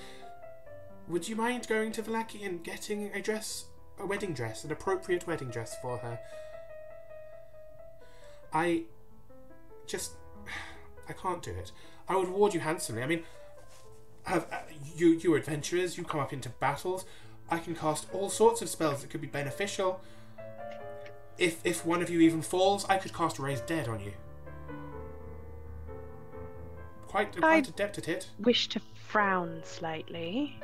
Would you mind going to Vallaki and getting a wedding dress, an appropriate wedding dress for her? I can't do it. I would reward you handsomely. I mean, you adventurers, you come up into battles. I can cast all sorts of spells that could be beneficial. If one of you even falls, I could cast Raise Dead on you. Quite adept at it. Wish to frown slightly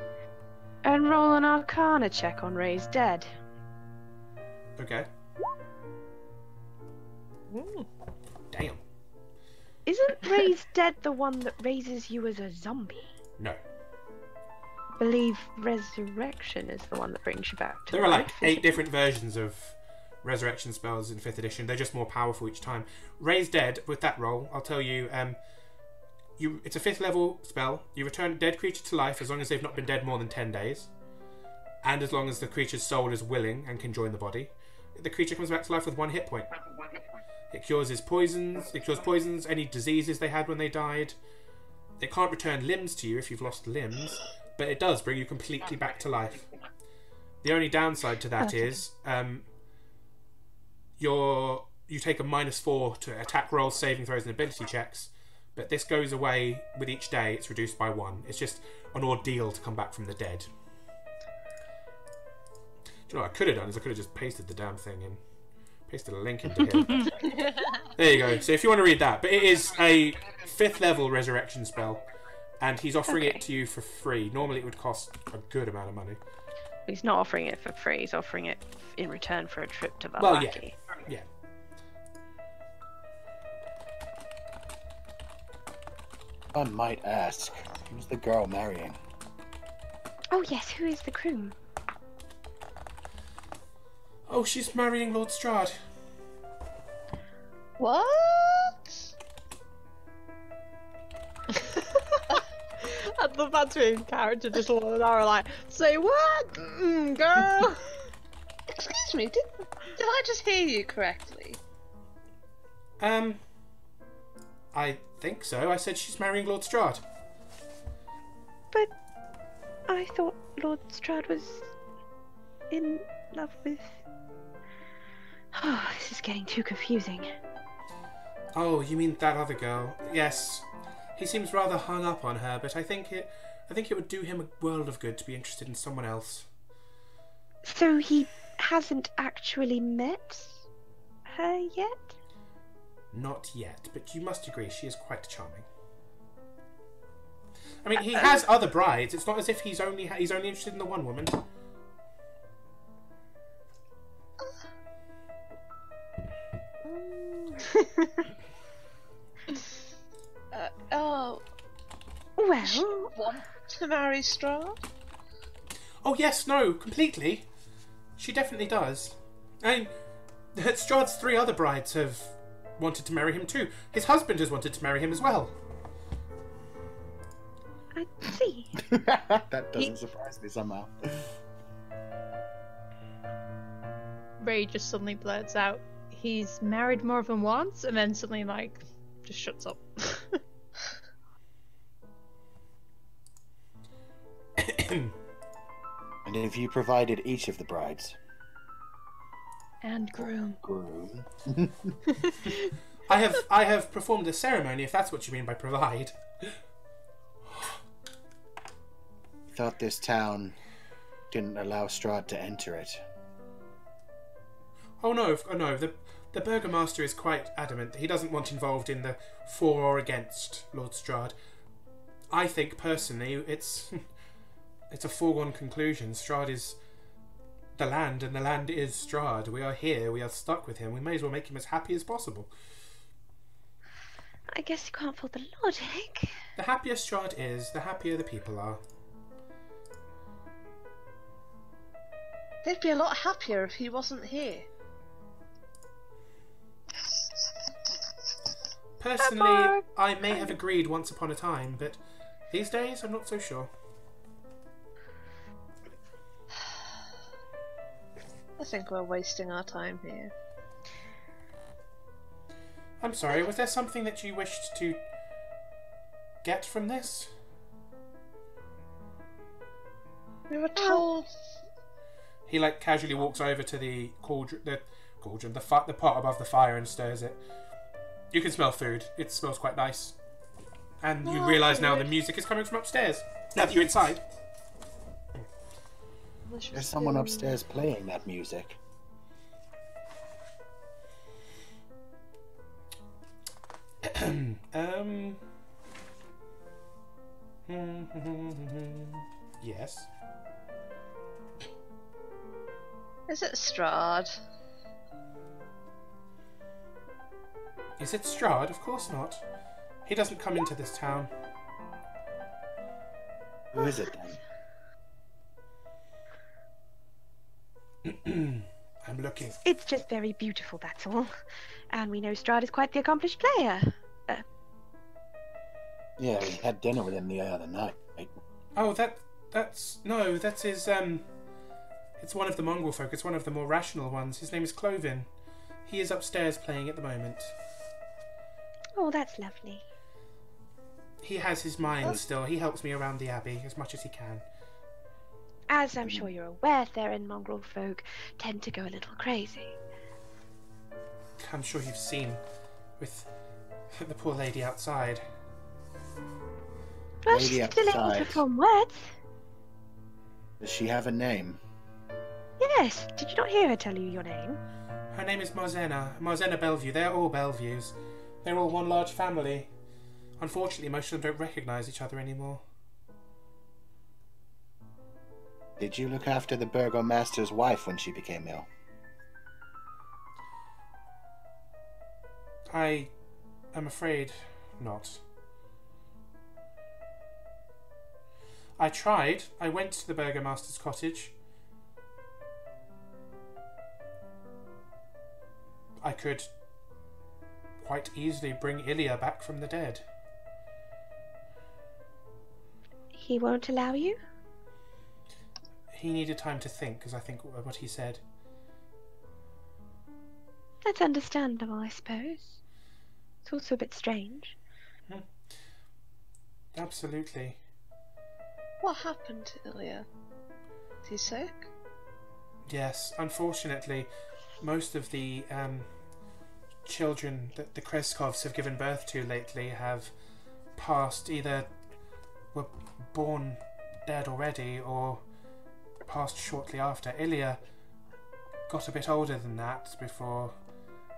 and roll an Arcana check on Raise Dead. Okay. Ooh. Damn. Isn't Raise Dead the one that raises you as a zombie? No. I believe Resurrection is the one that brings you back to There are like life, 8 isn't it? different versions of resurrection spells in 5th edition. They're just more powerful each time. Raise Dead, with that roll, I'll tell you, it's a 5th level spell. You return a dead creature to life as long as they've not been dead more than 10 days. And as long as the creature's soul is willing and can join the body. The creature comes back to life with 1 hit point. It cures poisons, any diseases they had when they died. It can't return limbs to you if you've lost limbs, but it does bring you completely back to life. The only downside to that is you take a -4 to attack rolls, saving throws, and ability checks, but this goes away with each day. It's reduced by 1. It's just an ordeal to come back from the dead. Do you know what I could have done? Is I could have just pasted the damn thing in. Pasted a link into here. There you go. So if you want to read that. But it is a 5th level resurrection spell. And he's offering it to you for free. Normally it would cost a good amount of money. He's not offering it for free, he's offering it in return for a trip to Vallaki. Well, yeah. I might ask, who's the girl marrying? Oh yes, who is the groom? Oh, she's marrying Lord Strahd. What? I'd love that to in character just a little hour like, say what? Girl! Excuse me, did I just hear you correctly? I think so. I said she's marrying Lord Strahd. But I thought Lord Strahd was in love with... Oh, this is getting too confusing. Oh, you mean that other girl? Yes. He seems rather hung up on her, but I think it would do him a world of good to be interested in someone else. So he hasn't actually met her yet? Not yet, but you must agree she is quite charming. I mean, he has other brides. It's not as if he's only interested in the one woman. Oh, Well, she want to marry Strahd? Oh yes, no, completely. She definitely does. I mean, Strahd's 3 other brides have wanted to marry him too. His husband has wanted to marry him as well. I see. That doesn't surprise me somehow. Ray just suddenly blurts out, he's married more than once, and then suddenly, like, just shuts up. And if you provided each of the brides? And groom. Groom. I have performed a ceremony, if that's what you mean by provide. Thought this town didn't allow Strahd to enter it. Oh no, the Burgomaster is quite adamant that he doesn't want involved in the for or against Lord Strahd. I think, personally, it's a foregone conclusion. Strahd is the land, and the land is Strahd. We are here, we are stuck with him. We may as well make him as happy as possible. I guess you can't fault the logic. The happier Strahd is, the happier the people are. They'd be a lot happier if he wasn't here. Personally, I may have agreed once upon a time, but these days I'm not so sure. I think we're wasting our time here. I'm sorry, was there something that you wished to get from this? We were told. He casually walks over to the the pot above the fire and stirs it. You can smell food. It smells quite nice. And you realise now the music is coming from upstairs. Now that you're inside. There's someone upstairs playing that music. Yes. Is it Strahd? Is it Strahd? Of course not. He doesn't come into this town. Who is it then? I'm looking. It's just very beautiful, that's all. And we know Strahd is quite the accomplished player. Yeah, we had dinner with him the other night. Oh, that's his, it's one of the mongrel folk. It's one of the more rational ones. His name is Clovin. He is upstairs playing at the moment. Oh, that's lovely. He has his mind still. He helps me around the abbey as much as he can. As I'm sure you're aware, Theron mongrel folk tend to go a little crazy. I'm sure you've seen with the poor lady outside. Well, Lady she's still able to outside. form words. Does she have a name? Yes, did you not hear her tell you your name? Her name is Marzena Bellevue. They're all Bellevues. They're all one large family. Unfortunately, most of them don't recognise each other anymore. Did you look after the Burgomaster's wife when she became ill? I am afraid not. I tried. I went to the Burgomaster's cottage. I could quite easily bring Ilya back from the dead. He won't allow you? He needed time to think, as I think what he said. That's understandable, I suppose. It's also a bit strange. Absolutely. What happened to Ilya? Is he sick? Yes, unfortunately, most of the children that the Krezkovs have given birth to lately have passed, either were born dead already or passed shortly after. Ilya got a bit older than that before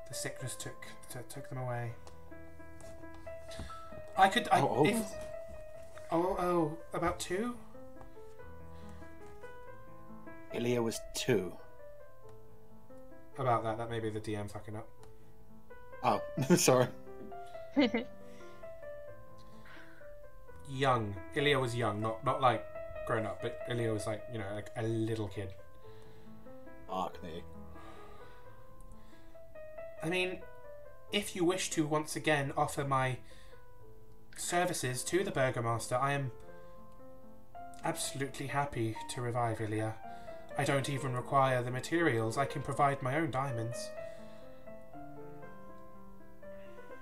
the sickness took them away. About 2? Ilya was 2. About that may be the DM fucking up. Oh, sorry. Young. Ilya was young, not like grown up, but Ilya was like, like a little kid. Fuck me. I mean, if you wish to once again offer my services to the Burgomaster, I am absolutely happy to revive Ilya. I don't even require the materials. I can provide my own diamonds.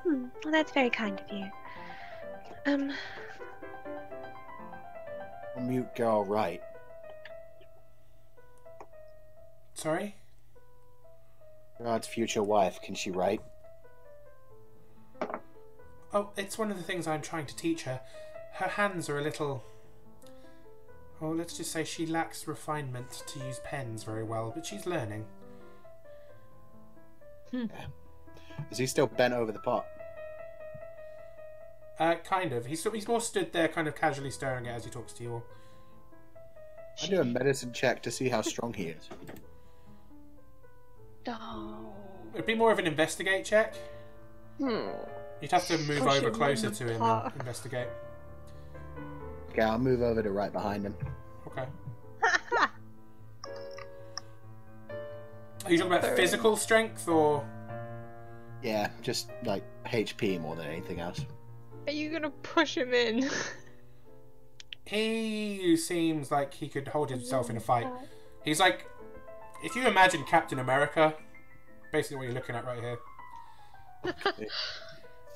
Well, that's very kind of you. Mute girl, right? Sorry? God's future wife, can she write? Oh, it's one of the things I'm trying to teach her. Her hands are a little... Oh, let's just say she lacks refinement to use pens very well, but she's learning. Yeah. Is he still bent over the pot? Kind of. He's more stood there kind of casually staring at it as he talks to you all. I do a medicine check to see how strong he is. No. It'd be more of an investigate check. You'd have to move Push over him closer in the to him pot. and investigate. Okay, I'll move over to right behind him. Okay. Are you talking about physical strength or... Yeah, just like HP more than anything else. Are you gonna push him in? He seems like he could hold himself in a fight. He's like... If you imagine Captain America, basically what you're looking at right here.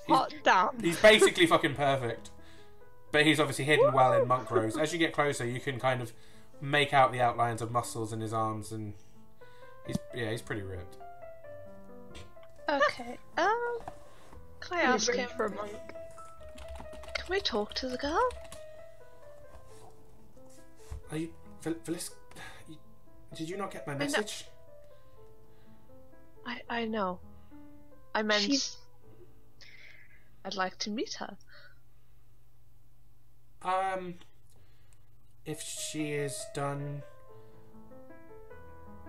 Hot damn. He's basically fucking perfect. But he's obviously hidden well in monk robes. As you get closer, you can kind of make out the outlines of muscles in his arms, and he's pretty ripped. Okay. Can I ask him? For a monk. Can we talk to the girl? Are you, did you not get my message? I know. I meant She's- I'd like to meet her. If she is done,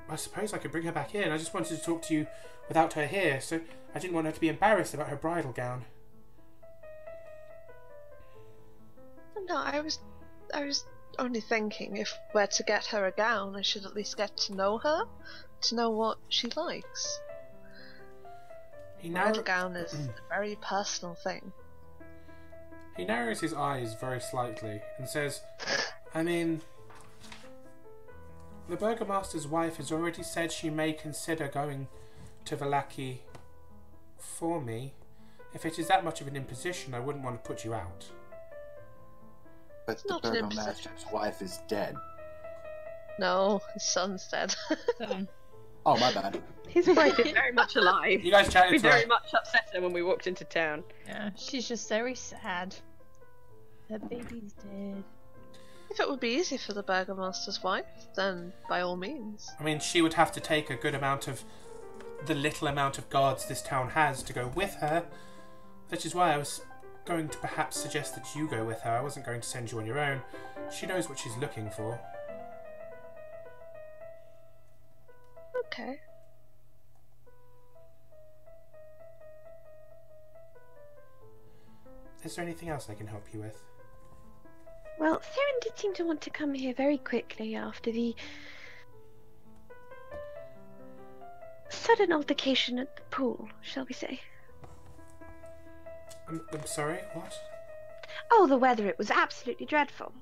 I suppose I could bring her back in. I just wanted to talk to you without her here, so I didn't want her to be embarrassed about her bridal gown. No, I was only thinking if we're to get her a gown, I should at least get to know her, to know what she likes. Bridal gown is a very personal thing. He narrows his eyes very slightly and says, I mean, the Burgomaster's wife has already said she may consider going to Vallaki for me. If it is that much of an imposition, I wouldn't want to put you out. But the not an Burgomaster's wife is dead. No, his son's dead. Oh, my bad. His wife is very much alive. You guys chatted We to her. very much upset her when we walked into town. Yeah, she's just very sad. Her baby's dead. If it would be easy for the Burgomaster's wife, then by all means. I mean, she would have to take a good amount of the little amount of guards this town has to go with her. Which is why I was going to perhaps suggest that you go with her. I wasn't going to send you on your own. She knows what she's looking for. Okay. Is there anything else I can help you with? Well, Theron did seem to want to come here very quickly after the sudden altercation at the pool, shall we say. I'm sorry, what? Oh, the weather, it was absolutely dreadful.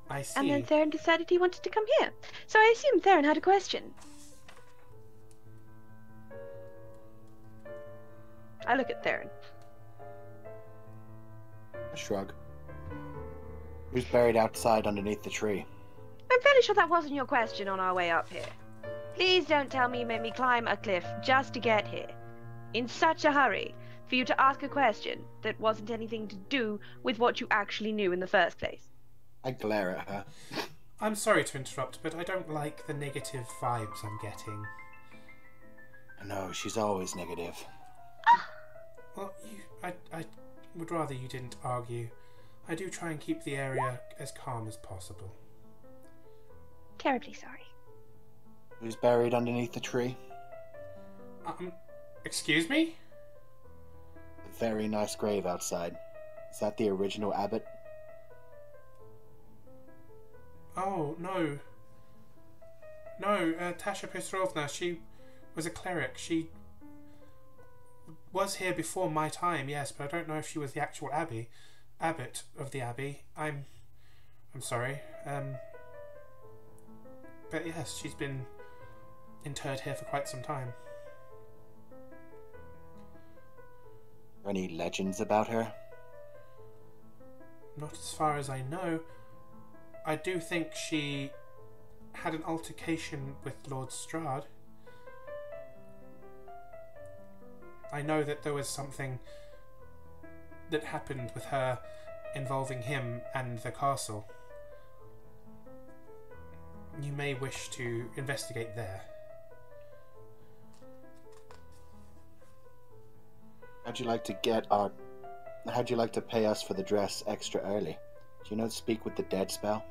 I see. And then Theron decided he wanted to come here. So I assumed Theron had a question. I look at Theron. A shrug. Who's buried outside underneath the tree? I'm fairly sure that wasn't your question on our way up here. Please don't tell me you made me climb a cliff just to get here. In such a hurry for you to ask a question that wasn't anything to do with what you actually knew in the first place. I glare at her. I'm sorry to interrupt, but I don't like the negative vibes I'm getting. No, she's always negative. Well, I would rather you didn't argue. I do try and keep the area as calm as possible. Terribly sorry. Who's buried underneath the tree? Excuse me? A very nice grave outside. Is that the original abbot? Oh, no. No, Tasha Petrovna, she was a cleric. She was here before my time, yes, but I don't know if she was the actual abbot of the abbey. I'm sorry. But yes, she's been interred here for quite some time. Any legends about her? Not as far as I know. I do think she had an altercation with Lord Strahd. I know that there was something that happened with her involving him and the castle. You may wish to investigate there. How'd you like to pay us for the dress extra early? Do you know speak with the dead spell?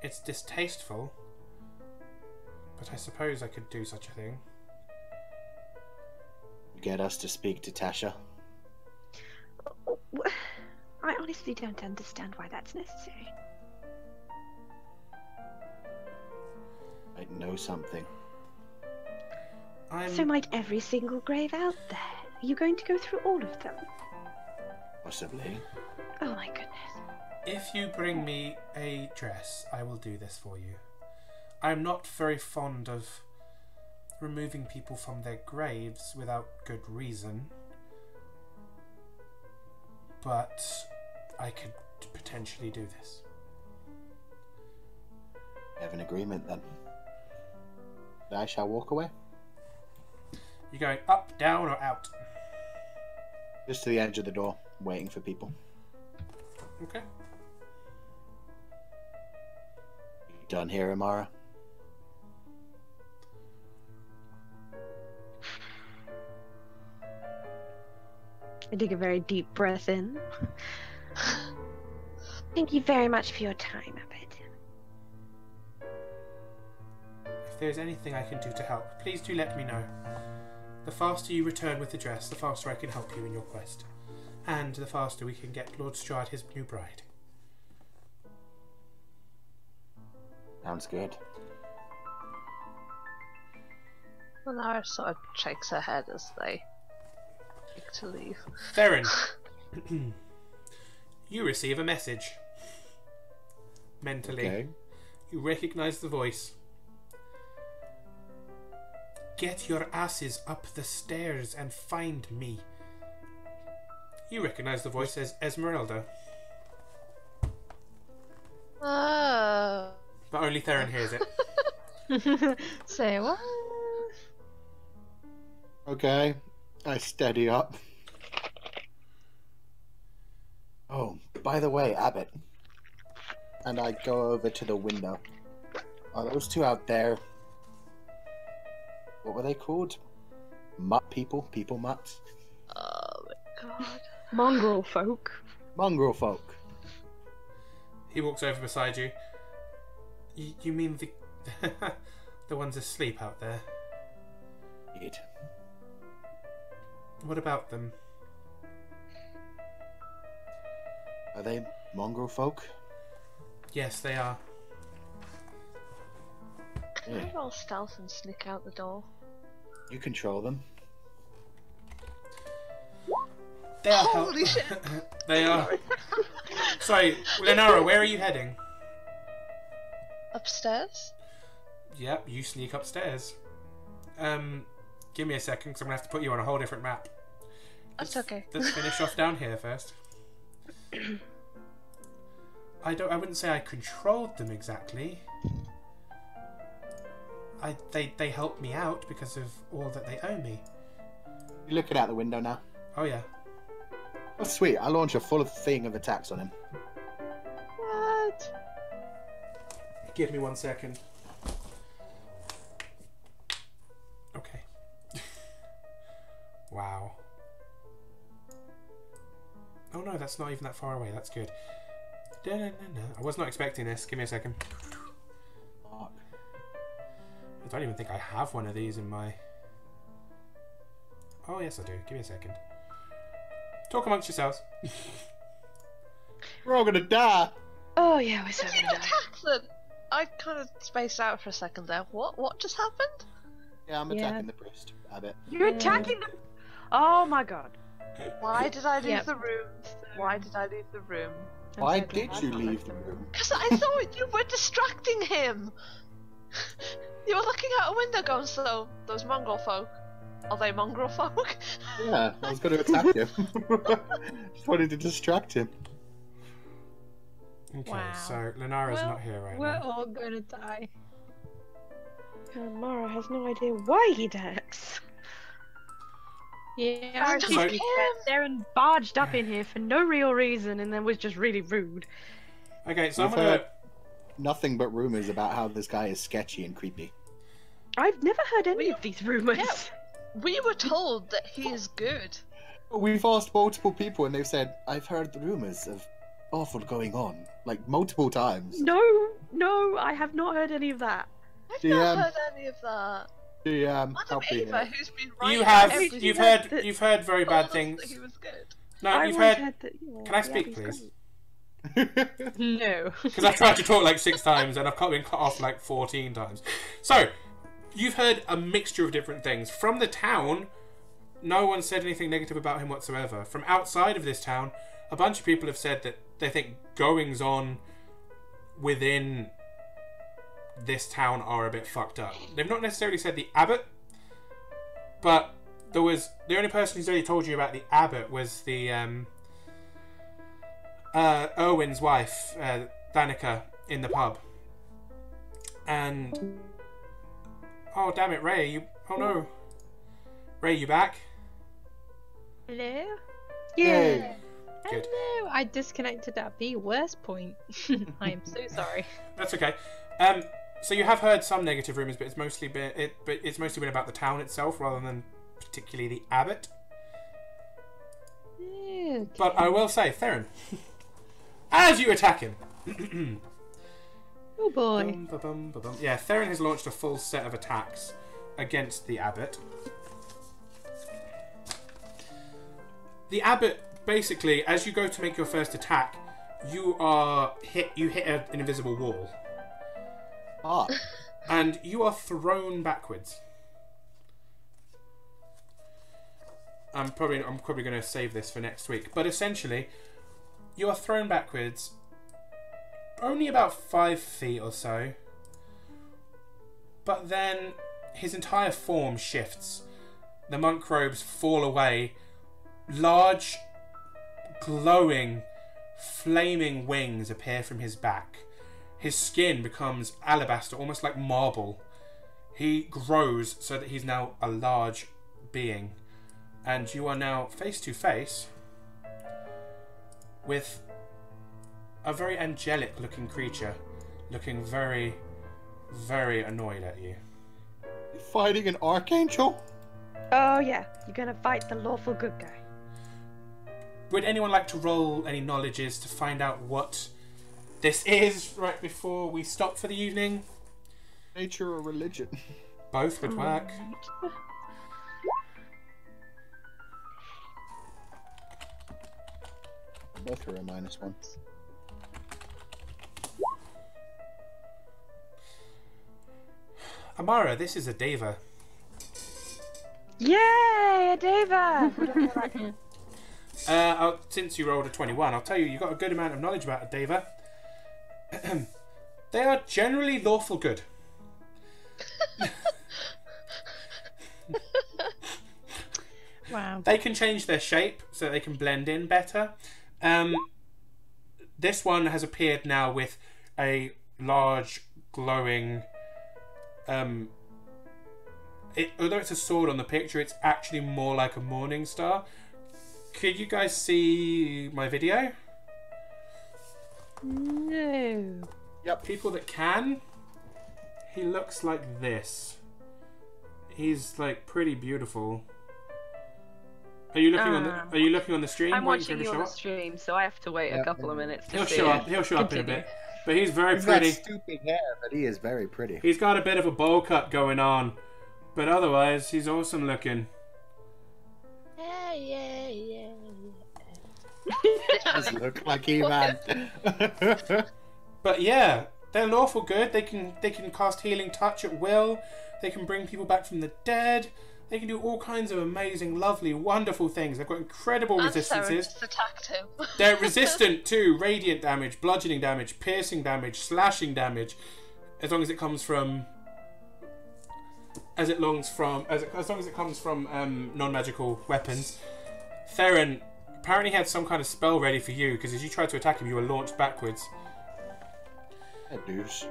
It's distasteful, but I suppose I could do such a thing. Get us to speak to Tasha? I honestly don't understand why that's necessary. I'd know something. So might every single grave out there. Are you going to go through all of them? Possibly. Oh my goodness. If you bring me a dress, I will do this for you. I'm not very fond of removing people from their graves without good reason, but I could potentially do this. We have an agreement then. I shall walk away. You going up, down, or out? Just to the edge of the door, waiting for people. Okay. You done here, Amara? I take a very deep breath in. Thank you very much for your time, Abbott. If there's anything I can do to help, please do let me know. The faster you return with the dress, the faster I can help you in your quest. And the faster we can get Lord Strahd his new bride. Sounds good. Well, Lara sort of shakes her head as they take to leave. Theron, you receive a message. Mentally. Okay. You recognise the voice. Get your asses up the stairs and find me. You recognise the voice as Esmeralda. Oh. But only Theron hears it. Say what? Okay. I steady up. Oh, by the way, Abbott. And I go over to the window. Are those two out there? What were they called? Mutt people? People mutts? Oh my god. Mongrel folk. Mongrel folk. He walks over beside you. You mean the the ones asleep out there? Indeed. What about them? Are they mongrel folk? Yes, they are. Can I roll stealth and sneak out the door? You control them. They are. Holy shit! They are. Sorry, Lenara, where are you heading? Upstairs? Yep, you sneak upstairs. Give me a second, because I'm going to have to put you on a whole different map. That's okay. Let's finish off down here first. I wouldn't say I controlled them exactly. They helped me out because of all that they owe me. You're looking out the window now. Oh yeah. Oh, sweet. I launch a full thing of attacks on him. What? Give me 1 second. Okay. Wow. Oh no, that's not even that far away. That's good. I was not expecting this. Give me a second. Fuck. I don't even think I have one of these in my... Oh yes I do. Give me a second. Talk amongst yourselves. We're all gonna die. Oh yeah, we're so Did you gonna die. attack them? I kind of spaced out for a second there. What just happened? Yeah, I'm Yeah. attacking the priest. Abbott. You're attacking them. Oh my god. Why did I leave Yep. the room? Why did I leave the room? I'm Why so glad did I you got leave left the in room? Because I thought you were distracting him. You were looking out a window going, so those mongrel folk. Are they mongrel folk? Yeah, I was going to attack him. Just wanted to distract him. Okay, Wow. so Lenara's Well, not here right We're now. all gonna die. Mara has no idea why he attacks. Yeah, I aren't don't you? care. She sat there and barged up in here for no real reason and then was just really rude. Okay, so I'm I've gonna... heard nothing but rumors about how this guy is sketchy and creepy. I've never heard any of these rumours. Yeah. We were told that he is good. We've asked multiple people and they've said, I've heard the rumors of awful going on. Like, multiple times. No, I have not heard any of that. I've The, not heard any of that. Madam Madam me Ava, here. who's been right You about have, everything, you've said heard, that- you've heard very told bad us things. that he was good. No, I you've always heard. that, yeah, Can I yeah, speak, he's please? great. No. Because I've tried to talk like 6 times and I've been cut off like 14 times. So, you've heard a mixture of different things. From the town, no one said anything negative about him whatsoever. From outside of this town, a bunch of people have said that they think goings on within this town are a bit fucked up. They've not necessarily said the abbot, but there was the only person who's really told you about the abbot was the Owen's wife, Danica, in the pub. And oh damn it, Ray, you oh no, Ray, you back? Hello? Yeah. Good. Hello. I disconnected at the worst point. I am so sorry. That's okay. So you have heard some negative rumors, but it's mostly been about the town itself rather than particularly the abbot. Okay. But I will say, Theron, as you attack him, Oh boy. yeah, Theron has launched a full set of attacks against the abbot. The abbot, basically, as you go to make your first attack, you hit an invisible wall. Ah, And you are thrown backwards. I'm probably going to save this for next week. But essentially, you are thrown backwards only about 5 feet or so. But then his entire form shifts. The monk robes fall away. Large, glowing, flaming wings appear from his back. His skin becomes alabaster, almost like marble. He grows so that he's now a large being. And you are now face to face with a very angelic looking creature, looking very, very annoyed at you. fighting an archangel? Oh yeah, you're gonna fight the lawful good guy. Would anyone like to roll any knowledges to find out what this is right before we stop for the evening? Nature or religion? Both would work. Both are a -1. Amara, this is a Deva. Yay, Deva! Since you rolled a 21, I'll tell you, you've got a good amount of knowledge about a Deva. They are generally lawful good. now. They can change their shape so they can blend in better. This one has appeared now with a large, glowing... although it's a sword on the picture, it's actually more like a morning star. Could you guys see my video? No. Yep. People that can, he looks like this. He's like pretty beautiful. Are you looking on the? Are you looking on the stream? I'm waiting for him watching to you show on the up? stream, so I have to wait a couple of minutes to He'll see show it. up. He'll show up in a Continue. bit. But he's very He's pretty. got stupid hair, but he is very pretty. He's got a bit of a bowl cut going on, but otherwise he's awesome looking. Yeah. Does look like He-Man. But yeah, they're lawful good. They can cast healing touch at will. They can bring people back from the dead. They can do all kinds of amazing, lovely, wonderful things. They've got incredible And Sarah resistances. just attacked him. They're resistant to radiant damage, bludgeoning damage, piercing damage, slashing damage, as long as it comes from as long as it comes from non-magical weapons. Theron apparently had some kind of spell ready for you because as you tried to attack him, you were launched backwards. That douche.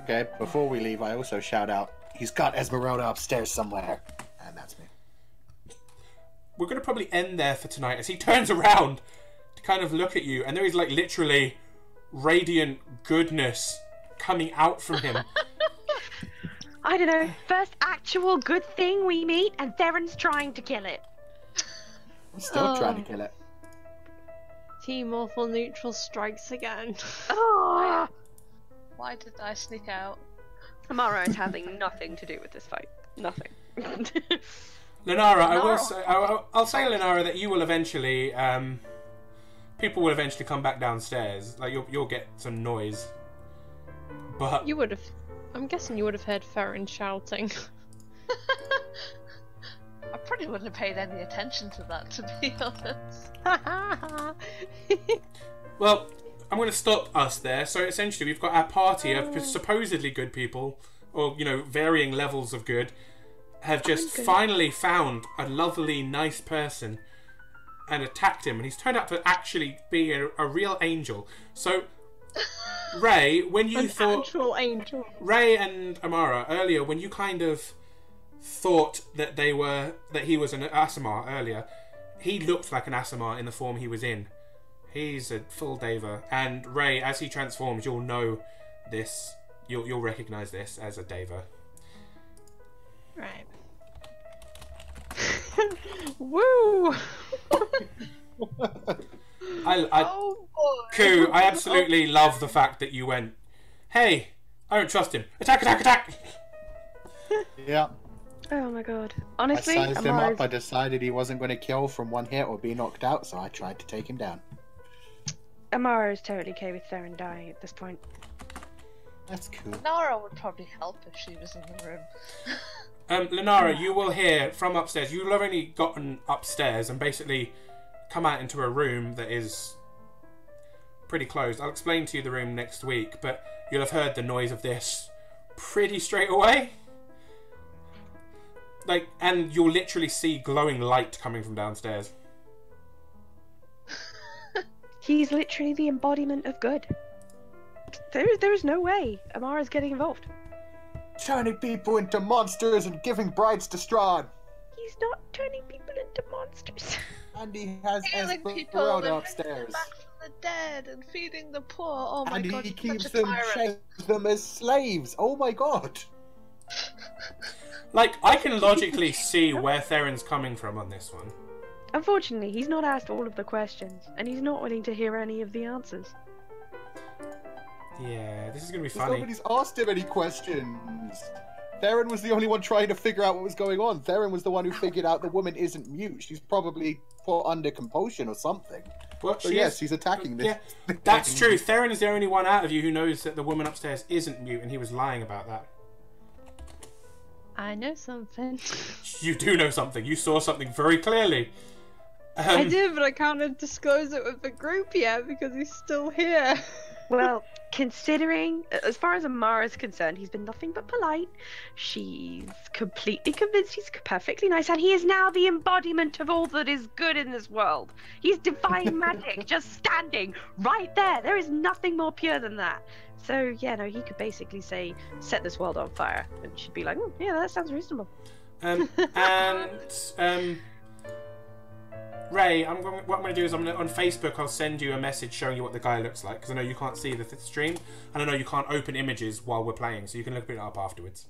Okay, before we leave, I also shout out, he's got Esmeralda upstairs somewhere. And that's me. We're going to probably end there for tonight as he turns around to kind of look at you, and there is like literally radiant goodness coming out from him. I don't know. First actual good thing we meet, and Theron's trying to kill it. I'm still trying to kill it. Team Awful Neutral strikes again. Oh! Why did I sneak out? Amara is having nothing to do with this fight. Nothing. Lenara, I'll say, Lenara, that you will eventually, people will eventually come back downstairs. Like you'll get some noise, but You would have. I'm guessing you would have heard Farron shouting. I probably wouldn't have paid any attention to that, to be honest. well, I'm going to stop us there. So essentially, we've got our party of supposedly good people, or varying levels of good, have just finally found a lovely, nice person and attacked him, and he's turned out to actually be a real angel. So, Ray, when you thought actual angel. Ray and Amara earlier, when you kind of thought that he was an Asimar earlier, he looked like an Asimar in the form he was in. He's a full Deva, and Ray, as he transforms, you'll know this. You'll recognize this as a Deva. Right. Woo! Oh boy! Koo, I absolutely love the fact that you went, hey, I don't trust him. Attack, attack, attack! Yeah. Oh my god. I Honestly, sized him Amara's... up. I decided he wasn't going to kill from one hit or be knocked out, so I tried to take him down. Amara is totally okay with Theron dying at this point. That's cool. Nara would probably help if she was in the room. Lenara, you will hear from upstairs. You've only gotten upstairs and basically come out into a room that is pretty closed. I'll explain to you the room next week, but you'll have heard the noise of this pretty straight away. And you'll literally see glowing light coming from downstairs. He's literally the embodiment of good. There is no way Amara's getting involved. Turning people into monsters and giving brides to Strahd. He's not turning people into monsters. And he has Healing people Esmeralda and upstairs. bringing them back from the dead and feeding the poor. Oh my And god, he he's keeps such a them, tyrant. chains them as slaves. Oh my god. I can logically see where Theron's coming from on this one. Unfortunately, he's not asked all of the questions, and he's not willing to hear any of the answers. Yeah, this is going to be funny. Nobody's asked him any questions. Theron was the only one trying to figure out what was going on. Theron was the one who figured out the woman isn't mute. She's probably put under compulsion or something. Well, So yes, he's attacking this. Yeah, that's true. Theron is the only one out of you who knows that the woman upstairs isn't mute, and he was lying about that. I know something. You do know something. You saw something very clearly. I did, but I can't disclose it with the group yet because he's still here. Well, considering, as far as Amara's concerned, he's been nothing but polite. She's completely convinced he's perfectly nice, and he is now the embodiment of all that is good in this world. He's divine magic, just standing right there. There is nothing more pure than that. So, yeah, no, he could basically say, set this world on fire, and she'd be like, yeah, that sounds reasonable. Ray, what I'm going to do is on Facebook I'll send you a message showing you what the guy looks like, because I know you can't see the stream, and I know you can't open images while we're playing, so you can look it up afterwards.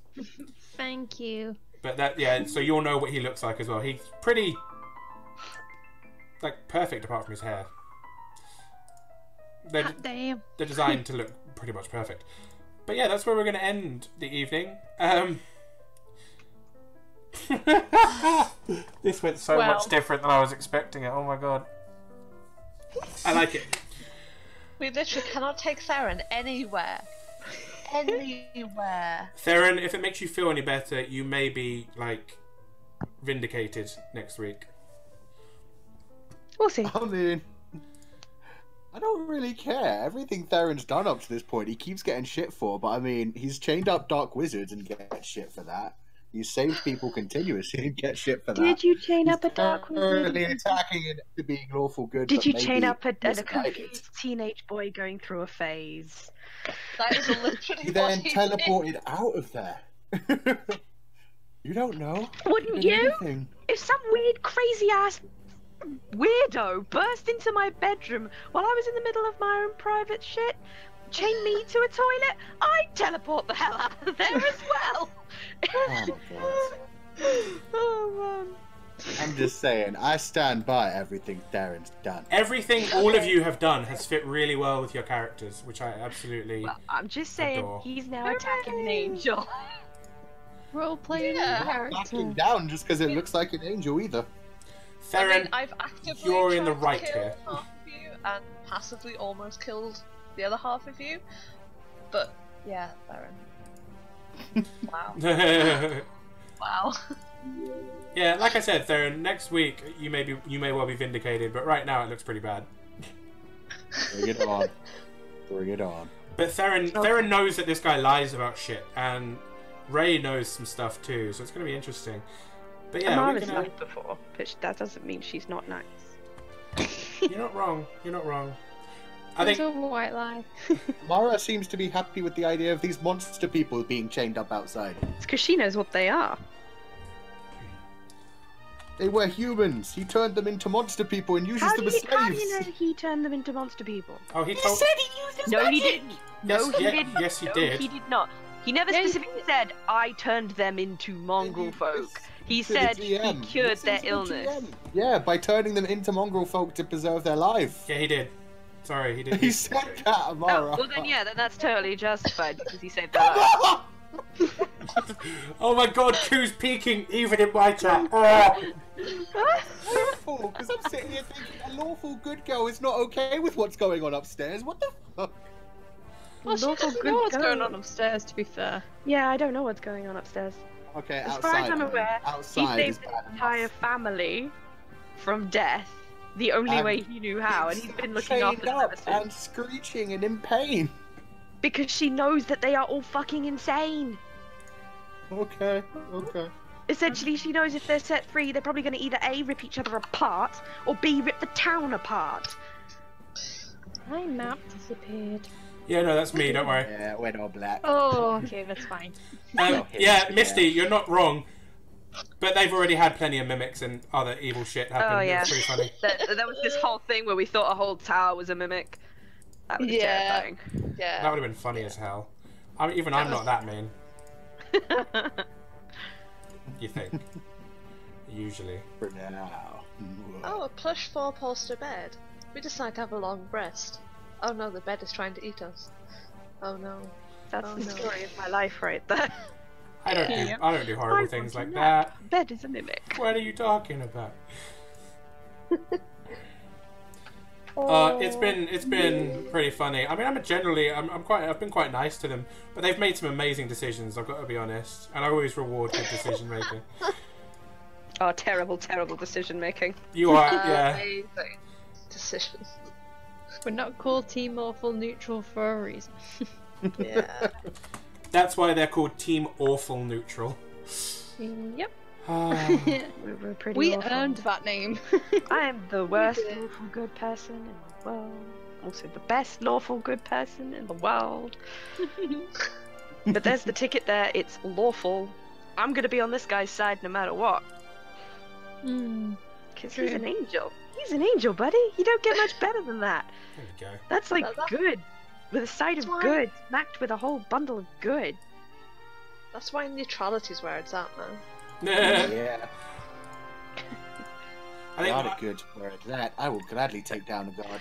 Thank you. But that, yeah, so you'll know what he looks like as well. He's pretty, like, perfect apart from his hair. Damn. They're designed to look pretty much perfect. But yeah, that's where we're going to end the evening. This went so much different than I was expecting it. Oh my god. I like it. We literally cannot take Theron anywhere. Anywhere. Theron, if it makes you feel any better, you may be, like, vindicated next week. We'll see. I mean, I don't really care. Everything Theron's done up to this point, he keeps getting shit for, but I mean, he's chained up dark wizards and gets shit for that. You saved people continuously and get shit for that. Did you chain up a dark wizard? Currently attacking and being lawful good. Did but you maybe chain up a misguided. confused teenage boy going through a phase? That is literally He what then he teleported out of there. You don't know. Wouldn't Did you? anything. If some weird, crazy ass weirdo burst into my bedroom while I was in the middle of my own private shit, chain me to a toilet, I'd teleport the hell out of there as well. Oh, God. Oh man. I'm just saying, I stand by everything Theron's done. Everything all of you have done has fit really well with your characters, which I absolutely Well, I'm just saying, adore. he's now attacking an angel. Role playing Backing character. down just because it looks like an angel either. Theron, I've actively you're in the tried to right kill here. half of you and passively almost killed the other half of you. But yeah, Theron. Wow. Wow. Yeah, like I said, Theron, next week you may well be vindicated, but right now it looks pretty bad. Bring it on. Bring it on. But Theron knows that this guy lies about shit, and Ray knows some stuff too, so it's going to be interesting. But yeah, we're Amara's gonna... lied before, but that doesn't mean she's not nice. You're not wrong. You're not wrong. I It's think a white lie. Mara seems to be happy with the idea of these monster people being chained up outside. It's because she knows what they are. They were humans. He turned them into monster people and uses them as slaves. How do you know he turned them into monster people? Oh, he told. he used his No, he magic! didn't. No, he didn't. Yes, he No, did. he did not. He never Yeah, he specifically said, I turned them into mongrel folk. He To the said he GM. cured their Listen to the illness. GM. Yeah, by turning them into mongrel folk to preserve their life. Yeah, he did. Sorry, he did. He said that, Amara. Oh, well then yeah, then that's totally justified because he saved their life. Oh my God, Q's peeking even in my chat. Oh. Awful, because I'm sitting here thinking a lawful good girl is not okay with what's going on upstairs. What the fuck? Well, she Lawful doesn't good know what's going girl. on upstairs, to be fair. Yeah, I don't know what's going on upstairs. Okay, As outside. far as I'm then. aware, he outside is saved bad the entire enough. family from death the only way he knew how, and he's been looking after chained them up ever since. and screeching and in pain. Because she knows that they are all fucking insane. Okay, okay. Essentially, she knows if they're set free, they're probably going to either A, rip each other apart, or B, rip the town apart. My map disappeared. Yeah, no, that's me. Don't worry. Yeah, we're all black. Oh, okay, that's fine. Yeah, Misty, you're not wrong. But they've already had plenty of mimics and other evil shit happen. Oh, yeah. It's pretty funny. There was this whole thing where we thought a whole tower was a mimic. That was terrifying. Yeah. That would have been funny as hell. I mean, even I'm not that mean. You think? Usually. For now. Oh, a plush four-poster bed. We decide to have a long rest. Oh no, the bed is trying to eat us. Oh no. That's Oh, the no. story of my life right there. I don't do horrible I things want like to that. nap. Bed is a mimic. What are you talking about? It's been pretty funny. I mean, I've been quite nice to them, but they've made some amazing decisions. I've got to be honest, and I always reward good decision making. Oh, terrible, terrible decision making. You are, yeah. Amazing decision. We're not called Team Awful Neutral for a reason. Yeah. That's why they're called Team Awful Neutral. Yep. We're pretty We awful. earned that name. I am the worst did. lawful good person in the world. Also the best lawful good person in the world. But there's the ticket there. It's lawful. I'm gonna be on this guy's side no matter what. Because he's an angel. He's an angel, buddy. You don't get much better than that. There we go. That's like That- good. With a side of That's why- good. Smacked with a whole bundle of good. That's why neutrality's where it's at, man. Yeah. I Not think a good where it's at. I will gladly take down a god.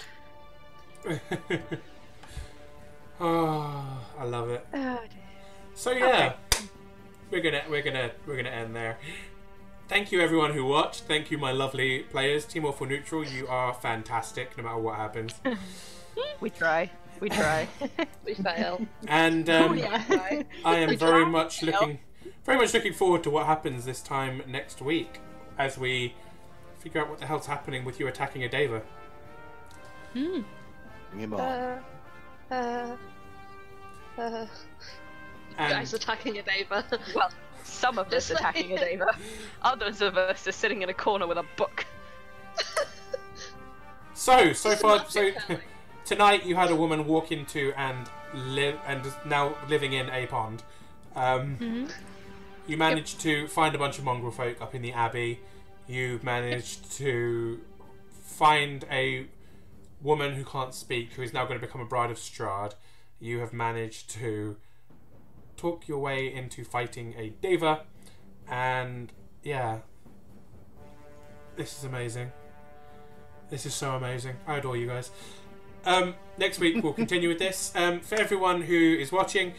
Oh, I love it. Oh, dear. So yeah, we're gonna end there. Thank you everyone who watched. Thank you my lovely players. Team Awful Neutral, you are fantastic no matter what happens. We try. We try. We fail. And Right. I am We very try. much looking forward to what happens this time next week as we figure out what the hell's happening with you attacking a Deva. Bring him on. And Guys attacking a neighbour. Well, some of us Just like- attacking a Deva. Others of us are sitting in a corner with a book. so far, tonight you had a woman walk into and live and is now living in a pond. You managed to find a bunch of mongrel folk up in the abbey. You managed to find a woman who can't speak, who is now going to become a bride of Strahd. You have managed to talk your way into fighting a Deva, and yeah, this is amazing. This is so amazing. I adore you guys. Next week we'll continue with this. For everyone who is watching,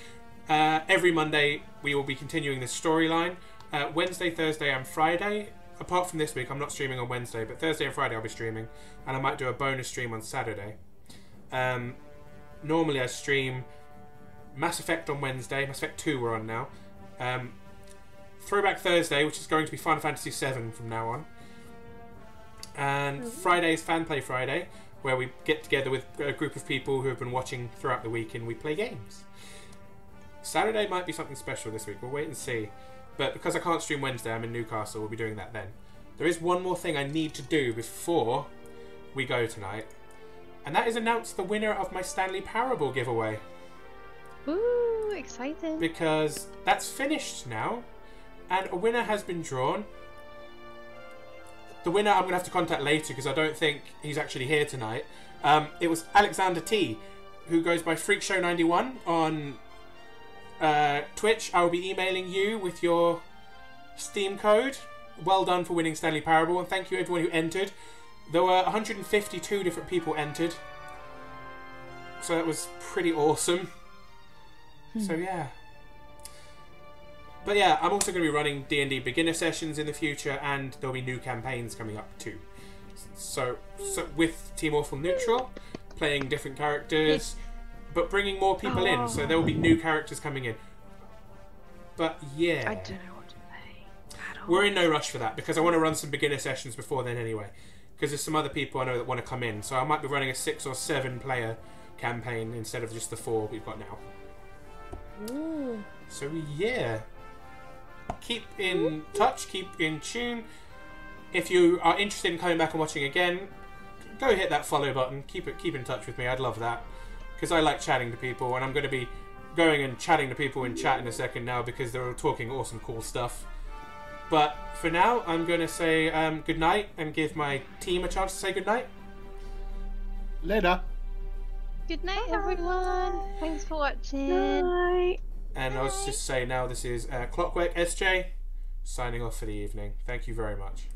every Monday we will be continuing this storyline. Wednesday, Thursday and Friday. Apart from this week, I'm not streaming on Wednesday, but Thursday and Friday I'll be streaming, and I might do a bonus stream on Saturday. Normally I stream Mass Effect on Wednesday. Mass Effect 2 we're on now. Throwback Thursday, which is going to be Final Fantasy VII from now on. And Friday is Fan Play Friday, where we get together with a group of people who have been watching throughout the week and we play games. Saturday might be something special this week. We'll wait and see. But because I can't stream Wednesday, I'm in Newcastle. We'll be doing that then. There is one more thing I need to do before we go tonight, and that is announce the winner of my Stanley Parable giveaway. Ooh, exciting. Because that's finished now, and a winner has been drawn. The winner I'm going to have to contact later because I don't think he's actually here tonight. It was Alexander T, who goes by FreakShow91 on Twitch. I will be emailing you with your Steam code. Well done for winning Stanley Parable, and thank you everyone who entered. There were 152 different people entered, so that was pretty awesome. So yeah. But yeah, I'm also going to be running D&D beginner sessions in the future, and there'll be new campaigns coming up too. So with Team Awful Neutral, playing different characters, but bringing more people in, so there will be new characters coming in. But yeah, I don't know what to play at all. we're in no rush for that because I want to run some beginner sessions before then anyway. Because there's some other people I know that want to come in, so I might be running a 6 or 7 player campaign instead of just the 4 we've got now. Ooh. So yeah, keep in touch, keep in tune. If you are interested in coming back and watching again, go hit that follow button. Keep in touch with me. I'd love that because I like chatting to people, and I'm going to be going and chatting to people in chat in a second now because they're all talking awesome, cool stuff. But for now, I'm going to say good night and give my team a chance to say good night. Later. Good night, everyone. Thanks for watching. Night. And I'll just say now, this is Clockwork SJ signing off for the evening. Thank you very much.